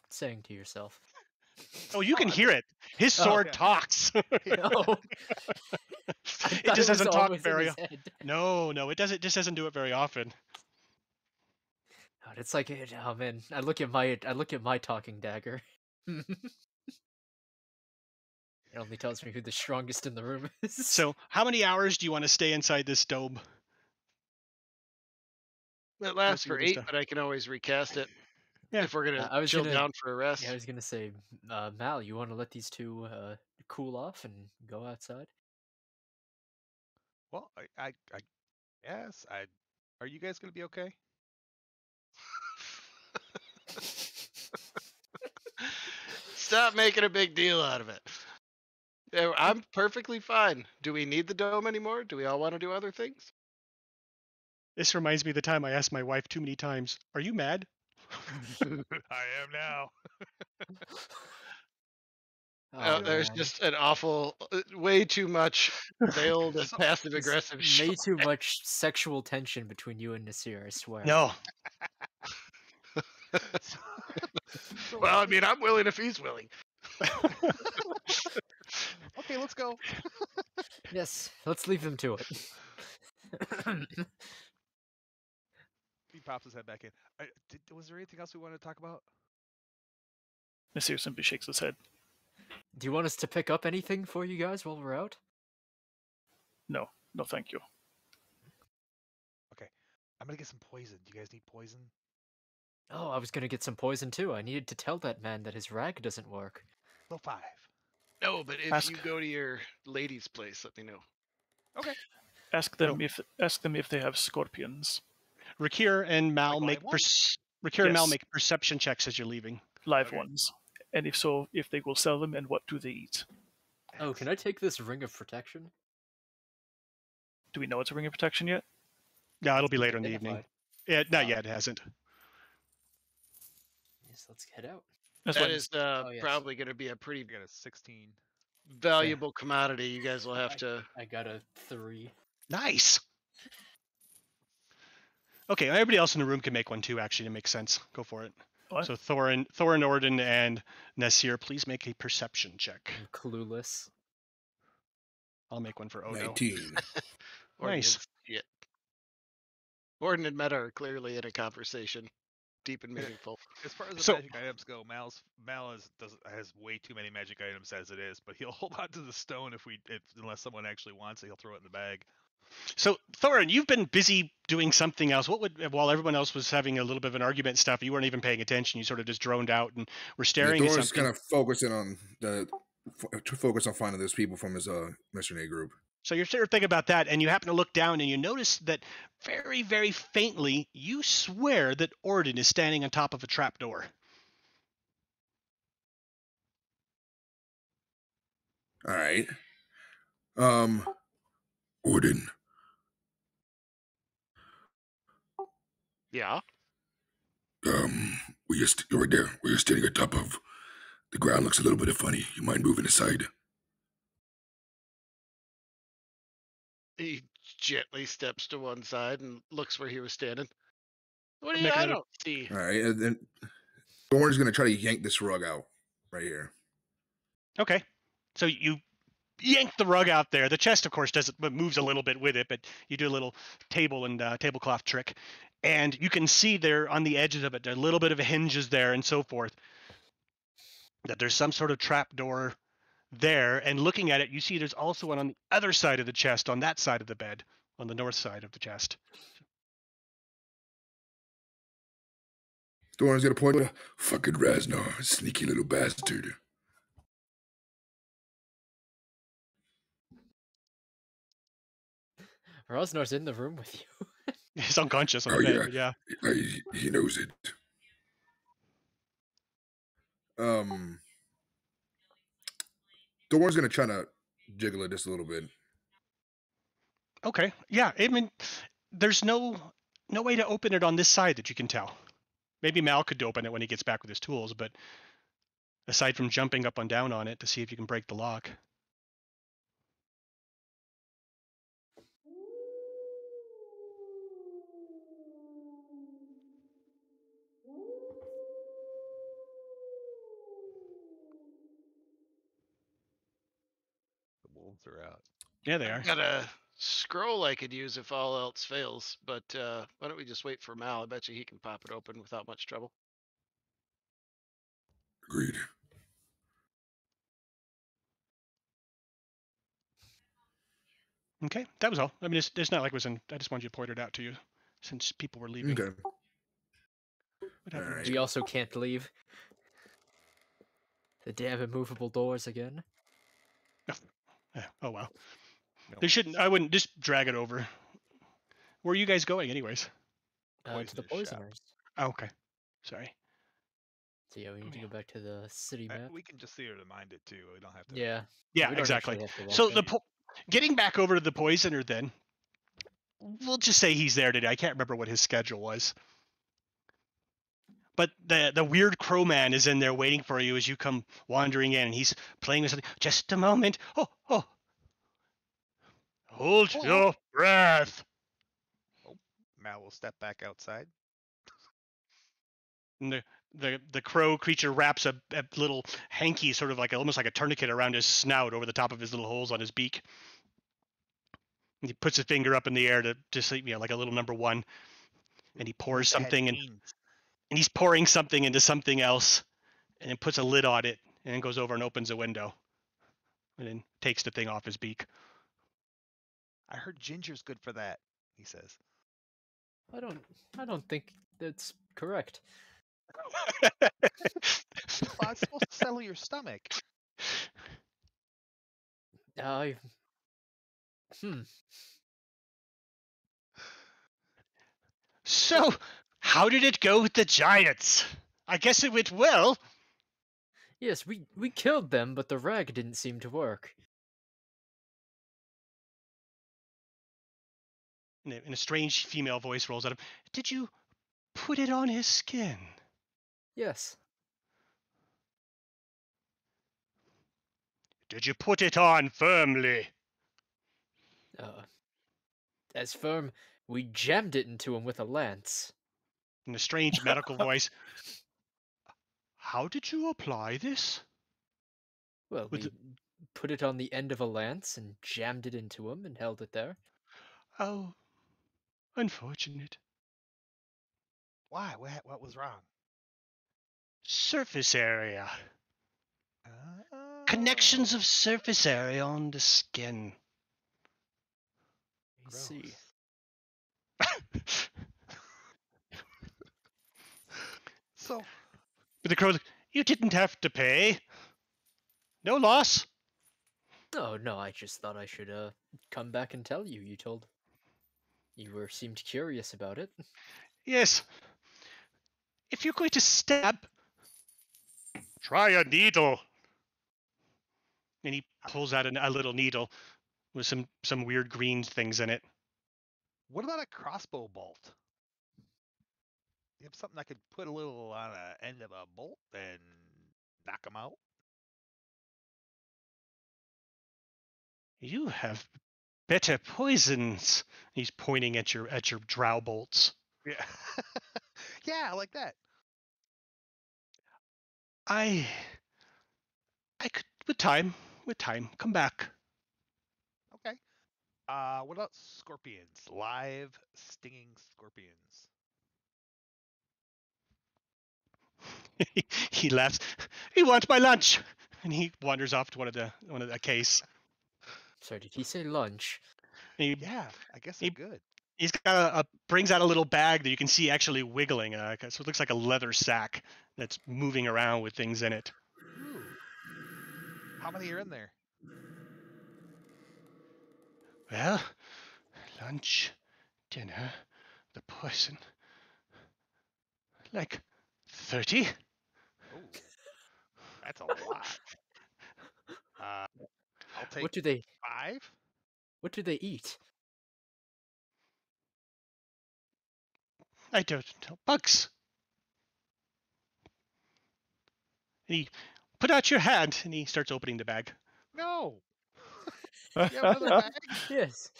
saying to yourself? Oh, you can hear it. His sword talks. No. It just doesn't talk very often. No, it doesn't. Just doesn't do it very often. It's like, oh man, I look at my talking dagger. It only tells me who the strongest in the room is. So, how many hours do you want to stay inside this dome? It lasts for 8, but I can always recast it. Yeah. If we're gonna I was chill gonna- down for a rest. Yeah, I was gonna say, Mal, you want to let these two cool off and go outside? Well, I guess I. Are you guys gonna be okay? Stop making a big deal out of it. Yeah, I'm perfectly fine. Do we need the dome anymore? Do we all want to do other things? This reminds me of the time I asked my wife too many times, "Are you mad?" I am now. Oh, There's man. just an awful, way too much veiled and So- passive aggressive It's way too much sexual tension between you and Nasir, I swear. No. So Well, I mean, I'm willing if he's willing. okay, let's go. Yes, let's leave them to it. He pops his head back in. Was there anything else we wanted to talk about? Nasir simply shakes his head. Do you want us to pick up anything for you guys while we're out? No, no, thank you. Okay, I'm gonna get some poison. Do you guys need poison? Oh, I was gonna get some poison too. I needed to tell that man that his rag doesn't work. Level 5. No, but if Ask- you go to your lady's place, let me know. Okay. Ask them if they have scorpions, Rakir and Mal Like make live ones? Rakir and Mal Yes. make perception checks as you're leaving. live Okay. ones, and if so, if they will sell them, and what do they eat? Oh, can I take this ring of protection? Do we know it's a ring of protection yet? Yeah, it'll be later in the evening. Identified. Yeah, not yet. It hasn't. Yes, let's head out. That's That when- is yes. probably going to be a pretty I got a 16. valuable commodity. You guys will have to. I got a 3. Nice. Okay, everybody else in the room can make one too. Actually, to make sense, go for it. What? So Thorin, Orden, and Nasir, please make a perception check. I'm clueless. I'll make one for Odo. 19. Orden Nice. is shit. Orden and Meta are clearly in a conversation, deep and meaningful. As far as the So- magic items go, Mal has way too many magic items as it is, but he'll hold on to the stone unless someone actually wants it, he'll throw it in the bag. So Thorin, you've been busy doing something else. While everyone else was having a little bit of an argument and stuff, you weren't even paying attention. You sort of just droned out and were staring at Thor's something. kind of focusing on finding those people from his mercenary group. So you're sort of thinking about that, and you happen to look down, and you notice that very, very faintly, you swear that Orden is standing on top of a trapdoor. All right. Orden. Yeah. Where you're right there, where you're standing on top of the ground looks a little bit funny. You mind moving aside? He gently steps to one side and looks where he was standing. What do you? Making I it a- don't see. All right. And then Thorn's going to try to yank this rug out right here. Okay. So you yank the rug out there. The chest, of course, moves a little bit with it, but you do a little table and tablecloth trick. And you can see there on the edges of it, there are a little bit of hinges there and so forth, that there's some sort of trap door there. And looking at it, you see there's also one on the other side of the chest, on that side of the bed, on the north side of the chest. Thorn's going to point at fucking Raznar, sneaky little bastard. Rosnar's in the room with you. He's unconscious on the Oh, bed, yeah. but yeah. He knows it. Thorn's going to try to jiggle it just a little bit. Okay. Yeah, I mean, there's no way to open it on this side that you can tell. Maybe Mal could open it when he gets back with his tools, but aside from jumping up and down on it to see if you can break the lock. The wolves are out. Yeah, they are. I've got a scroll I could use if all else fails, but why don't we just wait for Mal? I bet you he can pop it open without much trouble. Agreed. Okay, that was all. I mean, it's not like it was in. I just wanted you to point it out to you, since people were leaving. Okay. What happened? Alright. We also can't leave. The damn immovable doors again. Oh well. No They shouldn't. I wouldn't just drag it over. Where are you guys going, anyways? To the Poisoner's shop. poisoners. Oh, okay. Sorry. So yeah, we need to go back to the city map. We can just see her to mind it too. We don't have to. Yeah. Yeah, we don't exactly. actually have to walk So there. getting back over to the poisoner, then we'll just say he's there today. I can't remember what his schedule was. But the weird crow man is in there waiting for you as you come wandering in, and he's playing with something. Just a moment. Oh. Hold your breath. Mal will step back outside. And the crow creature wraps a little hanky, sort of like almost like a tourniquet around his snout over the top of his little holes on his beak. And he puts his finger up in the air to sleep, like a little number one. And he pours something, and he's pouring something into something else, and then puts a lid on it, and then goes over and opens a window, and then takes the thing off his beak. I heard ginger's good for that, he says. I don't think that's correct. It's supposed to settle your stomach. So, how did it go with the giants? I guess it went well. Yes, we killed them, but the rag didn't seem to work. And a strange female voice rolls out of him. Did you put it on his skin? Yes. Did you put it on firmly? As firm, we jammed it into him with a lance. In a strange medical voice. How did you apply this? Well, we put it on the end of a lance and jammed it into him and held it there. Oh, unfortunate. Why? What was wrong? Surface area. Oh. Connections of surface area on the skin. I see. So, But the crow's like, you didn't have to pay. No loss. Oh no, I just thought I should come back and tell you. You seemed curious about it. Yes. If you're going to stab, try a needle. And he pulls out a little needle with some weird green things in it. what about a crossbow bolt? You have something I could put a little on the end of a bolt and knock them out? You have better poisons. He's pointing at your drow bolts. Yeah. Yeah, I like that. I could with time come back. Okay. What about scorpions? Live stinging scorpions. He laughs. You want my lunch? And he wanders off to one of the case. Sorry, did he say lunch? And Yeah, I guess they're good. he's got brings out a little bag that you can see actually wiggling. So it looks like a leather sack that's moving around with things in it. Ooh. How many are in there? Well, lunch, dinner, the poison. Like 30. Oh, that's a lot. I'll take What do they 5. What do they eat? I don't know. Bugs. And he put out your hand, and he starts opening the bag. No. You have another bag? Yes.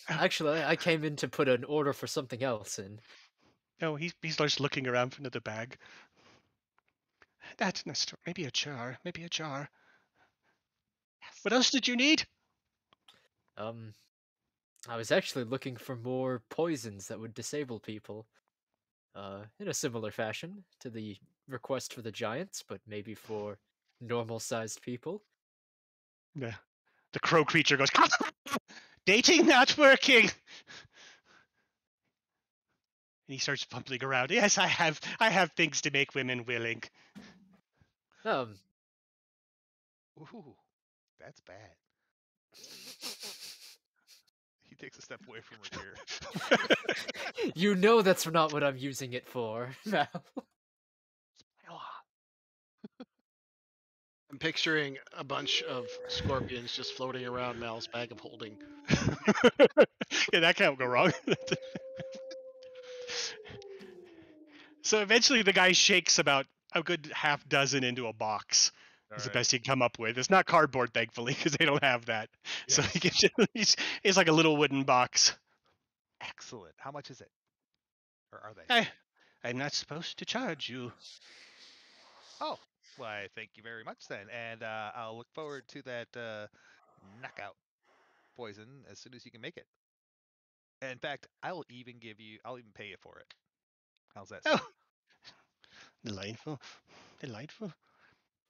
Actually, I came in to put an order for something else in. No, he starts looking around for another bag. That's maybe a jar. Maybe a jar. Yes. What else did you need? I was actually looking for more poisons that would disable people. In a similar fashion to the request for the giants, but maybe for normal-sized people. The crow creature goes, dating not working. he starts fumbling around. Yes, I have things to make women willing. Ooh, that's bad. He takes a step away from Regear. You know that's not what I'm using it for, Mal. I'm picturing a bunch of scorpions just floating around Mal's bag of holding. Yeah, that can't go wrong. So eventually the guy shakes about a good half dozen into a box. Is the best he can come up with. It's not cardboard, thankfully, because they don't have that. Yes. So he gives you, it's like a little wooden box. Excellent. How much is it? Or are they? I'm not supposed to charge you. Oh, why, thank you very much then. And I'll look forward to that knockout poison as soon as you can make it. And in fact, I'll even pay you for it. How's that sound? Oh. Delightful. Delightful.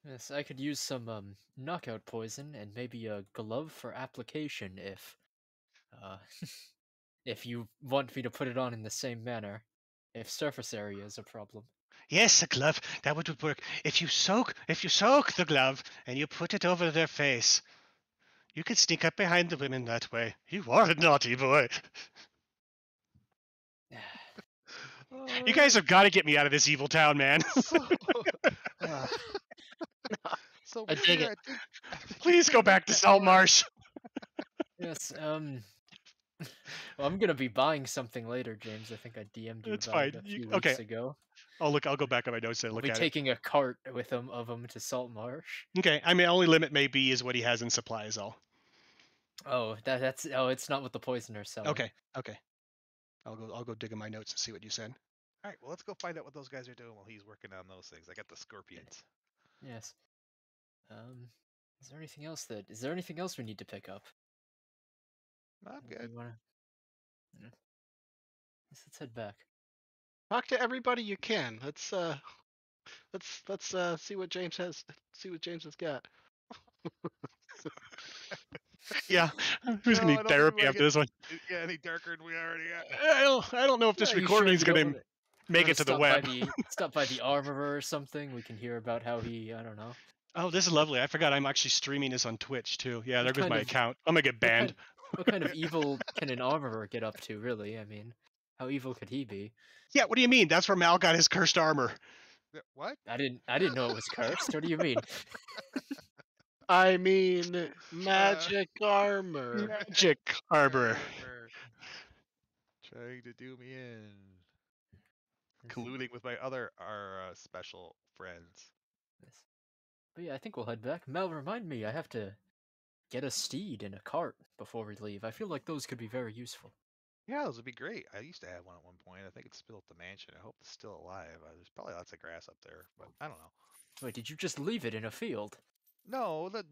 Yes, I could use some knockout poison and maybe a glove for application if you want me to put it on in the same manner. If surface area is a problem. Yes, a glove. That would work. If you soak the glove and you put it over their face, you can sneak up behind the women that way. You are a naughty boy. You guys have got to get me out of this evil town, man. So I dig it. Please go back to Saltmarsh. Yes, well, I'm gonna be buying something later, James. I think I DM'd you about it a few weeks ago. I'll go back on my notes and look at it. I'll be taking a cart with him of them to Saltmarsh. Okay, I mean, only limit maybe is what he has in supply is all. Oh, it's not what the poisoner's selling. Okay. I'll go dig in my notes and see what you said. All right, well, let's go find out what those guys are doing while he's working on those things. I got the scorpions. Yes. Is there anything else we need to pick up? I'm good. Let's head back. Talk to everybody you can. Let's see what James has. See what James has got. Yeah, who's gonna need therapy after this one? Yeah, any darker than we already got. I don't know if this recording is gonna make it to the web. Stop by the armorer or something. We can hear about how he. I don't know. Oh, this is lovely. I forgot I'm actually streaming this on Twitch too. Yeah, there goes my account. I'm gonna get banned. What kind of evil can an armorer get up to, really? I mean, how evil could he be? Yeah, what do you mean? That's where Mal got his cursed armor. What? I didn't know it was cursed. What do you mean? I mean, magic armor. Magic armor. Trying to do me in. Colluding with my other special friends. Yes. But yeah, I think we'll head back. Mel, remind me, I have to get a steed and a cart before we leave. I feel like those could be very useful. Yeah, those would be great. I used to have one at one point. I think it's still at the mansion. I hope it's still alive. There's probably lots of grass up there, but I don't know. Wait, did you just leave it in a field? No, the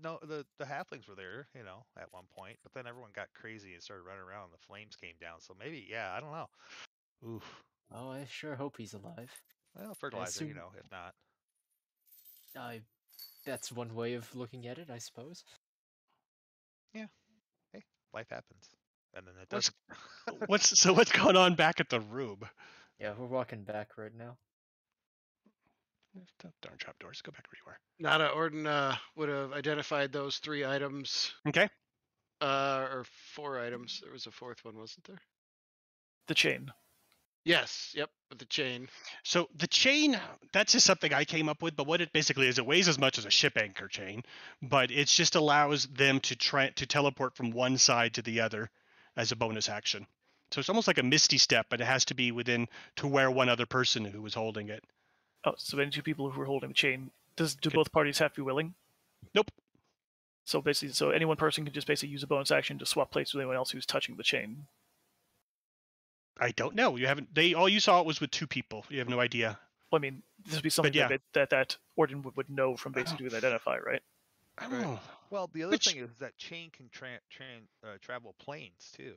halflings were there, at one point, but then everyone got crazy and started running around and the flames came down. So maybe, yeah, I don't know. Oof. Oh, I sure hope he's alive. Well, fertilizer, if not. That's one way of looking at it, I suppose. Yeah. Hey, life happens. And then it doesn't. What's going on back at the room? Yeah, we're walking back right now. Darn trapdoors. Go back where you are. Nada Orden would have identified those 3 items. Okay. Or 4 items. There was a 4th one, wasn't there? The chain. Yes. Yep. With the chain. So the chain, that's just something I came up with. But what it basically is, it weighs as much as a ship anchor chain, but it just allows them to teleport from one side to the other as a bonus action. So it's almost like a misty step, but it has to be within to where one other person who was holding it. Oh, so any 2 people who are holding the chain, do both parties have to be willing? Nope. So basically, any one person can just basically use a bonus action to swap places with anyone else who's touching the chain. I don't know. You haven't. All you saw it was with 2 people. You have no idea. Well, I mean, this would be something that Orden would know from basically with identify, right? Oh. Well, the other thing is that chain can travel planes too.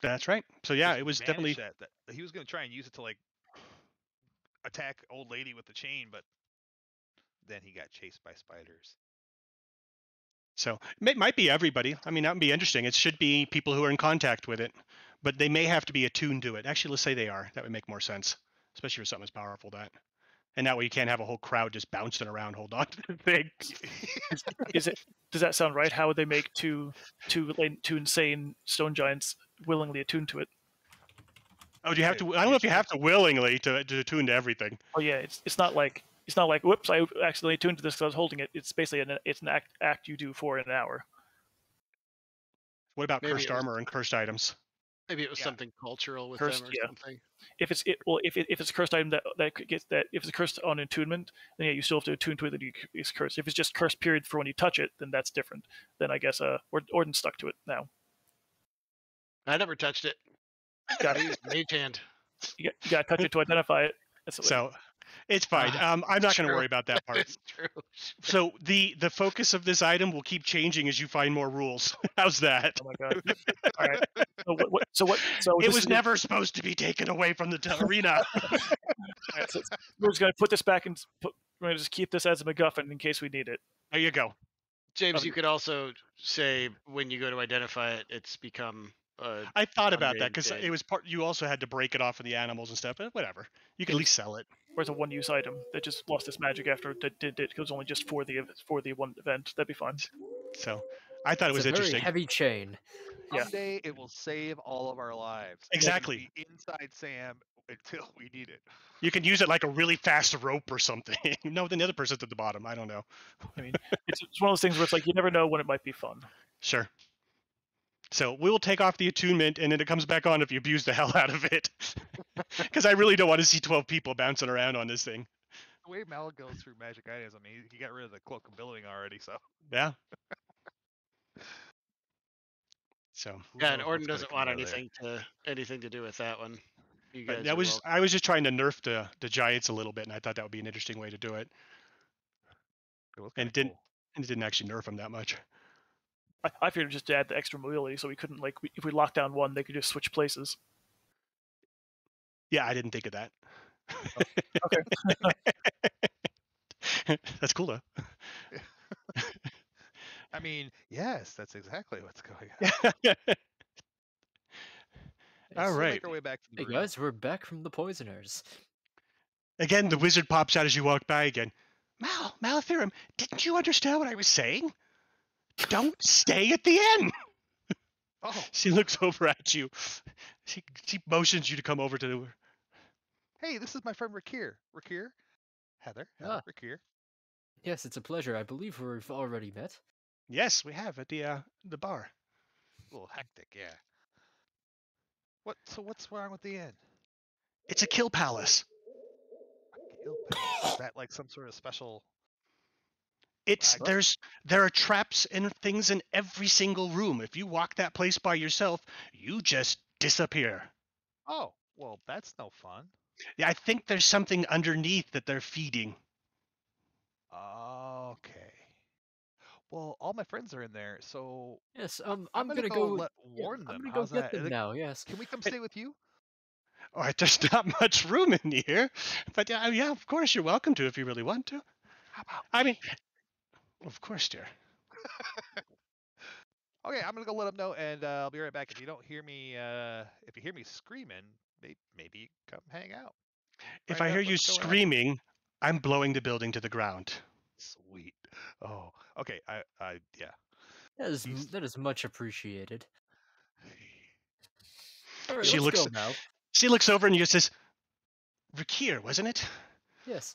That's right. So yeah, it was definitely that he was going to try and use it to attack old lady with the chain, but then he got chased by spiders. So it might be everybody. I mean, that would be interesting. It should be people who are in contact with it. but they may have to be attuned to it. Actually, let's say they are. That would make more sense, especially for something as powerful as that. And that way you can't have a whole crowd just bouncing around, hold on to the thing. Does that sound right? How would they make two insane stone giants willingly attuned to it? Oh, do you have to? I don't know if you have to willingly to attune to everything. Oh yeah, it's not like whoops, I accidentally attuned to this because I was holding it. It's basically an act you do for an hour. What about cursed armor and cursed items? Maybe it was something cultural with cursed, them or something. If it's a cursed item that gets that, if it's cursed on attunement, then yeah, you still have to attune to it that it's cursed. If it's just cursed period for when you touch it, then that's different. Then I guess Orden stuck to it now. I never touched it. Got to use mage hand. You got to touch it to identify it. So it's fine. I'm not going to worry about that part. It's true. So the focus of this item will keep changing as you find more rules. How's that? Oh my god! All right. So it was never supposed to be taken away from the arena. Right, so we're just going to put this back and we're going to just keep this as a MacGuffin in case we need it. There you go. James, you could also say when you go to identify it, it's become. I thought about that because it was part. You also had to break it off of the animals and stuff, but whatever. You can at least sell it. Or it's a one-use item that just lost its magic after that did it. It was only just for the one event. That'd be fine. So I thought it was interesting. Very heavy chain. Someday it will save all of our lives. Exactly. It will be inside Sam until we need it. You can use it like a really fast rope or something. No, then the other person's at the bottom. I don't know. I mean, it's one of those things where it's like you never know when it might be fun. Sure. So we will take off the attunement, and then it comes back on if you abuse the hell out of it. Because I really don't want to see 12 people bouncing around on this thing. The way Mal goes through magic items, I mean, he got rid of the cloak of billowing already, so. Yeah. So. Yeah, and Orden doesn't want anything to do with that one. You guys I was just trying to nerf the giants a little bit, and I thought that would be an interesting way to do it. And it didn't actually nerf them that much. I figured just to add the extra mobility, so we couldn't if we locked down one, they could just switch places. Yeah, I didn't think of that. Oh, okay. That's cool though. I mean, yes, that's exactly what's going on. All right. Make our way back to the Hey guys, we're back from the poisoners. Again, the wizard pops out as you walk by again. Malatherum, didn't you understand what I was saying? Don't stay at the end. Oh. She looks over at you. She motions you to come over to her. Hey, this is my friend Rakir. Heather, Rakir. Yes, it's a pleasure. I believe we've already met. Yes, we have at the bar. A little hectic, yeah. What's wrong with the inn? It's a kill palace. A kill palace? Is that like some sort of special? There are traps and things in every single room. If you walk that place by yourself, you just disappear. Oh, well, that's no fun. Yeah, I think there's something underneath that they're feeding. Okay. Well, all my friends are in there, so yes, I'm gonna go warn them. I'm gonna go get them now. Yes. Can we come stay with you? All right, there's not much room in here, but yeah, of course you're welcome to if you really want to. How about? I mean, of course, dear. Okay, I'm gonna go let them know, and I'll be right back. If you don't hear me, if you hear me screaming, maybe come hang out. If I hear you screaming, I'm blowing the building to the ground. Sweet. Oh, okay. Yeah. That is much appreciated. All right, She let's go now. She looks over and you says, Rakir, wasn't it? Yes.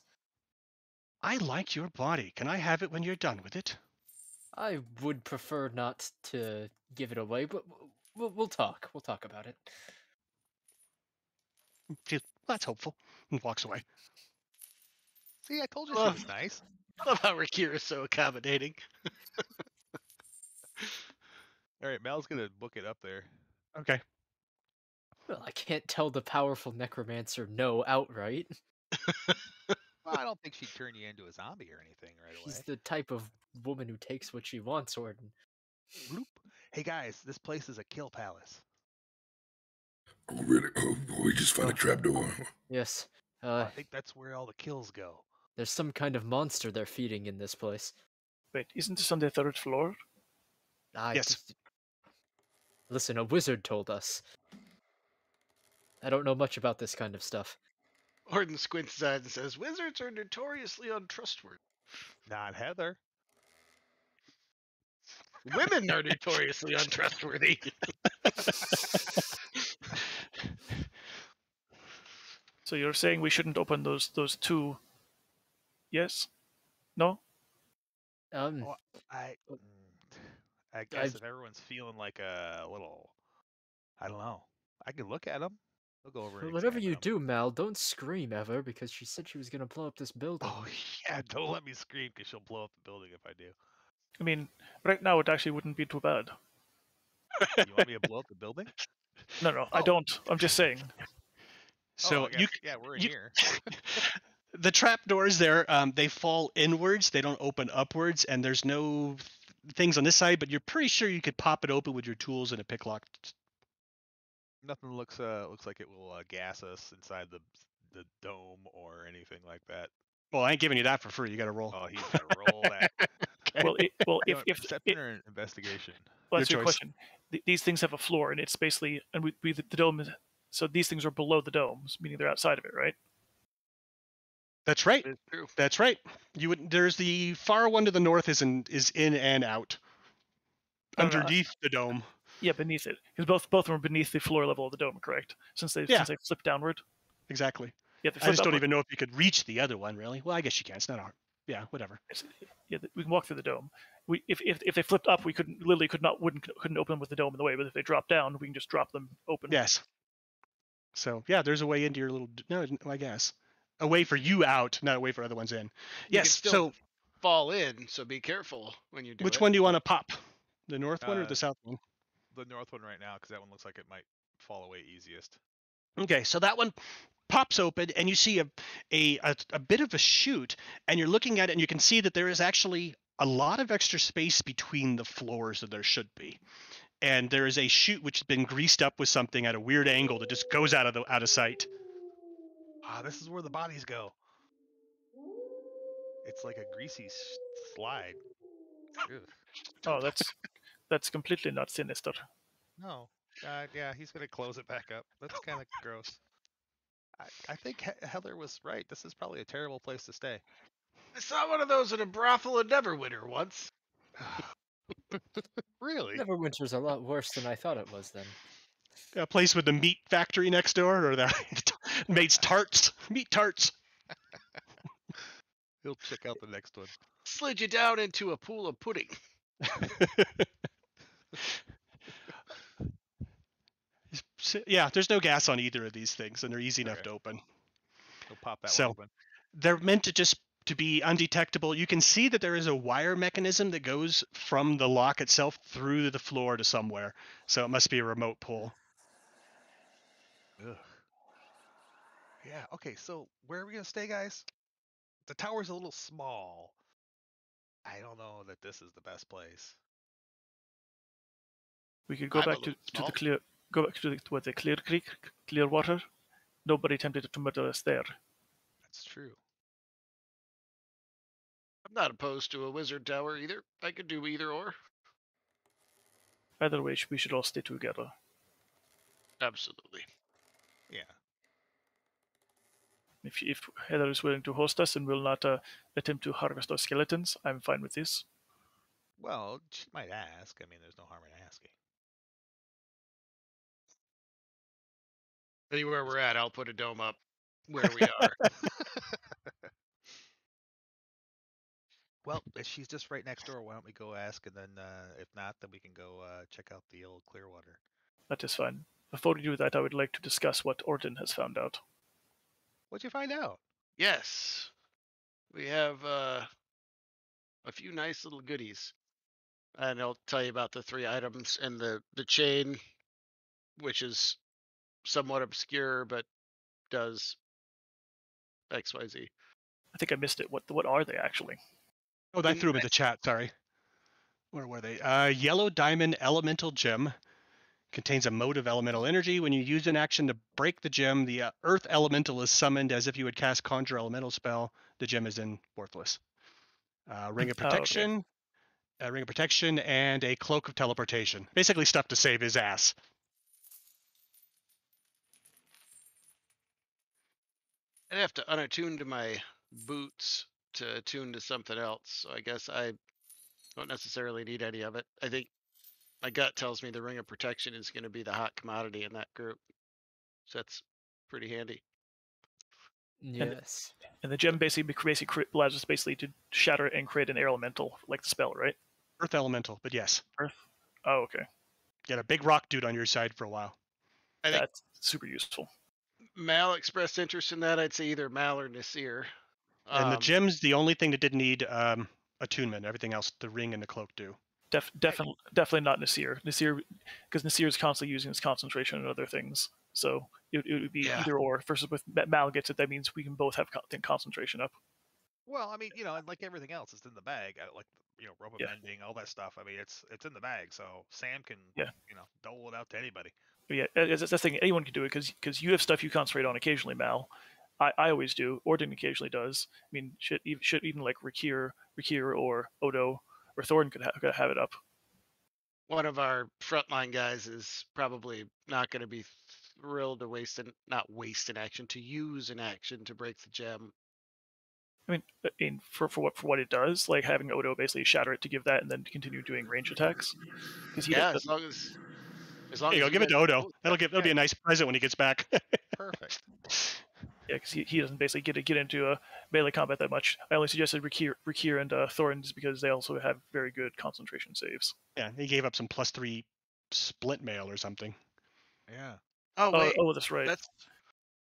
I like your body. Can I have it when you're done with it? I would prefer not to give it away, but we'll talk. We'll talk about it. That's hopeful. And walks away. See, I told you she was nice. I love how Rakir is so accommodating. All right, Mal's gonna book it up there. Okay. Well, I can't tell the powerful necromancer no outright. Well, I don't think she'd turn you into a zombie or anything right away. She's the type of woman who takes what she wants, Orden. Bloop. Hey guys, this place is a kill palace. Oh, really? Oh, we just found a trapdoor. Yes. I think that's where all the kills go. There's some kind of monster they're feeding in this place. Wait, isn't this on the third floor? Yes. Listen, a wizard told us. I don't know much about this kind of stuff. Orden squints his eyes and says, "Wizards are notoriously untrustworthy. Not Heather. Women are notoriously untrustworthy." So you're saying we shouldn't open those two? Yes? No? Well, I guess if everyone's feeling like a little, I don't know. I can look at them. I'll go over and Whatever examine you them. do, Mal, don't scream ever, because she said she was gonna blow up this building. Oh yeah, don't let me scream because she'll blow up the building if I do. I mean, right now it actually wouldn't be too bad. You want me to blow up the building? No, I don't. I'm just saying. So yeah, we're in here. The trapdoors there, they fall inwards. They don't open upwards, and there's no things on this side. But you're pretty sure you could pop it open with your tools and a pick lock. Nothing looks like it will gas us inside the dome or anything like that. Well, I ain't giving you that for free. You got to roll. Oh, he's got to roll that. Okay. If perception or investigation. Well, that's Your your choice. question. These things have a floor, and it's basically, and the dome is, so these things are below the domes, meaning they're outside of it, right? That's right. It's true. That's right. There's the far one to the north is in and out. Underneath the dome. Yeah, beneath it, because both of them are beneath the floor level of the dome, correct? Since they flip downward. Exactly. Yeah, I just don't even know if you could reach the other one, really. Well, I guess you can. It's not hard. Yeah, whatever. Yeah, we can walk through the dome. If they flipped up, we couldn't open them with the dome in the way. But if they drop down, we can just drop them open. Yes. So yeah, there's a way into your little. No, I guess a way for you out, not a way for other ones in. You Yes. can still fall in, so be careful when you do it. Which one do you want to pop? The north one or the south one? The north one right now, because that one looks like it might fall away easiest. Okay, so that one pops open, and you see a bit of a chute, and you're looking at it, and you can see that there is actually a lot of extra space between the floors than there should be. And there is a chute which has been greased up with something at a weird angle that just goes out of sight. Ah, this is where the bodies go. It's like a greasy slide. Ugh. Oh, that's completely not sinister. No. Yeah, he's gonna close it back up. That's kind of gross. I think Heather was right. This is probably a terrible place to stay. I saw one of those in a brothel in Neverwinter once. Really? Neverwinter's a lot worse than I thought it was then. A place with the meat factory next door, or the makes tarts, meat tarts. He'll check out the next one. Slid you down into a pool of pudding. Yeah, there's no gas on either of these things, and they're easy enough to open. He'll pop that one open. They're meant to be undetectable. You can see that there is a wire mechanism that goes from the lock itself through the floor to somewhere. So it must be a remote pull. Ugh. Yeah, okay, so where are we going to stay, guys? The tower's a little small. I don't know that this is the best place. We could go back to the clear. Go back to the Clear Creek, Clearwater. Nobody attempted to murder us there. That's true. I'm not opposed to a wizard tower either. I could do either or. Either way, we should all stay together. Absolutely. Yeah. If Heather is willing to host us and will not attempt to harvest our skeletons, I'm fine with this. Well, she might ask. I mean, there's no harm in asking. Anywhere we're at, I'll put a dome up where we are. Well, if she's just right next door, why don't we go ask, and then if not, then we can go check out the old Clearwater. That is fine. Before we do that, I would like to discuss what Orden has found out. What'd you find out? Yes. We have a few nice little goodies. And I'll tell you about the 3 items and the chain, which is somewhat obscure, but does XYZ. I think I missed it. What are they actually? Oh, I threw them in the chat. Sorry. Where were they? Yellow diamond elemental gem contains a mode of elemental energy. When you use an action to break the gem, the earth elemental is summoned as if you would cast conjure elemental spell. The gem is then worthless. Ring of protection. A ring of protection and a cloak of teleportation. Basically stuff to save his ass. I'd have to unattune to my boots to attune to something else. So I guess I don't necessarily need any of it. I think my gut tells me the ring of protection is going to be the hot commodity in that group. So that's pretty handy. Yes. And the gem basically allows us basically to shatter it and create an air elemental, like the spell, right? Earth elemental, but yes. Earth. Oh, okay. Get a big rock dude on your side for a while. I think That's super useful. Mal expressed interest in that. I'd say either Mal or Nasir. And the gem's the only thing that didn't need attunement. Everything else, the ring and the cloak do. Definitely not Nasir. Because Nasir is constantly using his concentration and other things. So it would be either or. Versus with Mal gets it, that means we can both have concentration up. Well, I mean, and like everything else, it's in the bag. Like rope bending, all that stuff. I mean, it's in the bag. So Sam can dole it out to anybody. But yeah, that's the thing. Anyone can do it because you have stuff you concentrate on occasionally, Mal. I always do. Orden occasionally does. I mean, shit, even like Rakir or Odo or Thorin could have it up. One of our frontline guys is probably not going to be thrilled to waste an action, to use an action to break the gem. I mean, for what it does, like having Odo basically shatter it to give that, and then continue doing range attacks. As long as you give it to Odo. That'll be a nice present when he gets back. Perfect. Yeah, because he doesn't basically get into melee combat that much. I only suggested Rakir and Thorin just because they also have very good concentration saves. Yeah, he gave up some +3 split mail or something. Yeah. Oh wait. That's right.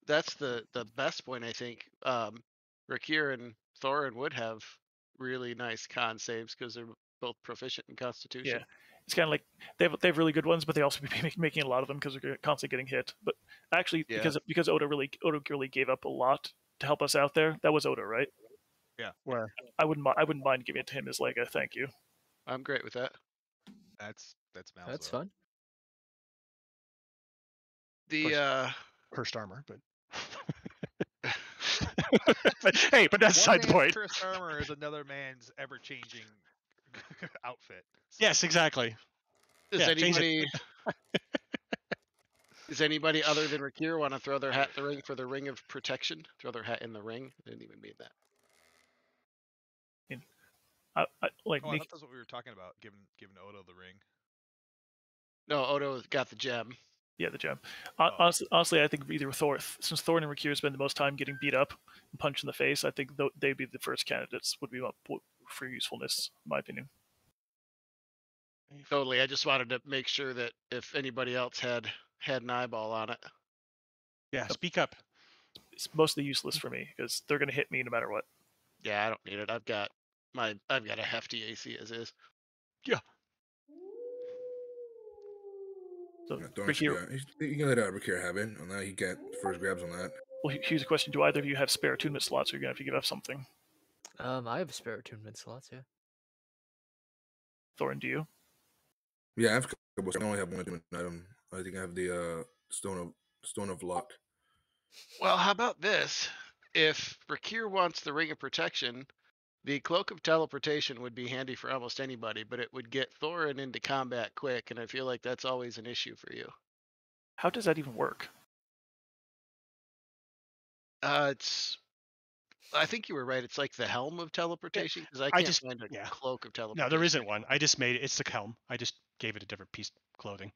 That's the best point, I think. Rakir and Thorin would have really nice con saves because they're both proficient in Constitution. Yeah, it's kind of like they have really good ones, but they also be making a lot of them because they're constantly getting hit. But actually, because Odo really gave up a lot to help us out there. That was Odo, right? Yeah. Where I wouldn't mind giving it to him as like a thank you. I'm great with that. That's Mal's. That's fun. The cursed armor, but but that's beside the point. Cursed armor is another man's ever-changing outfit. So. Yes, exactly. Does anybody other than Rakir want to throw their hat in the ring for the ring of protection? Throw their hat in the ring? I didn't even mean that. I thought that's what we were talking about, giving Odo the ring. No, Odo got the gem. Yeah, the gem. Honestly, I think either since Thorin and Rakir spend the most time getting beat up and punched in the face, I think they'd be the first candidates would be up for usefulness, in my opinion. Totally. I just wanted to make sure that if anybody else had an eyeball on it. Yeah, speak up. It's mostly useless for me because they're going to hit me no matter what. Yeah, I don't need it. I've got a hefty AC as is. Yeah. So you can let Rakir have it. On that, he get first grabs on that. Well, here's a question: do either of you have spare attunement slots, or you're gonna have to give up something? I have spare attunement slots. Yeah. Thorin, do you? Yeah, I have a couple. I only have one attunement item. I think I have the stone of luck. Well, how about this? If Rakir wants the ring of protection, the cloak of teleportation would be handy for almost anybody, but it would get Thorin into combat quick, and I feel like that's always an issue for you. How does that even work? I think you were right. It's like the helm of teleportation, because I can't find a cloak of teleportation. No, there isn't one. I just made it. It's the helm. I just gave it a different piece of clothing.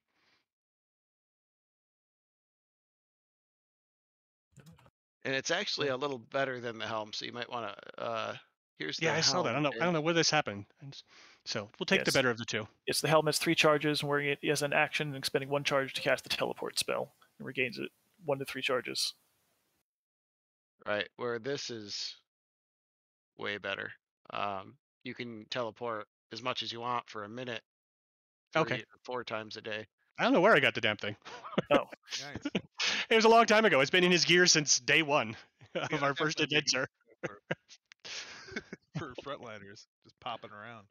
And it's actually a little better than the helm, so you might want to. Here's the helm. I saw that. I don't know where this happened. And so we'll take the better of the two. It's the helm has 3 charges, and wearing it as an action and expending 1 charge to cast the teleport spell, and regains it 1 to 3 charges. Right, where this is way better. You can teleport as much as you want for a minute. 3 or 4 times a day. I don't know where I got the damn thing. Oh, nice. It was a long time ago. It's been in his gear since day 1 of our first adventure. For frontliners, just popping around.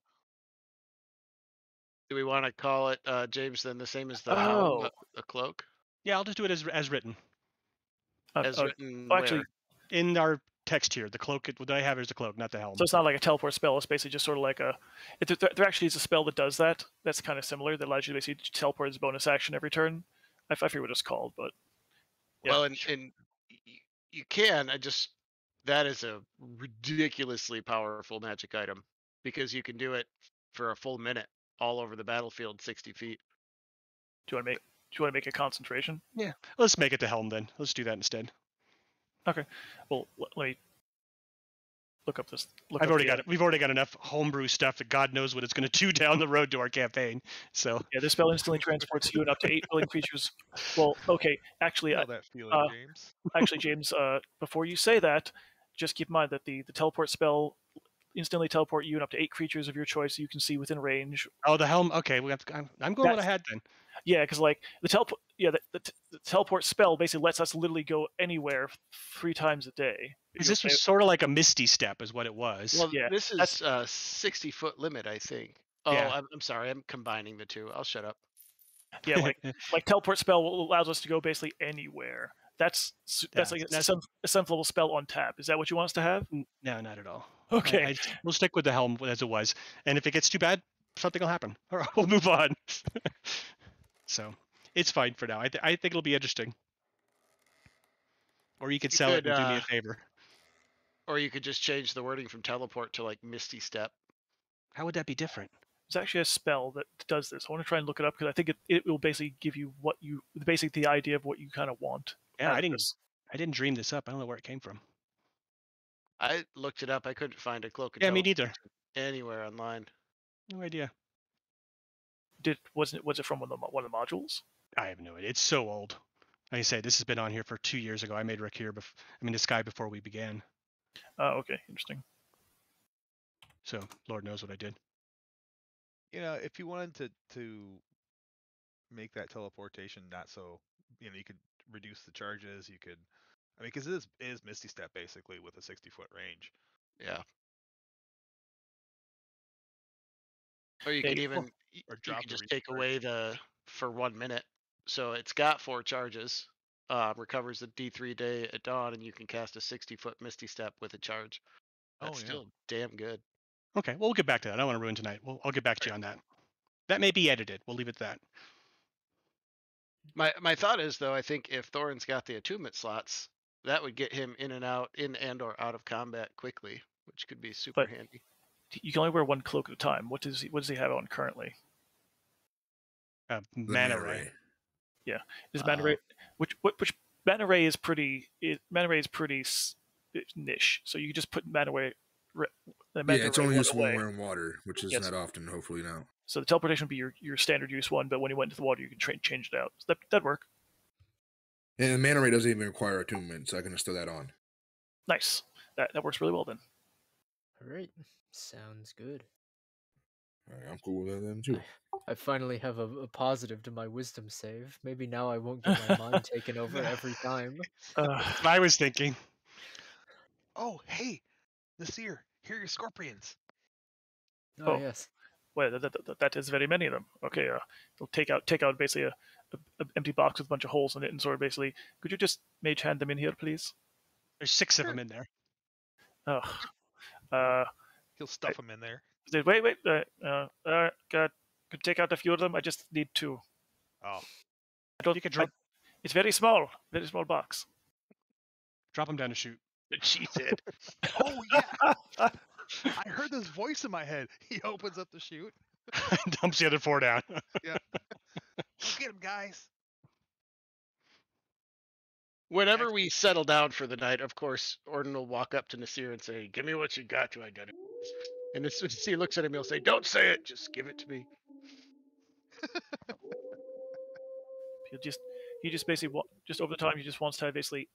Do we want to call it, James, then the same as the helm, the cloak? Yeah, I'll just do it as written. Written. Actually, in our text here, the cloak. What I have is the cloak, not the helm. So it's not like a teleport spell. It's basically just sort of like there actually is a spell that does that. That's kind of similar. That allows you to basically teleport as a bonus action every turn. I forget what it's called, but yeah. Well, and You can. That is a ridiculously powerful magic item because you can do it for a full minute all over the battlefield, 60 feet. Do you want to make a concentration? Yeah. Let's make it the helm then. Let's do that instead. Okay. Well, let me look up this. We've already got enough homebrew stuff that God knows what it's going to do down the road to our campaign. So yeah, this spell instantly transports you and up to 8 willing creatures. Well, okay. Actually, that feeling, James. Actually, James, before you say that, just keep in mind that the teleport spell instantly teleport you and up to 8 creatures of your choice you can see within range. Oh, the helm. Okay, I'm going what I had then. Yeah, because like the teleport, the teleport spell basically lets us literally go anywhere 3 times a day. This was sort of like a misty step, is what it was. Well, yeah, this is 60-foot limit, I think. Oh, yeah. I'm sorry, I'm combining the two. I'll shut up. Yeah, like teleport spell allows us to go basically anywhere. That's like a 7th level spell on tap. Is that what you want us to have? No, not at all. Okay, we'll stick with the helm as it was, and if it gets too bad, something will happen, or we'll move on. So it's fine for now. I think it'll be interesting. Or you could sell it and do me a favor. Or you could just change the wording from teleport to like Misty Step. How would that be different? There's actually a spell that does this. I want to try and look it up because I think it will basically give you the idea of what you kind of want. Yeah, I didn't dream this up. I don't know where it came from. I looked it up. I couldn't find a cloak. Yeah, me neither. Anywhere online. No idea. Was it from one of the modules? I have no idea. It's so old. Like I say, this has been on here for 2 years ago. I made Rick here. This guy before we began. Oh, okay, interesting. So Lord knows what I did. If you wanted to make that teleportation not so, you could reduce the charges. You could, because it is Misty Step basically with a 60-foot range. Yeah. Or you could even just take away for 1 minute. So it's got 4 charges. Recovers the D3 day at dawn, and you can cast a 60-foot Misty Step with a charge. That's still damn good. Okay, well, we'll get back to that. I don't want to ruin tonight. I'll get back to you on that. That may be edited. We'll leave it at that. My thought is, though, I think if Thorin's got the attunement slots, that would get him in and or out of combat quickly, which could be super handy. You can only wear 1 cloak at a time. What does he have on currently? Mana Ray. Yeah, is Mana Ray which Mana Ray is pretty niche. So you just put Mana Ray. It's only used when we're in water, which is not often. Hopefully now. So the teleportation would be your standard use one, but when you went into the water, you can change it out. So that'd work. And Mana Ray doesn't even require attunement, so I can just throw that on. Nice. That works really well then. All right, sounds good. All right, I'm cool with that then too. I finally have a positive to my wisdom save. Maybe now I won't get my mind taken over every time. That's what I was thinking. Oh, hey, Nasir, here are your scorpions. Oh yes. Well, that is very many of them. Okay, we'll take out basically a empty box with a bunch of holes in it, and sort of basically, could you just mage hand them in here, please? There's 6 of them in there. Oh. He'll stuff them in there. Wait. Could take out a few of them. I just need 2. Oh. You could drop. It's very small box. Drop them down a chute. She did. Oh yeah. I heard this voice in my head. He opens up the chute. Dumps the other 4 down. Yeah. Get him, guys. Whenever we settle down for the night, of course, Orden will walk up to Nasir and say, "Give me what you got to identify." And as soon as he looks at him, he'll say, "Don't say it. Just give it to me." He just basically just over the time he just wants to have basically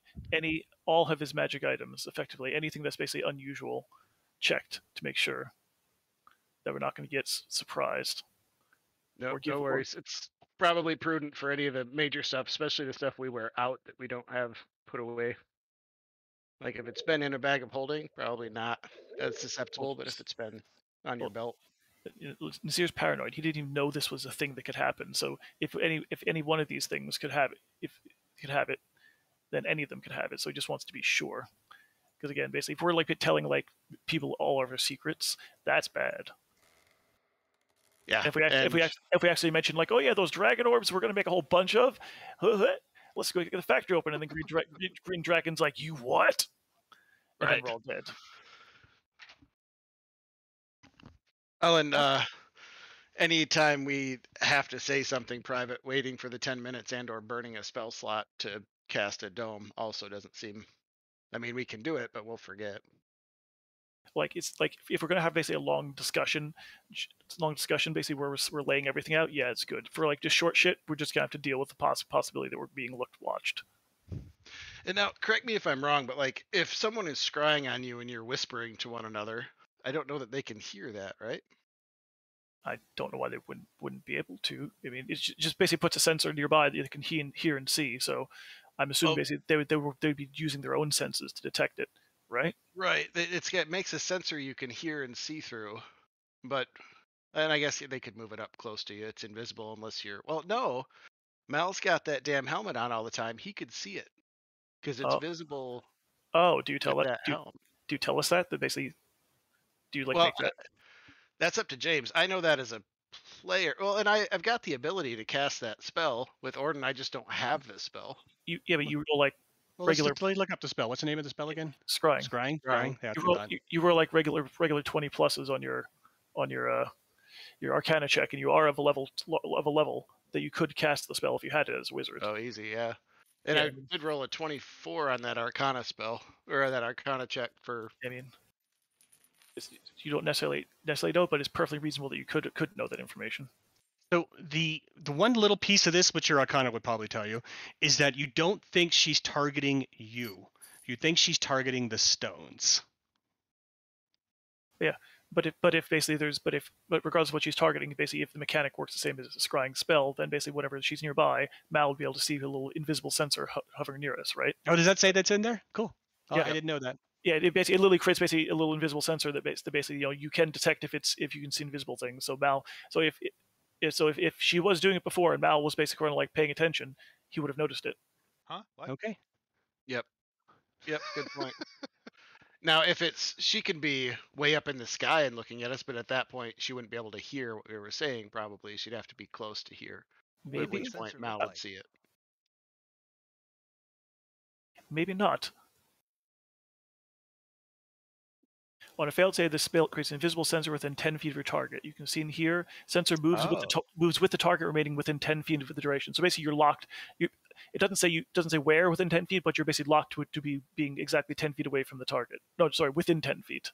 all of his magic items effectively, anything that's basically unusual, checked to make sure that we're not going to get surprised. No worries. It's probably prudent for any of the major stuff, especially the stuff we wear out that we don't have put away. Like if it's been in a bag of holding, probably not as susceptible, but if it's been on your belt. Nasir's paranoid. He didn't even know this was a thing that could happen. So if any one of these things could have it, then any of them could have it. So he just wants to be sure. Because again, basically, if we're like telling like people all of our secrets, that's bad. Yeah. If we actually mention like, oh yeah, those dragon orbs we're going to make a whole bunch of, let's go get the factory open. And then Green Dragon's like, you what? And then we're all dead. Oh, and anytime we have to say something private, waiting for the 10 minutes and or burning a spell slot to cast a dome also doesn't seem. I mean, we can do it, but we'll forget. Like, it's like if we're gonna have basically a long discussion, basically where we're laying everything out. Yeah, it's good. For like just short shit, we're just gonna have to deal with the possibility that we're being watched. And now, correct me if I'm wrong, but like if someone is scrying on you and you're whispering to one another, I don't know that they can hear that, right? I don't know why they wouldn't be able to. I mean, it just basically puts a sensor nearby that they can hear and see. So I'm assuming basically they'd be using their own senses to detect it, right? Right. It makes a sensor you can hear and see through, and I guess they could move it up close to you. It's invisible unless you're. Well, no, Mal's got that damn helmet on all the time. He could see it because it's visible. Oh, do you tell with that? that helm. Do you tell us that basically? Do you like Well, make that? That's up to James. I know that as a player. Well, and I've got the ability to cast that spell with Orden. I just don't have this spell. But you roll like regular. Let's look up the spell. What's the name of the spell again? Scrying. Scrying. Yeah, you roll like regular 20 pluses on your Arcana check, and you are of a level that you could cast the spell if you had it as a wizard. Oh, easy, yeah. And I did roll a 24 on that Arcana spell, or that Arcana check for. I mean, you don't necessarily know, but it's perfectly reasonable that you could know that information. So the one little piece of this, which your Arcana would probably tell you, is that you don't think she's targeting you. You think she's targeting the stones. Yeah, but regardless of what she's targeting, basically if the mechanic works the same as a scrying spell, then basically whenever she's nearby, Mal would be able to see a little invisible sensor hovering near us, right? Oh, does that say that's in there? Cool. Oh, yeah, I didn't know that. Yeah, it literally creates basically a little invisible sensor that basically you can detect if you can see invisible things. So Mal, if she was doing it before and Mal was basically kind of like paying attention, he would have noticed it. Huh? What? Okay. Yep. Good point. Now, if she could be way up in the sky and looking at us, but at that point she wouldn't be able to hear what we were saying. Probably she'd have to be close to hear. Maybe. At which point Mal would see it. Maybe not. On a failed save, the spell creates an invisible sensor within 10 feet of your target. You can see in here, sensor moves with the target remaining within 10 feet of the duration. So basically, you're locked. It doesn't say where within 10 feet, but you're basically locked to be being exactly 10 feet away from the target. No, sorry, within 10 feet.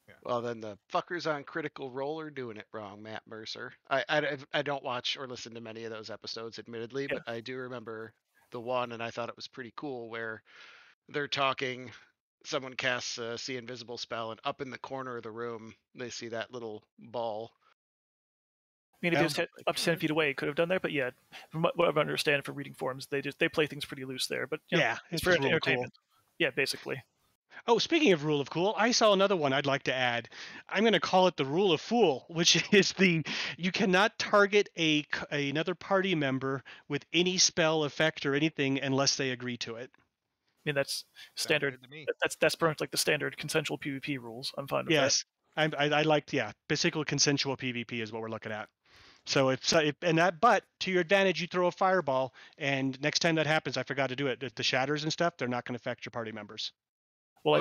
Yeah. Well, then the fuckers on Critical Role are doing it wrong, Matt Mercer. I don't watch or listen to many of those episodes, admittedly, but I do remember the one, and I thought it was pretty cool where they're talking. Someone casts a See Invisible spell, and up in the corner of the room, they see that little ball. I mean, if it was up to 10 feet away, it could have done that. But yeah, from what I understand from reading forums, they play things pretty loose there. But it's for entertainment. Cool. Yeah, basically. Oh, speaking of rule of cool, I saw another one I'd like to add. I'm going to call it the rule of fool, which is you cannot target another party member with any spell, effect, or anything unless they agree to it. I mean, that's standard. That's pretty much like the standard consensual PvP rules. I'm fine with that. Yes, I liked basically consensual PvP is what we're looking at. So but to your advantage, you throw a fireball, and next time that happens, I forgot to do it. The shatters and stuff, they're not going to affect your party members. Well,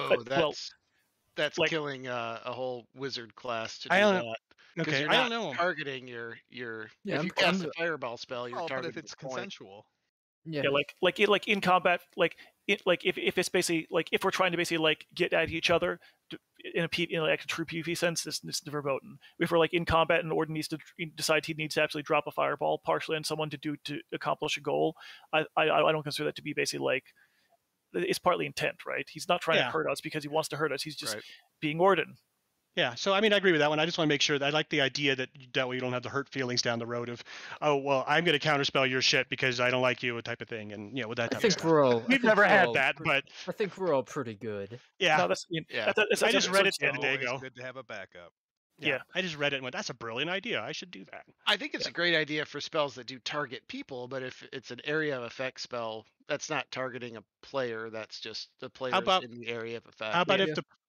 that's like, killing a whole wizard class to do that. Okay, you're not targeting your. If you cast a fireball spell, you're targeting. But if it's consensual. Yeah, like in combat, if it's basically like if we're trying to basically like get at each other in a true PvP sense, this is verboten. If we're like in combat and Orden needs to decide he needs to actually drop a fireball partially on someone to accomplish a goal, I don't consider that to be basically like it's partly intent, right? He's not trying to hurt us because he wants to hurt us. He's just being Orden. Yeah, so I mean, I agree with that one. I just want to make sure that I like the idea that way you don't have the hurt feelings down the road of, oh, well, I'm going to counterspell your shit because I don't like you, type of thing, and with that type of stuff. We've never had that, but I think we're all pretty good. Yeah, no, I just read it the other day ago. Good to have a backup. Yeah, I just read it and went, that's a brilliant idea. I should do that. I think it's a great idea for spells that do target people, but if it's an area of effect spell, that's not targeting a player. That's just the player in the area of effect. How about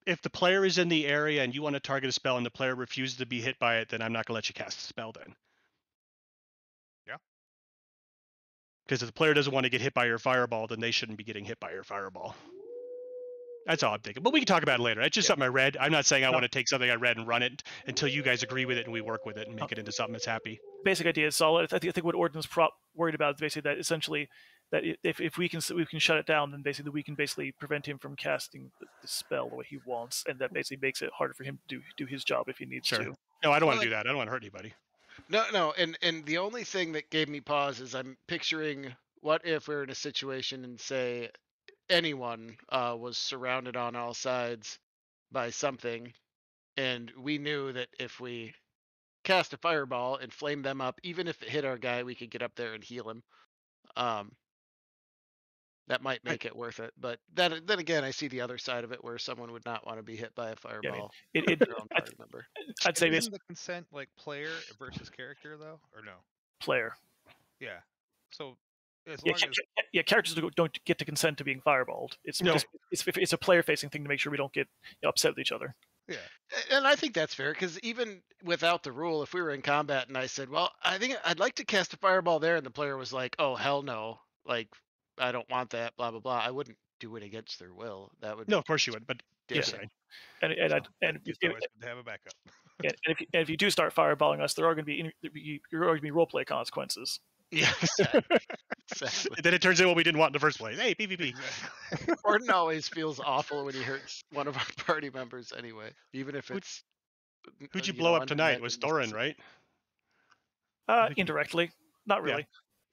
if the player is in the area and you want to target a spell and the player refuses to be hit by it, then I'm not going to let you cast the spell then. Yeah. Because if the player doesn't want to get hit by your fireball, then they shouldn't be getting hit by your fireball. That's all I'm thinking. But we can talk about it later. It's just something I read. I'm not saying I want to take something I read and run it until you guys agree with it and we work with it and make it into something that's happy. Basic idea is solid. I think what Orton's worried about is basically that essentially that if we can shut it down, then basically we can basically prevent him from casting the spell the way he wants, and that basically makes it harder for him to do his job if he needs to. No, I don't want to do that. I don't want to hurt anybody. No, and the only thing that gave me pause is I'm picturing what if we're in a situation and say anyone was surrounded on all sides by something, and we knew that if we cast a fireball and flame them up, even if it hit our guy, we could get up there and heal him. That might make it worth it. But then again, I see the other side of it where someone would not want to be hit by a fireball. Yeah, I mean, I'd say isn't the consent like player versus character though, or no? Player. Yeah. So as long as characters don't get to consent to being fireballed. It's a player-facing thing to make sure we don't get upset with each other. Yeah, and I think that's fair because even without the rule, if we were in combat and I said, "Well, I think I'd like to cast a fireball there," and the player was like, "Oh hell no, like I don't want that," blah blah blah, I wouldn't do it against their will. That would of course you would, but yes, and it's always good to have a backup. and if you do start fireballing us, there are going to be roleplay consequences. Yeah, exactly. Then it turns out what we didn't want in the first place. Hey, PvP. Orton always feels awful when he hurts one of our party members anyway, even if it's... Who'd you blow up tonight? It was Thorin, right? Indirectly. Not really.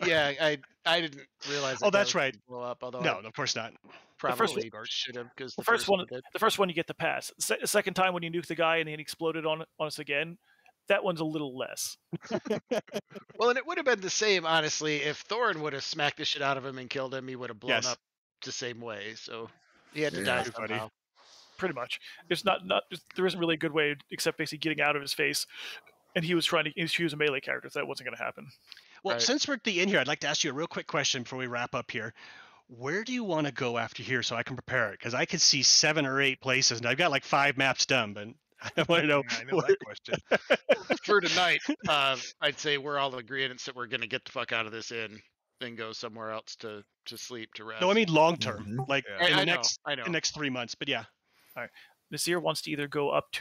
Yeah, I didn't realize that that's right. Blow up, although no, of course not. Probably should have, because the first one you get the pass. The second time when you nuke the guy and he exploded on us again, that one's a little less. Well, and it would have been the same, honestly, if Thorin would have smacked the shit out of him and killed him. He would have blown up the same way. So he had to die somehow. Pretty much. There isn't really a good way except basically getting out of his face. And he was a melee character, so that wasn't going to happen. Well, since we're at the end here, I'd like to ask you a real quick question before we wrap up here. Where do you want to go after here so I can prepare it? Because I could see 7 or 8 places, and I've got like 5 maps done, but I want to know. I know that question. For tonight, I'd say we're all agreeing that we're going to get the fuck out of this inn and go somewhere else to sleep, to rest. No, I mean long term, like in the next 3 months. But yeah. All right. Nasir wants to either go up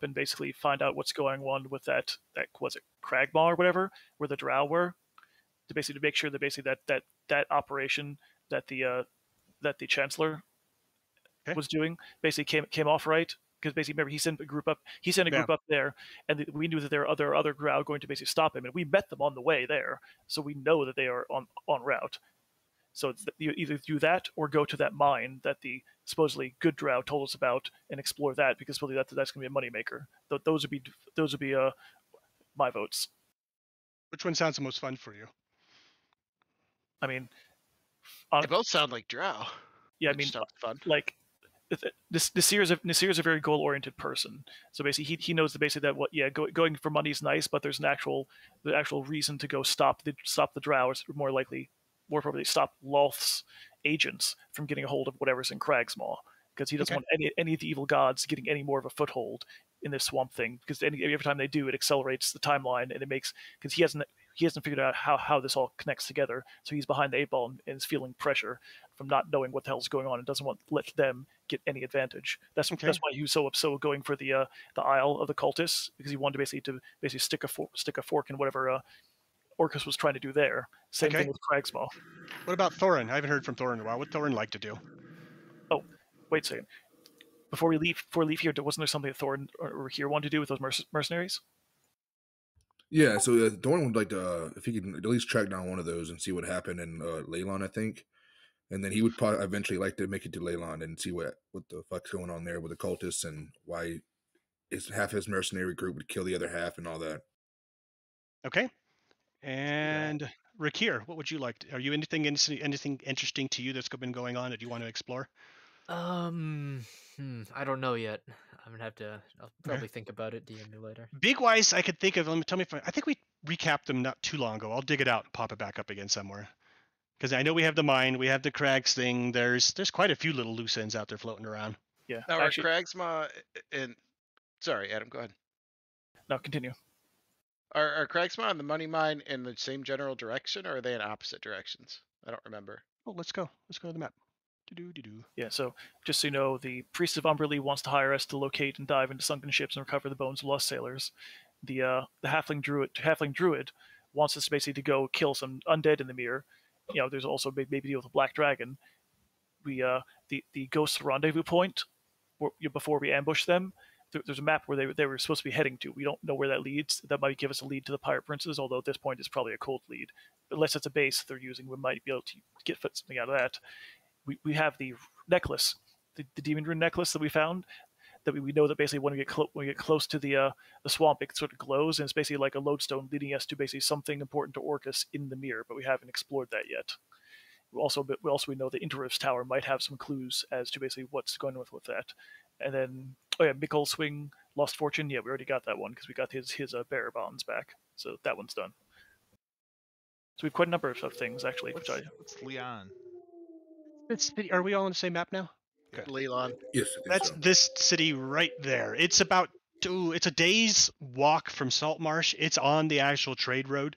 and basically find out what's going on with that was it Cragmaw or whatever, where the Drow were, to make sure that that operation that the Chancellor was doing basically came off right. Because basically, remember, he sent a group up there, and we knew that there are other Drow going to basically stop him, and we met them on the way there, so we know that they are on route. So it's you either do that or go to that mine that the supposedly good Drow told us about and explore that, because really that's going to be a moneymaker. Those would be my votes. Which one sounds the most fun for you? I mean, they both sound like Drow. Yeah, I mean, fun. Like. Nasir is a very goal-oriented person, so basically he knows that going for money is nice, but there's the actual reason to go stop the Drow, or more probably stop Lolth's agents from getting a hold of whatever's in Cragsmaw, because he doesn't want any of the evil gods getting any more of a foothold in this swamp thing, because every time they do, it accelerates the timeline, and it makes, because he hasn't figured out how this all connects together, so he's behind the 8 ball and is feeling pressure from not knowing what the hell's going on and doesn't want to let them get any advantage. That's why he was so going for the Isle of the Cultists, because he wanted to basically stick a fork in whatever Orcus was trying to do there. Same thing with Cragsmaw. What about Thorin? I haven't heard from Thorin in a while. What Thorin like to do? Oh, wait a second. Before we leave here, wasn't there something that Thorin or here wanted to do with those mercenaries? Yeah, so Thorin would like to, if he could at least track down one of those and see what happened in Leyland, I think. And then he would probably eventually like to make it to Leyland and see what the fuck's going on there with the cultists and why half his mercenary group would kill the other half and all that. Okay. And Rakir, what would you like? Are you anything interesting to you that's been going on that you want to explore? I don't know yet. I'm gonna have to. I'll probably think about it. DM me later. Big wise, I could think of. Tell me if I think we recapped them not too long ago. I'll dig it out and pop it back up again somewhere. Because I know we have the mine, we have the Crags thing. There's quite a few little loose ends out there floating around. Yeah. Now, Cragsmaw and sorry, Adam, go ahead. No, continue. Are Cragsma and the money mine in the same general direction, or are they in opposite directions? I don't remember. Oh, let's go. Let's go to the map. Do-do-do-do. Yeah, so just so you know, the Priest of Umberlee wants to hire us to locate and dive into sunken ships and recover the bones of lost sailors. The halfling druid wants us basically to go kill some undead in the mirror. There's also maybe deal with a black dragon. The ghost rendezvous point, before we ambush them, there's a map where they were supposed to be heading to. We don't know where that leads. That might give us a lead to the pirate princes, although at this point it's probably a cold lead. Unless it's a base they're using, we might be able to get something out of that. We have the necklace, the demon rune necklace that we found. That we know that basically when we get close to the swamp, it sort of glows, and it's basically like a lodestone leading us to basically something important to Orcus in the mirror, but we haven't explored that yet. We also know the Interif's Tower might have some clues as to basically what's going on with that. And then, Mickle Swing, Lost Fortune. Yeah, we already got that one because we got his bearer bonds back, so that one's done. So we have quite a number of things actually. What's Leon? Are we all on the same map now? Good. Leland. Yes, I think That's so. this city right there. It's it's a day's walk from Saltmarsh. It's on the actual trade road.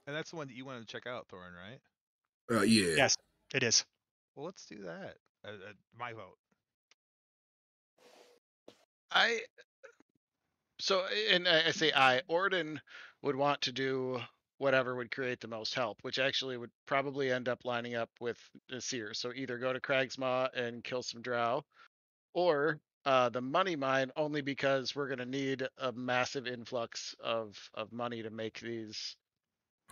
And that's the one that you wanted to check out, Thorin, right? Yeah. Yes, it is. Well, let's do that. My vote. I say Orden would want to do whatever would create the most help, which actually would probably end up lining up with Nasir. So either go to Cragsmaw and kill some drow, or the money mine, only because we're going to need a massive influx of money to make these.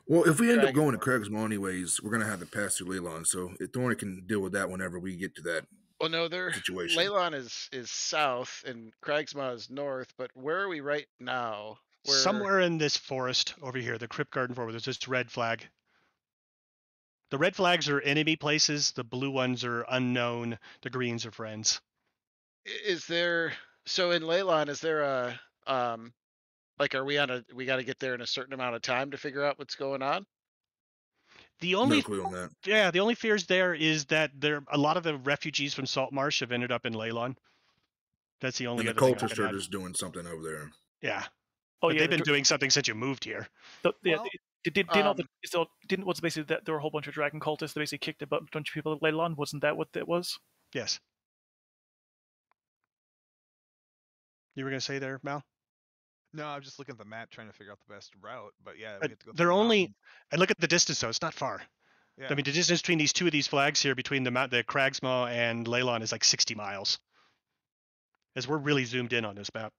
Well, if we end up going to Cragsmaw anyways, we're going to have to pass through Leylon, so Thorn can deal with that whenever we get to that. Well, no, situation. Leylon is south and Cragsmaw is north, but where are we right now? Somewhere in this forest over here, the Crypt Garden Forest, there's this red flag. The red flags are enemy places. The blue ones are unknown. The greens are friends. Is there, so in Leylon, is there a are we got to get there in a certain amount of time to figure out what's going on? The only no clue on that. Yeah, the only fears there is that a lot of the refugees from Saltmarsh have ended up in Leylon. That's the only and other the thing. cultists are just doing something over there. Yeah. Oh, but yeah, they've been doing something since you moved here. Didn't what's basically that there were a whole bunch of dragon cultists that basically kicked a bunch of people at Leylon? Wasn't that what that was? Yes. You were gonna say there, Mal? No, I'm just looking at the map trying to figure out the best route. But yeah, we But have to go. they're only. And look at the distance, though. It's not far. Yeah. I mean, the distance between these two of these flags here, between the Cragsmaw and Leylon, is like 60 miles. As we're really zoomed in on this map.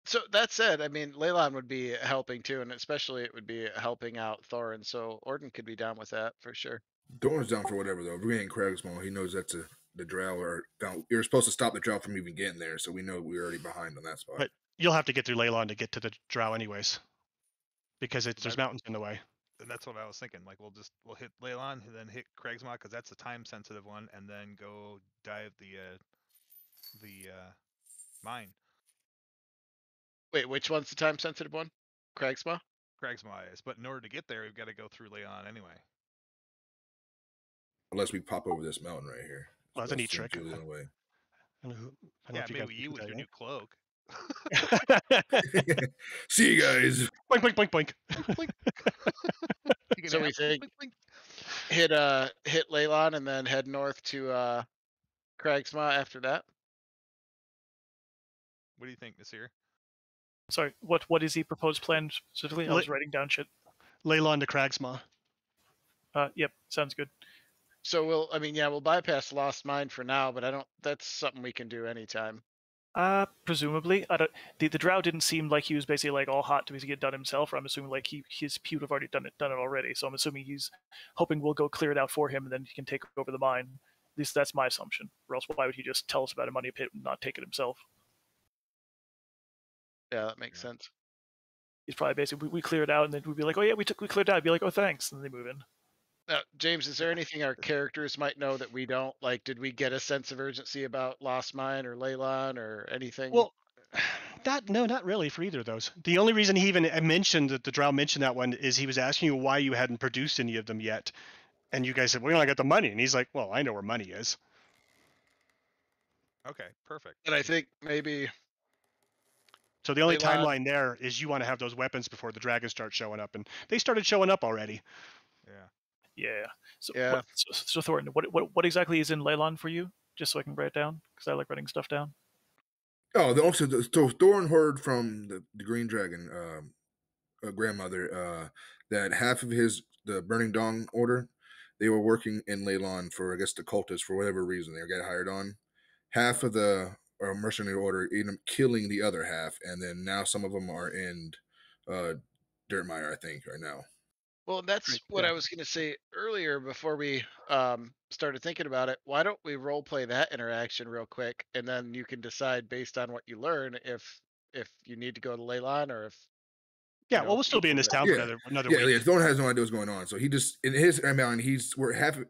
So that said, I mean, Leylon would be helping too, and especially it would be helping out Thorin. So Orden could be down with that for sure. Thorn's down for whatever though. If we're getting Cragsmaw, he knows that's the drow or you're supposed to stop the drow from even getting there, so we know we're already behind on that spot. But you'll have to get through Leylon to get to the drow anyways, because there's mountains in the way. And that's what I was thinking. Like we'll hit Leylon and then hit Cragsmaw because that's a time sensitive one, and then go dive the mine. Wait, which one's the time sensitive one? Cragsmaw? Cragsmaw is, but in order to get there, we've got to go through Leylon anyway. Unless we pop over this mountain right here. Well, that's a neat trick. The only way. Maybe you with your new cloak. See you guys. Boink, boink, boink, boink. So we think hit Leylon and then head north to Cragsmaw after that. What do you think, Nasir? Sorry, what is the proposed plan specifically? I was writing down shit. Leylon to Cragsmaw. Yep, sounds good. So we'll bypass Lost Mine for now, but that's something we can do anytime. Presumably. The drow didn't seem like he was basically like all hot to get done himself, or I'm assuming like his Pewt have already done it already. So I'm assuming he's hoping we'll go clear it out for him and then he can take over the mine. At least that's my assumption. Or else why would he just tell us about a money pit and not take it himself? Yeah, that makes sense. He's probably basically we clear it out and then we'd be like, oh yeah, we cleared it out. I'd be like, oh thanks, and then they move in. Now, James, is there anything our characters might know that we don't? Like, did we get a sense of urgency about Lost Mine or Leylon or anything? Well, no, not really for either of those. The only reason he even mentioned that the drow mentioned that one is he was asking you why you hadn't produced any of them yet. And you guys said, we only got the money. And he's like, well, I know where money is. Okay, perfect. And I think maybe So the only Leylon. timeline there is you want to have those weapons before the dragons start showing up, and they started showing up already. Yeah. So, Yeah. so Thornton, what exactly is in Leylon for you? Just so I can write it down, because I like writing stuff down. Oh, so Thorin heard from the Green Dragon grandmother that half of the Burning Dawn Order, they were working in Leylon for, I guess, the cultists for whatever reason they got hired on. Half of the mercenary order ended up killing the other half, and then now some of them are in Dirtmire, I think, right now. Well, that's what I was going to say earlier before we started thinking about it. Why don't we role play that interaction real quick, and then you can decide based on what you learn if you need to go to Leylon or if. Well, we'll still be in this town for another week. Yeah, Thorin has no idea what's going on, so he just in his mind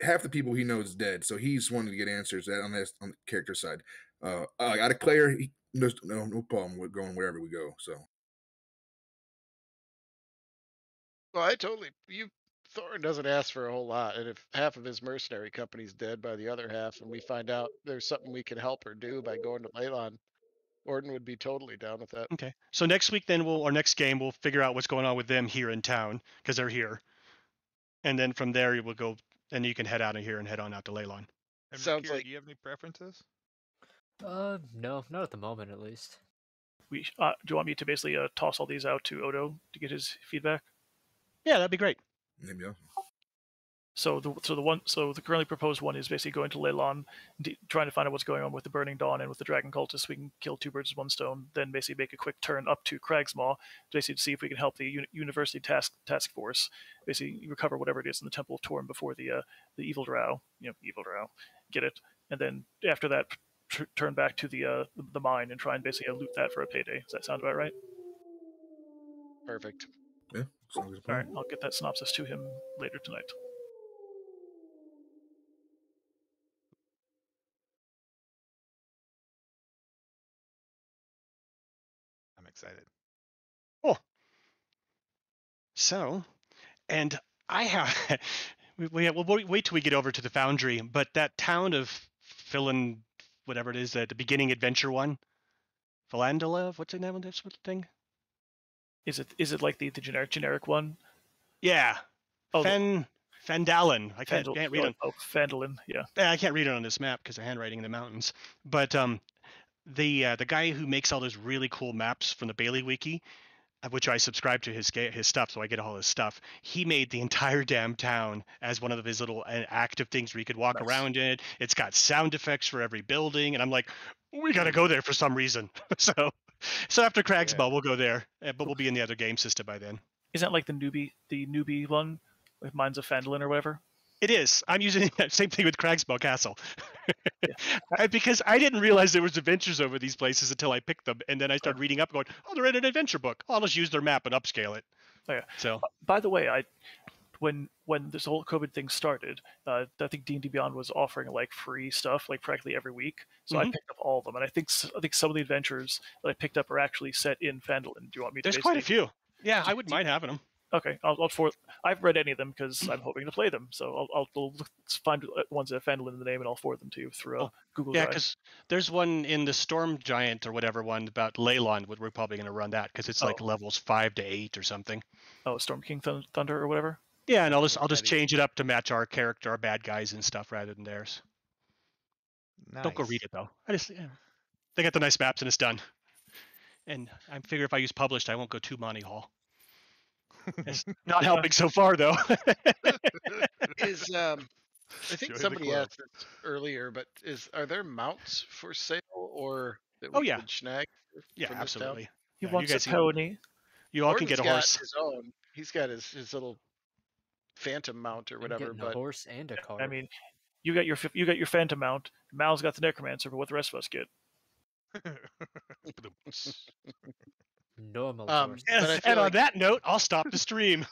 half the people he knows is dead, so he's wanting to get answers on the character side. I got a Claire. There's no problem with going wherever we go. So. Well, Thorin doesn't ask for a whole lot, and if half of his mercenary company's dead by the other half, and we find out there's something we can help her do by going to Leylon, Orden would be totally down with that. Okay. So next week, then next game, we'll figure out what's going on with them here in town because they're here, and then from there we'll go, and you can head out of here and head on out to Leylon. And Sounds Mercure, like. Do you have any preferences? No, not at the moment, at least. Do you want me to basically toss all these out to Odo to get his feedback? Yeah, that'd be great. Maybe. So the currently proposed one is basically going to Leylon, trying to find out what's going on with the Burning Dawn and with the Dragon Cultists. So we can kill two birds with one stone. Then basically make a quick turn up to Cragsmaw, basically to see if we can help the University Task Force basically recover whatever it is in the Temple of Torm before the Evil Drow, get it, and then after that turn back to the mine and try and basically loot that for a payday. Does that sound about right? Perfect. Yeah. All right, I'll get that synopsis to him later tonight. I'm excited. Oh. So, and I have. We'll wait till we get over to the Foundry, but that town of Philin, whatever it is, the beginning adventure one, Philandala, what's the name of this thing? Is it like the generic one? Yeah. Oh, Fandalin. I can't read it. Oh, Fandalin, yeah. I can't read it on this map because of handwriting in the mountains. But the guy who makes all those really cool maps from the Bailey Wiki, which I subscribe to his stuff, so I get all his stuff. He made the entire damn town as one of his little active things where you could walk around in it. It's got sound effects for every building, and I'm like, we got to go there for some reason. so after Cragsmaw, we'll go there, but we'll be in the other game system by then. Isn't that like the newbie one with Mines of Phandalin or whatever? It is. I'm using the same thing with Cragsmaw Castle. Because I didn't realize there was adventures over these places until I picked them, and then I started reading up going, oh, they're in an adventure book. I'll just use their map and upscale it. Oh, yeah. So, by the way, when this whole COVID thing started, I think D&D Beyond was offering like free stuff like practically every week. So I picked up all of them, and I think some of the adventures that I picked up are actually set in Phandalin. Do you want me to? There's quite a few. Yeah, I wouldn't mind having them. Okay, I'll I've read any of them because I'm hoping to play them. So I'll find ones that have Phandalin in the name, and I'll forward them to you through Google Drive. Yeah, because there's one in the Storm Giant or whatever one about Leylon. We're probably going to run that because it's like levels 5 to 8 or something. Oh, Storm King Thunder or whatever. Yeah, and I'll just change it up to match our character, our bad guys and stuff rather than theirs. Nice. Don't go read it though. They got the nice maps and it's done. And I figure if I use published, I won't go too Monty Hall. It's not helping so far, though. I think somebody asked this earlier, but are there mounts for sale or that we can snag? Yeah, absolutely. He wants a pony. You all can get a horse. His own. He's got his little phantom mount or whatever. But a horse and a car. I mean, you got your phantom mount. Mal's got the necromancer, but what the rest of us get? Normal horse. And on that note, I'll stop the stream.